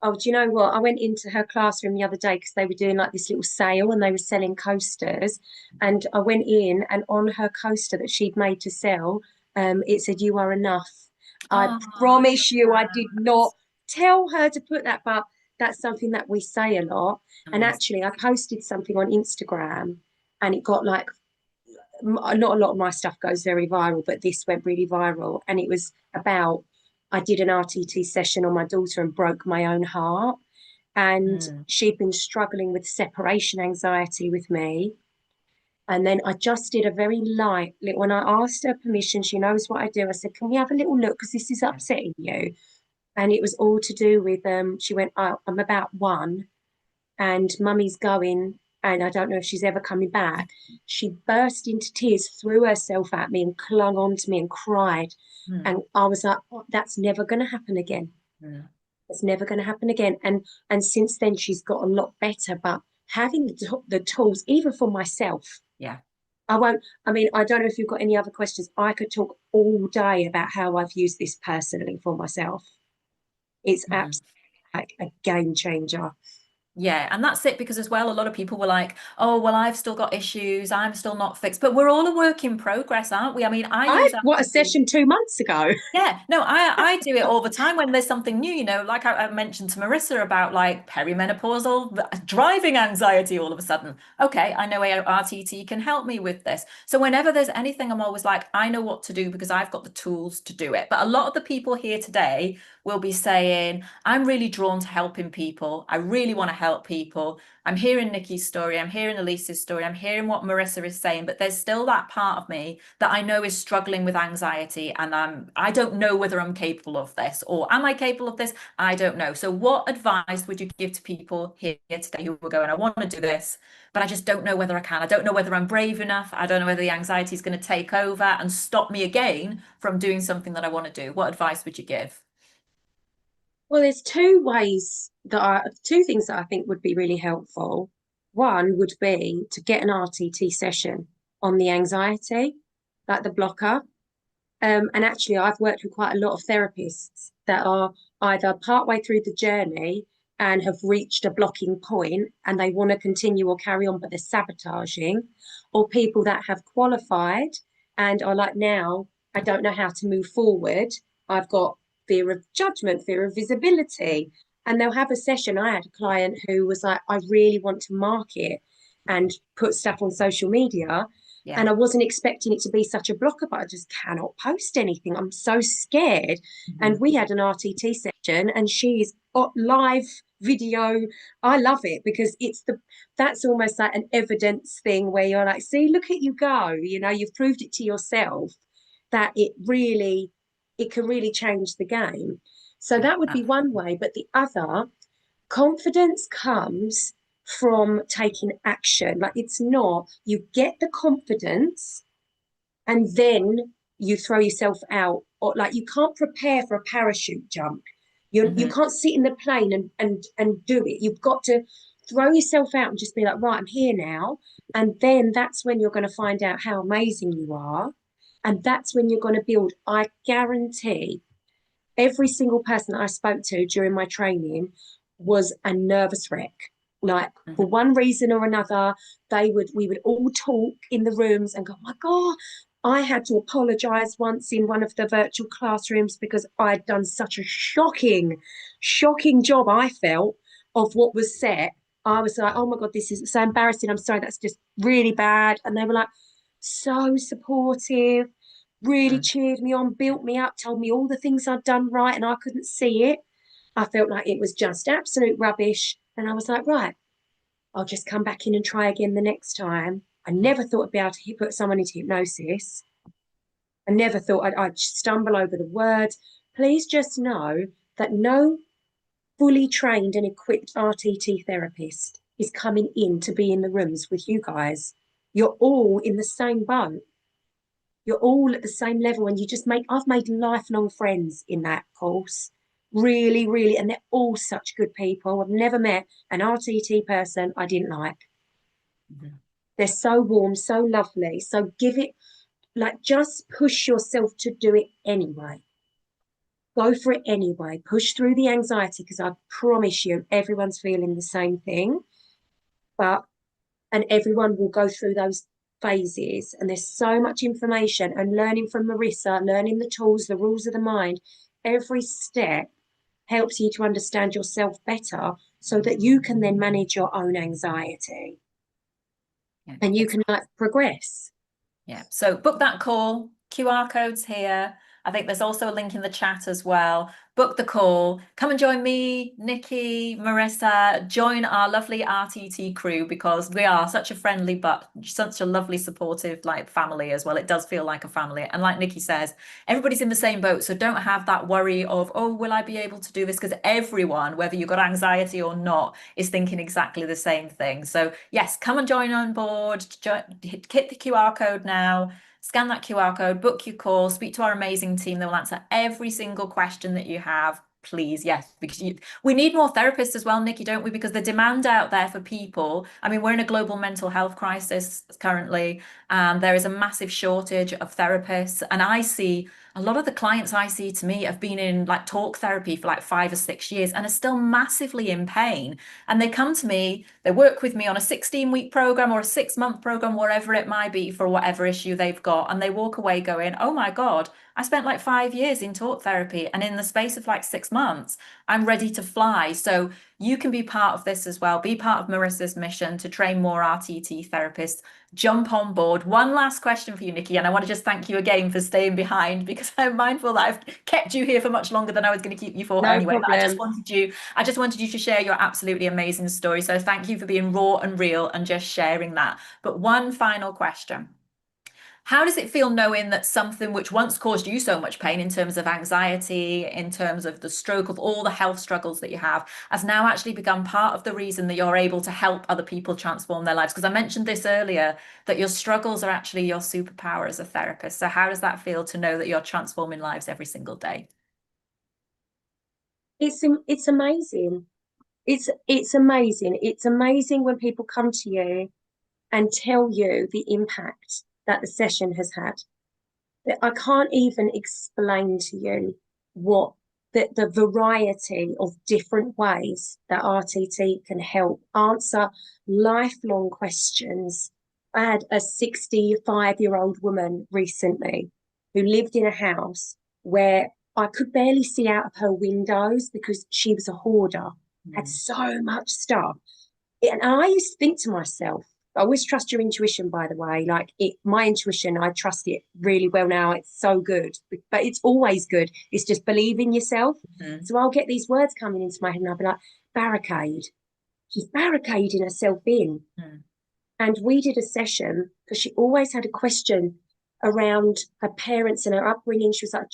Oh, do you know what? I went into her classroom the other day because they were doing like this little sale and they were selling coasters. And I went in, and on her coaster that she'd made to sell, it said, "You are enough." I Oh, I promise you, I did love not tell her to put that, but that's something that we say a lot. that. And Amazing. actually, I posted something on Instagram and it got like, not a lot of my stuff goes very viral, but this went really viral. And it was about, I did an RTT session on my daughter and broke my own heart. And Mm, she'd been struggling with separation anxiety with me. And then I just did a very light, when I asked her permission, she knows what I do. I said, can we have a little look? Because this is yeah. upsetting you. And it was all to do with, she went, oh, I'm about one and mummy's going and I don't know if she's ever coming back. She burst into tears, threw herself at me and clung on to me and cried. Mm, And I was like, oh, that's never going to happen again. mm, It's never going to happen again. And since then she's got a lot better. But having the tools, even for myself, yeah. I mean, I don't know if you've got any other questions. I could talk all day about how I've used this personally for myself. It's Mm. absolutely like a game changer. Yeah, and that's it because as well, a lot of people were like, oh, well, I've still got issues, I'm still not fixed. But we're all a work in progress, aren't we? I mean, I I use what a RTT. session 2 months ago. Yeah, no, I do it all the time when there's something new, like I mentioned to Marissa about like perimenopausal driving anxiety all of a sudden. Okay, I know RTT can help me with this. So whenever there's anything, I'm always like, I know what to do because I've got the tools to do it. But a lot of the people here today will be saying, I'm really drawn to helping people. I really want to help people. I'm hearing Nikki's story, I'm hearing Elise's story, I'm hearing what Marissa is saying, but there's still that part of me that I know is struggling with anxiety, and I don't know whether I'm capable of this, or am I capable of this? I don't know. So what advice would you give to people here today who are going, I want to do this, but I just don't know whether I can. I don't know whether I'm brave enough. I don't know whether the anxiety is going to take over and stop me again from doing something that I want to do. What advice would you give? Well, there's two things that I think would be really helpful. One would be to get an RTT session on the anxiety, like the blocker. And actually, I've worked with quite a lot of therapists that are either partway through the journey and have reached a blocking point and they want to continue or carry on, but they're sabotaging, or people that have qualified and are like, now I don't know how to move forward. I've got fear of judgment, fear of visibility. And they'll have a session. I had a client who was like, I really want to market and put stuff on social media. Yeah. And I wasn't expecting it to be such a blocker, but I just cannot post anything. I'm so scared. And we had an RTT session and she's got live video. I love it because that's almost like an evidence thing where you're like, see, look at you go. You've proved it to yourself that it can really change the game. So that would be one way. But the other, confidence comes from taking action. Like, it's not, you get the confidence and then you throw yourself out, or like you can't prepare for a parachute jump. You can't sit in the plane and do it. You've got to throw yourself out and just be like, right, I'm here now. And then that's when you're going to find out how amazing you are. And that's when you're going to build. I guarantee every single person that I spoke to during my training was a nervous wreck. Like, for one reason or another, we would all talk in the rooms and go, oh my God, I had to apologize once in one of the virtual classrooms because I'd done such a shocking job, I felt, of what was set. I was like, oh my God, this is so embarrassing. I'm sorry, that's just really bad. And they were like, so supportive, really cheered me on, built me up, told me all the things I'd done right, and I couldn't see it. I felt like it was just absolute rubbish. And I was like, right, I'll just come back in and try again the next time. I never thought I'd be able to put someone into hypnosis. I never thought I'd stumble over the words. Please just know that no fully trained and equipped RTT therapist is coming in to be in the rooms with you guys. You're all in the same boat. You're all at the same level, and I've made lifelong friends in that course. Really, really, and they're all such good people. I've never met an RTT person I didn't like. They're so warm, so lovely. So just push yourself to do it anyway. Go for it anyway. Push through the anxiety, because I promise you, everyone's feeling the same thing. And everyone will go through those phases, and there's so much information, and learning from Marissa, learning the tools, the rules of the mind, every step helps you to understand yourself better so that you can then manage your own anxiety and you can progress. Yeah. So book that call. QR codes here. I think there's also a link in the chat as well. Book the call. Come and join me, Nikki, Marissa. Join our lovely RTT crew, because we are such a friendly but such a lovely, supportive family as well. It does feel like a family. And like Nikki says, everybody's in the same boat. So don't have that worry of, oh, will I be able to do this? Because everyone, whether you've got anxiety or not, is thinking exactly the same thing. So yes, come and join on board. Hit the QR code now. Scan that QR code, book your call, speak to our amazing team. They will answer every single question that you have. Please, yes, because we need more therapists as well, Nikki, don't we? Because the demand out there for people, I mean, we're in a global mental health crisis currently, and there is a massive shortage of therapists. And I see a lot of the clients I see to me have been in talk therapy for 5 or 6 years and are still massively in pain. And they come to me, they work with me on a 16-week program or a 6-month program, wherever it might be, for whatever issue they've got. And they walk away going, oh my God, I spent 5 years in talk therapy, and in the space of 6 months, I'm ready to fly. So you can be part of this as well. Be part of Marissa's mission to train more RTT therapists. Jump on board. One last question for you, Nikki, and I want to just thank you again for staying behind, because I'm mindful that I've kept you here for much longer than I was going to keep you for No anyway. But problem. I just wanted you to share your absolutely amazing story. So thank you for being raw and real and just sharing that. But one final question. How does it feel knowing that something which once caused you so much pain in terms of anxiety, in terms of the stroke, of all the health struggles that you have, has now actually become part of the reason that you're able to help other people transform their lives? Because I mentioned this earlier, that your struggles are actually your superpower as a therapist. So how does that feel to know that you're transforming lives every single day? It's amazing. It's amazing. It's amazing when people come to you and tell you the impact that the session has had. I can't even explain to you what the variety of different ways that RTT can help answer lifelong questions. I had a 65-year-old woman recently who lived in a house where I could barely see out of her windows because she was a hoarder, had so much stuff. And I used to think to myself, I always trust your intuition, by the way. Like my intuition, I trust it really well now. It's so good, but it's always good. It's just believe in yourself. So I'll get these words coming into my head and I'll be like, barricade. She's barricading herself in. And we did a session because she always had a question around her parents and her upbringing. She was like,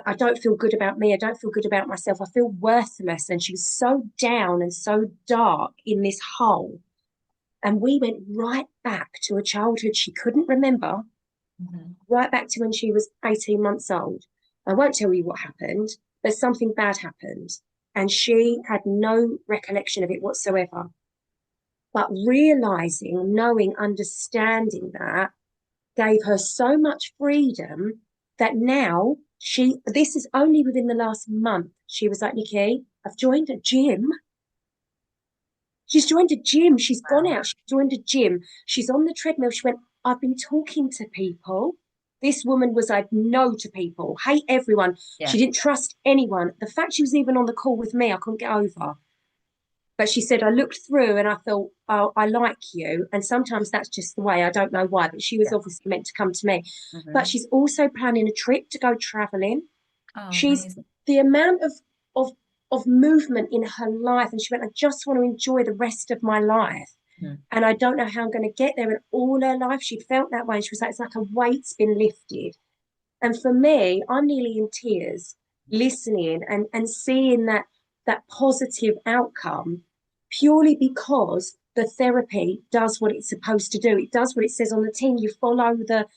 I don't feel good about me. I don't feel good about myself. I feel worthless. And she was so down and so dark in this hole. And we went right back to a childhood she couldn't remember, right back to when she was 18 months old. I won't tell you what happened, but something bad happened. And she had no recollection of it whatsoever. But realizing, knowing, understanding that gave her so much freedom that now this is only within the last month, she was like, Nikki, I've joined a gym. She's joined a gym. She's gone out. She's joined a gym. She's on the treadmill. She went, I've been talking to people. This woman was like, no to people, hate everyone. Yeah. She didn't trust anyone. The fact she was even on the call with me, I couldn't get over. But she said, I looked through and I thought, oh, I like you. And sometimes that's just the way. I don't know why, but she was obviously meant to come to me. But she's also planning a trip to go traveling. She's Amazing. the amount of of movement in her life. And she went, I just want to enjoy the rest of my life. And I don't know how I'm going to get there. And all her life, she'd felt that way. And she was like, it's like a weight's been lifted. And for me, I'm nearly in tears listening and seeing that positive outcome purely because the therapy does what it's supposed to do. It does what it says on the tin. You follow the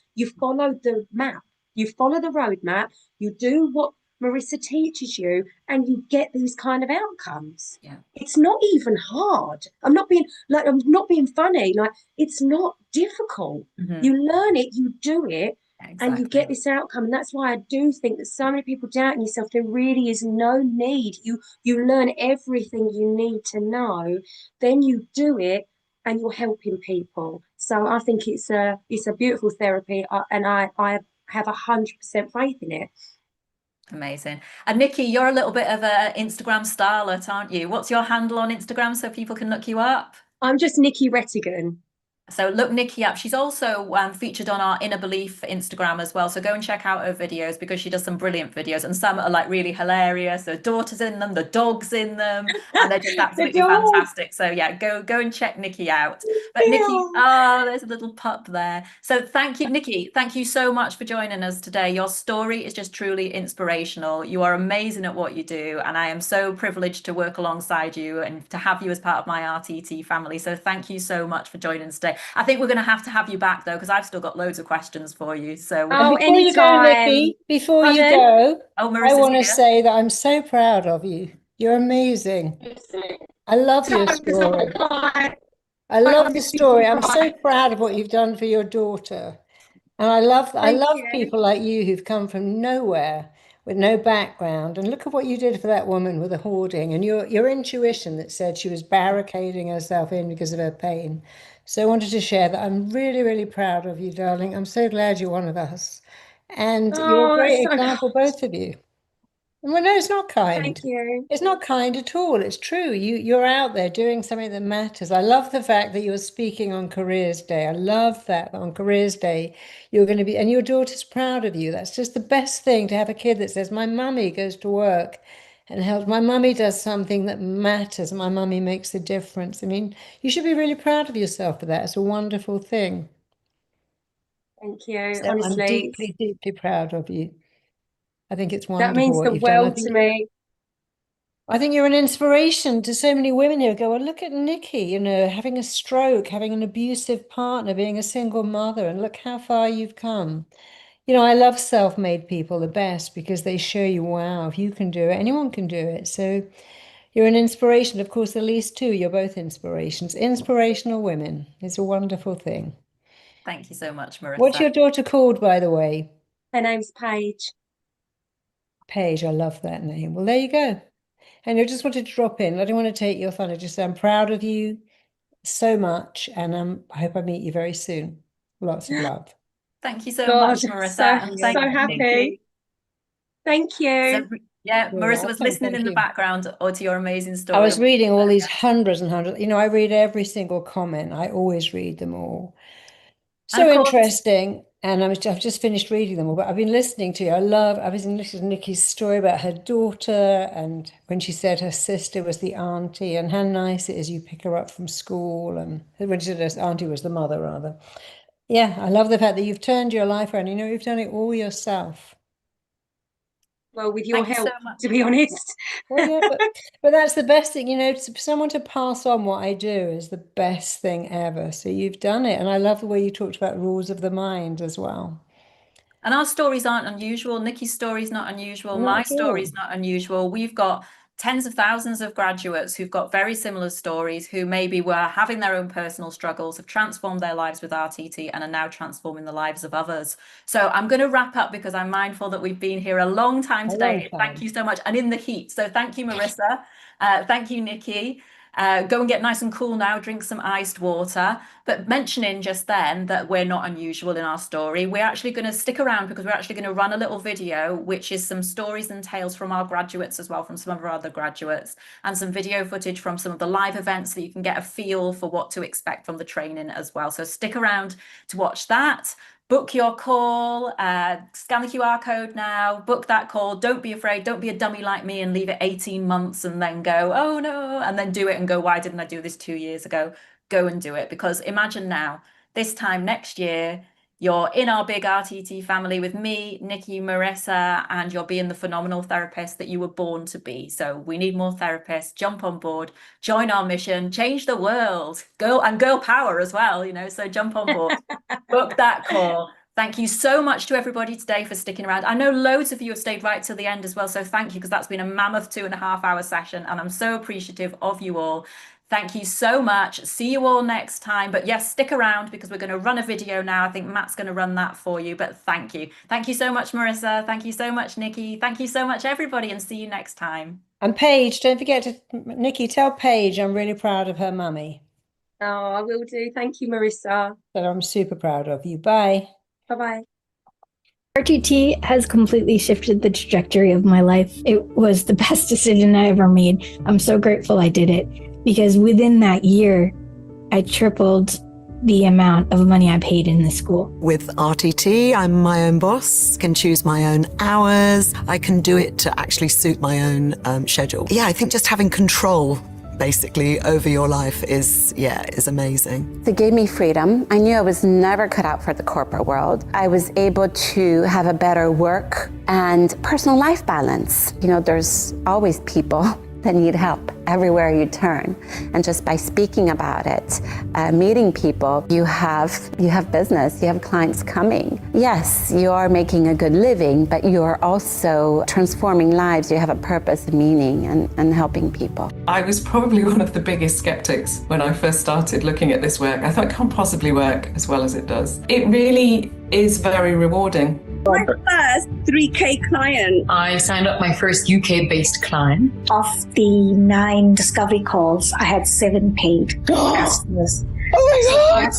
map. You follow the roadmap. You do what Marissa teaches you, and you get these kind of outcomes. Yeah. It's not even hard. I'm not being funny. Like, it's not difficult. You learn it, you do it, and you get this outcome. And that's why I do think that so many people doubt in yourself. There really is no need. You learn everything you need to know, then you do it, and you're helping people. So I think it's a beautiful therapy, and I have 100% faith in it. Amazing. And Nikki, you're a little bit of an Instagram starlet, aren't you? What's your handle on Instagram so people can look you up? I'm just Nikki Rettigan. So look Nikki up. She's also featured on our Inner Belief Instagram as well. So go and check out her videos because she does some brilliant videos, and some are like really hilarious. The daughter's in them, the dog's in them, and they're just absolutely fantastic. So yeah, go and check Nikki out. But Nikki, oh, there's a little pup there. So thank you, Nikki. Thank you so much for joining us today. Your story is just truly inspirational. You are amazing at what you do, and I am so privileged to work alongside you and to have you as part of my RTT family. So thank you so much for joining us today. I think we're going to have you back though, because I've still got loads of questions for you. So oh, before you go, Nikki, before you go, I want to say that I'm so proud of you. You're amazing. I love your story. I love the story. I'm so proud of what you've done for your daughter. And I love people like you who've come from nowhere with no background. And look at what you did for that woman with the hoarding and your intuition that said she was barricading herself in because of her pain. So I wanted to share that. I'm really, really proud of you, darling. I'm so glad you're one of us. And you're a great example, both of you. Well, no, it's not kind. Thank you. It's not kind at all. It's true. You're out there doing something that matters. I love the fact that you're speaking on Careers Day. I love that on Careers Day you're going to be, and your daughter's proud of you. That's just the best thing to have a kid that says, "My mummy goes to work and helps. My mummy does something that matters. My mummy makes a difference." I mean, you should be really proud of yourself for that. It's a wonderful thing. Thank you. So I'm Honestly, deeply, deeply proud of you. I think it's that wonderful means what the you've done. world to me. I think you're an inspiration to so many women who go, well, look at Nikki, having a stroke, having an abusive partner, being a single mother, and look how far you've come. I love self-made people the best because they show you, wow, if you can do it, anyone can do it. So you're an inspiration. Of course, at least two, you're both inspirations. Inspirational women. It's a wonderful thing. Thank you so much, What's Marissa. your daughter called, by the way? Her name's Paige. Paige, I love that name. Well, there you go. And I just wanted to drop in. I don't want to take your thunder. Just I'm proud of you so much, and I hope I meet you very soon. Lots of love. Thank you so God, much, Marissa. And so thank happy. Thank So, you. yeah, You're Marissa was welcome. listening Thank in the you. background or to your amazing story. I was reading all these hundreds and hundreds. I read every single comment. I always read them all. And of So course, interesting. And I've just finished reading them all, but I've been listening to you. I was listening to Nikki's story about her daughter and when she said her sister was the auntie and how nice it is you pick her up from school. And when she said her auntie was the mother, rather. Yeah, I love the fact that you've turned your life around. You've done it all yourself. Well, with your thank you so help, much. to be honest. Well, yeah, but that's the best thing, for someone to pass on what I do is the best thing ever. So you've done it. And I love the way you talked about rules of the mind as well. And our stories aren't unusual. Nikki's story is not unusual. Not My at story all. is not unusual. We've got tens of thousands of graduates who've got very similar stories, who maybe were having their own personal struggles, have transformed their lives with RTT and are now transforming the lives of others. So I'm going to wrap up because I'm mindful that we've been here a long time A long today. time. Thank you so much. And in the heat. So thank you, Marissa. Thank you, Nikki. Go and get nice and cool now, drink some iced water. But mentioning just then that we're not unusual in our story, we're actually going to stick around because we're actually going to run a little video, which is some stories and tales from our graduates as well, from some of our other graduates, and some video footage from some of the live events so that you can get a feel for what to expect from the training as well. So stick around to watch that. Book your call, scan the QR code now, book that call. Don't be afraid. Don't be a dummy like me and leave it 18 months and then go, oh no, and then do it and go, why didn't I do this 2 years ago? Go and do it. Because imagine now, this time next year, you're in our big RTT family with me, Nikki, Marissa, and you're being the phenomenal therapist that you were born to be. So we need more therapists. Jump on board, join our mission, change the world. Girl power as well, so jump on board. Book that call. Thank you so much to everybody today for sticking around. I know loads of you have stayed right till the end as well. So thank you, because that's been a mammoth 2.5 hour session. And I'm so appreciative of you all. Thank you so much. See you all next time. But yes, stick around because we're going to run a video now. I think Matt's going to run that for you. But thank you. Thank you so much, Marissa. Thank you so much, Nikki. Thank you so much, everybody. And see you next time. And Paige, don't forget to, Nikki, tell Paige I'm really proud of her mummy. Oh, I will do. Thank you, Marissa. That I'm super proud of you. Bye. Bye-bye. RTT has completely shifted the trajectory of my life. It was the best decision I ever made. I'm so grateful I did it because within that year, I tripled the amount of money I paid in the school. With RTT, I'm my own boss, can choose my own hours. I can do it to actually suit my own schedule. Yeah, I think just having control basically over your life is amazing. It gave me freedom. I knew I was never cut out for the corporate world. I was able to have a better work and personal life balance. There's always people that need help everywhere you turn. And just by speaking about it, meeting people, you have business, you have clients coming. Yes, you are making a good living, but you are also transforming lives. You have a purpose and meaning and helping people. I was probably one of the biggest skeptics when I first started looking at this work. I thought it can't possibly work as well as it does. It really is very rewarding. My first 3K client. I signed up my first UK-based client. Of the 9 discovery calls, I had 7 paid customers. Oh my God!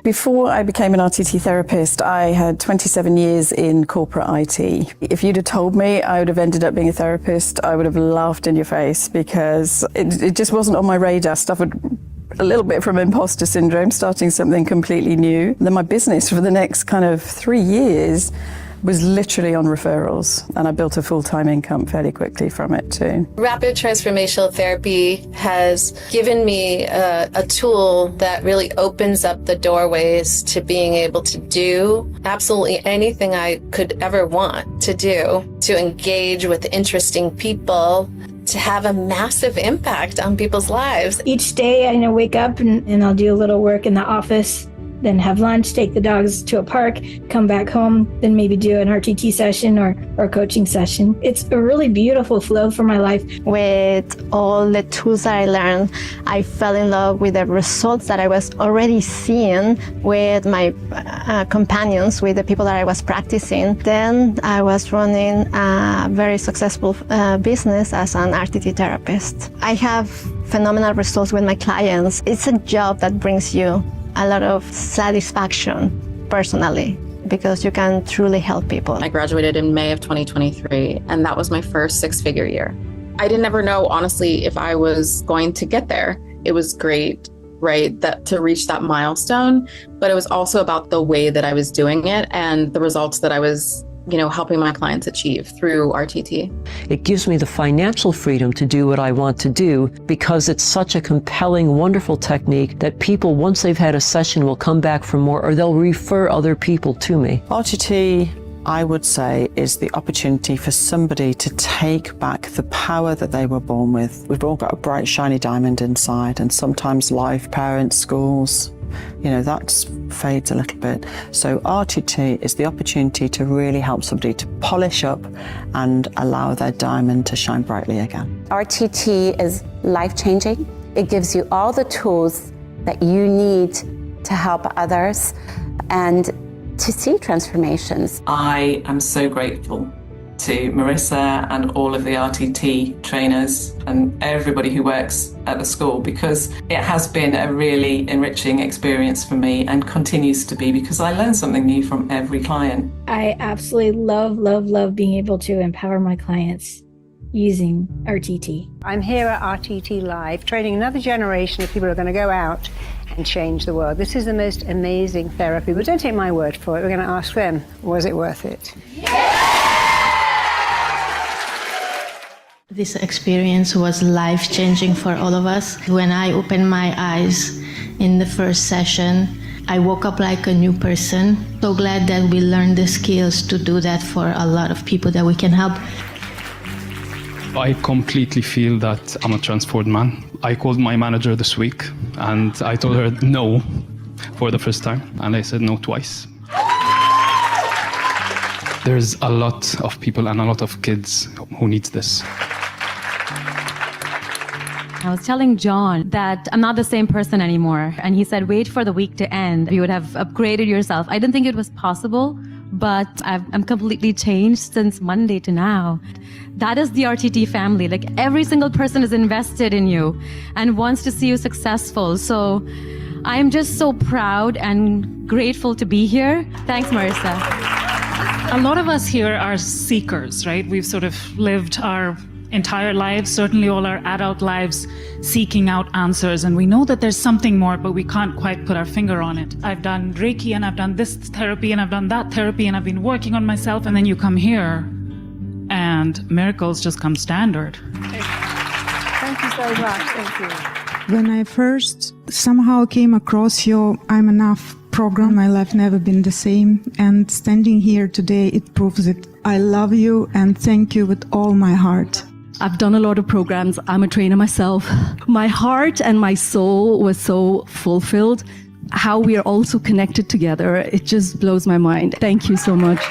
Before I became an RTT therapist, I had 27 years in corporate IT. If you'd have told me I would have ended up being a therapist, I would have laughed in your face because it just wasn't on my radar. Suffered a little bit from imposter syndrome, starting something completely new. Then my business for the next kind of 3 years was literally on referrals, and I built a full-time income fairly quickly from it too. Rapid transformational therapy has given me a tool that really opens up the doorways to being able to do absolutely anything I could ever want to do, to engage with interesting people, to have a massive impact on people's lives. Each day I wake up and I'll do a little work in the office, then have lunch, take the dogs to a park, come back home, then maybe do an RTT session or a coaching session. It's a really beautiful flow for my life. With all the tools that I learned, I fell in love with the results that I was already seeing with my companions, with the people that I was practicing. Then I was running a very successful business as an RTT therapist. I have phenomenal results with my clients. It's a job that brings you a lot of satisfaction personally, because you can truly help people. I graduated in May of 2023, and that was my first 6-figure year. I didn't ever know, honestly, if I was going to get there. It was great, right, that to reach that milestone, but it was also about the way that I was doing it and the results that I was helping my clients achieve through RTT. It gives me the financial freedom to do what I want to do because it's such a compelling, wonderful technique that people, once they've had a session, will come back for more, or they'll refer other people to me. RTT, I would say, is the opportunity for somebody to take back the power that they were born with. We've all got a bright, shiny diamond inside, and sometimes life, parents, schools, that fades a little bit. So RTT is the opportunity to really help somebody to polish up and allow their diamond to shine brightly again. RTT is life-changing. It gives you all the tools that you need to help others and to see transformations. I am so grateful to Marissa and all of the RTT trainers and everybody who works at the school, because it has been a really enriching experience for me and continues to be, because I learn something new from every client. I absolutely love being able to empower my clients using RTT. I'm here at RTT Live, training another generation of people who are going to go out and change the world. This is the most amazing therapy, but don't take my word for it. We're going to ask them, was it worth it? This experience was life-changing for all of us. When I opened my eyes in the first session, I woke up like a new person. So glad that we learned the skills to do that for a lot of people that we can help. I completely feel that I'm a transformed man. I called my manager this week and I told her no for the first time, and I said no twice. There's a lot of people and a lot of kids who need this. I was telling John that I'm not the same person anymore. And he said, wait for the week to end. You would have upgraded yourself. I didn't think it was possible, but I'm completely changed since Monday to now. That is the RTT family. Like, every single person is invested in you and wants to see you successful. So I am just so proud and grateful to be here. Thanks, Marissa. A lot of us here are seekers, right? We've sort of lived our entire lives, certainly all our adult lives, seeking out answers. And we know that there's something more, but we can't quite put our finger on it. I've done Reiki and I've done this therapy and I've done that therapy and I've been working on myself. And then you come here and miracles just come standard. Thank you so much. Thank you. When I first somehow came across your I'm Enough program, my life never been the same. And standing here today, it proves it. I love you and thank you with all my heart. I've done a lot of programs. I'm a trainer myself. My heart and my soul was so fulfilled. How we are also connected together, it just blows my mind. Thank you so much.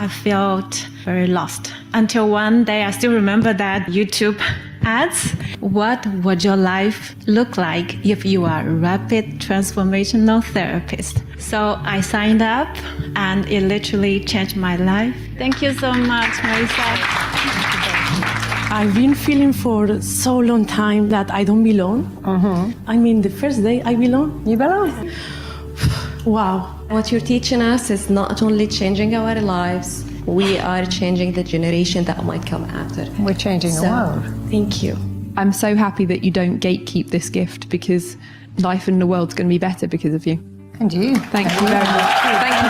I felt very lost until one day I still remember that YouTube ads. What would your life look like if you are a rapid transformational therapist? So I signed up and it literally changed my life. Thank you so much, Marissa. I've been feeling for so long time that I don't belong. I mean, the first day I belong. You belong. Wow. What you're teaching us is not only changing our lives, we are changing the generation that might come after. We're changing the world. Thank you. I'm so happy that you don't gatekeep this gift, because life in the world's going to be better because of you. And you. Thank you very much. Thank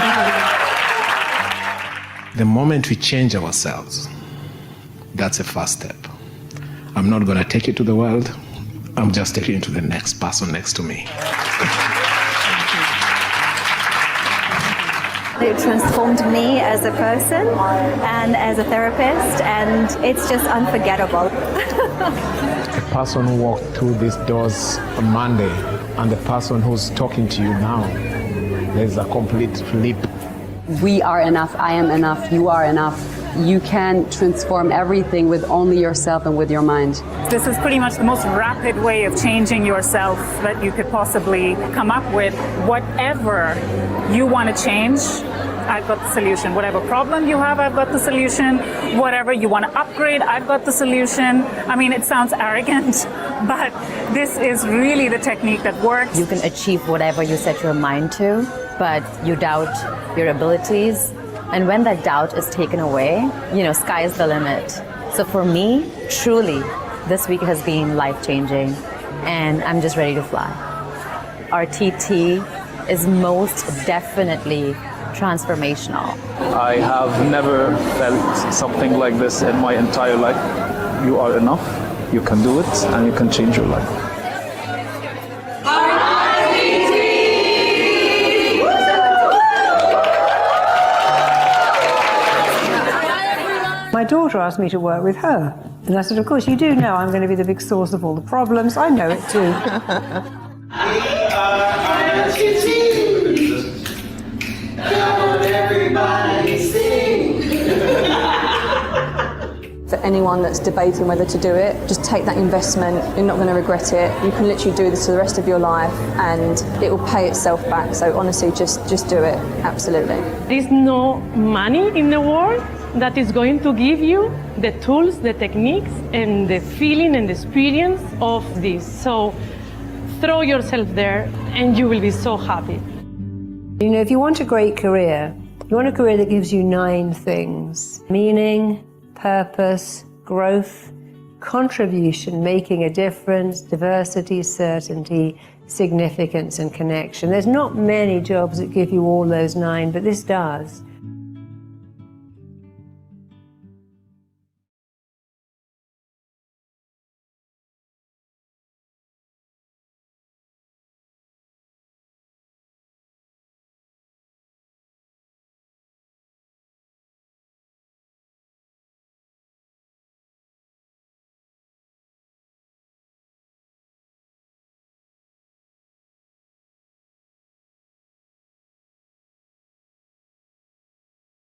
you. The moment we change ourselves, that's a first step. I'm not going to take it to the world. I'm just taking it to the next person next to me. It transformed me as a person and as a therapist, and it's just unforgettable. The person who walked through these doors on Monday and the person who's talking to you now, there's a complete flip. We are enough, I am enough, you are enough. You can transform everything with only yourself and with your mind. This is pretty much the most rapid way of changing yourself that you could possibly come up with. Whatever you want to change, I've got the solution. Whatever problem you have, I've got the solution. Whatever you want to upgrade, I've got the solution. I mean, it sounds arrogant, but this is really the technique that works. You can achieve whatever you set your mind to, but you doubt your abilities. And when that doubt is taken away, sky is the limit. So for me, truly, this week has been life-changing, and I'm just ready to fly. RTT is most definitely transformational. I have never felt something like this in my entire life. You are enough, you can do it, and you can change your life. My daughter asked me to work with her. And I said, of course, you do know I'm going to be the big source of all the problems. I know it too. For anyone that's debating whether to do it, just take that investment. You're not going to regret it. You can literally do this for the rest of your life and it will pay itself back. So honestly, just do it. Absolutely. There's no money in the world that is going to give you the tools, the techniques, and the feeling and the experience of this. So throw yourself there and you will be so happy. If you want a great career, you want a career that gives you 9 things: meaning, purpose, growth, contribution, making a difference, diversity, certainty, significance, and connection. There's not many jobs that give you all those 9, but this does.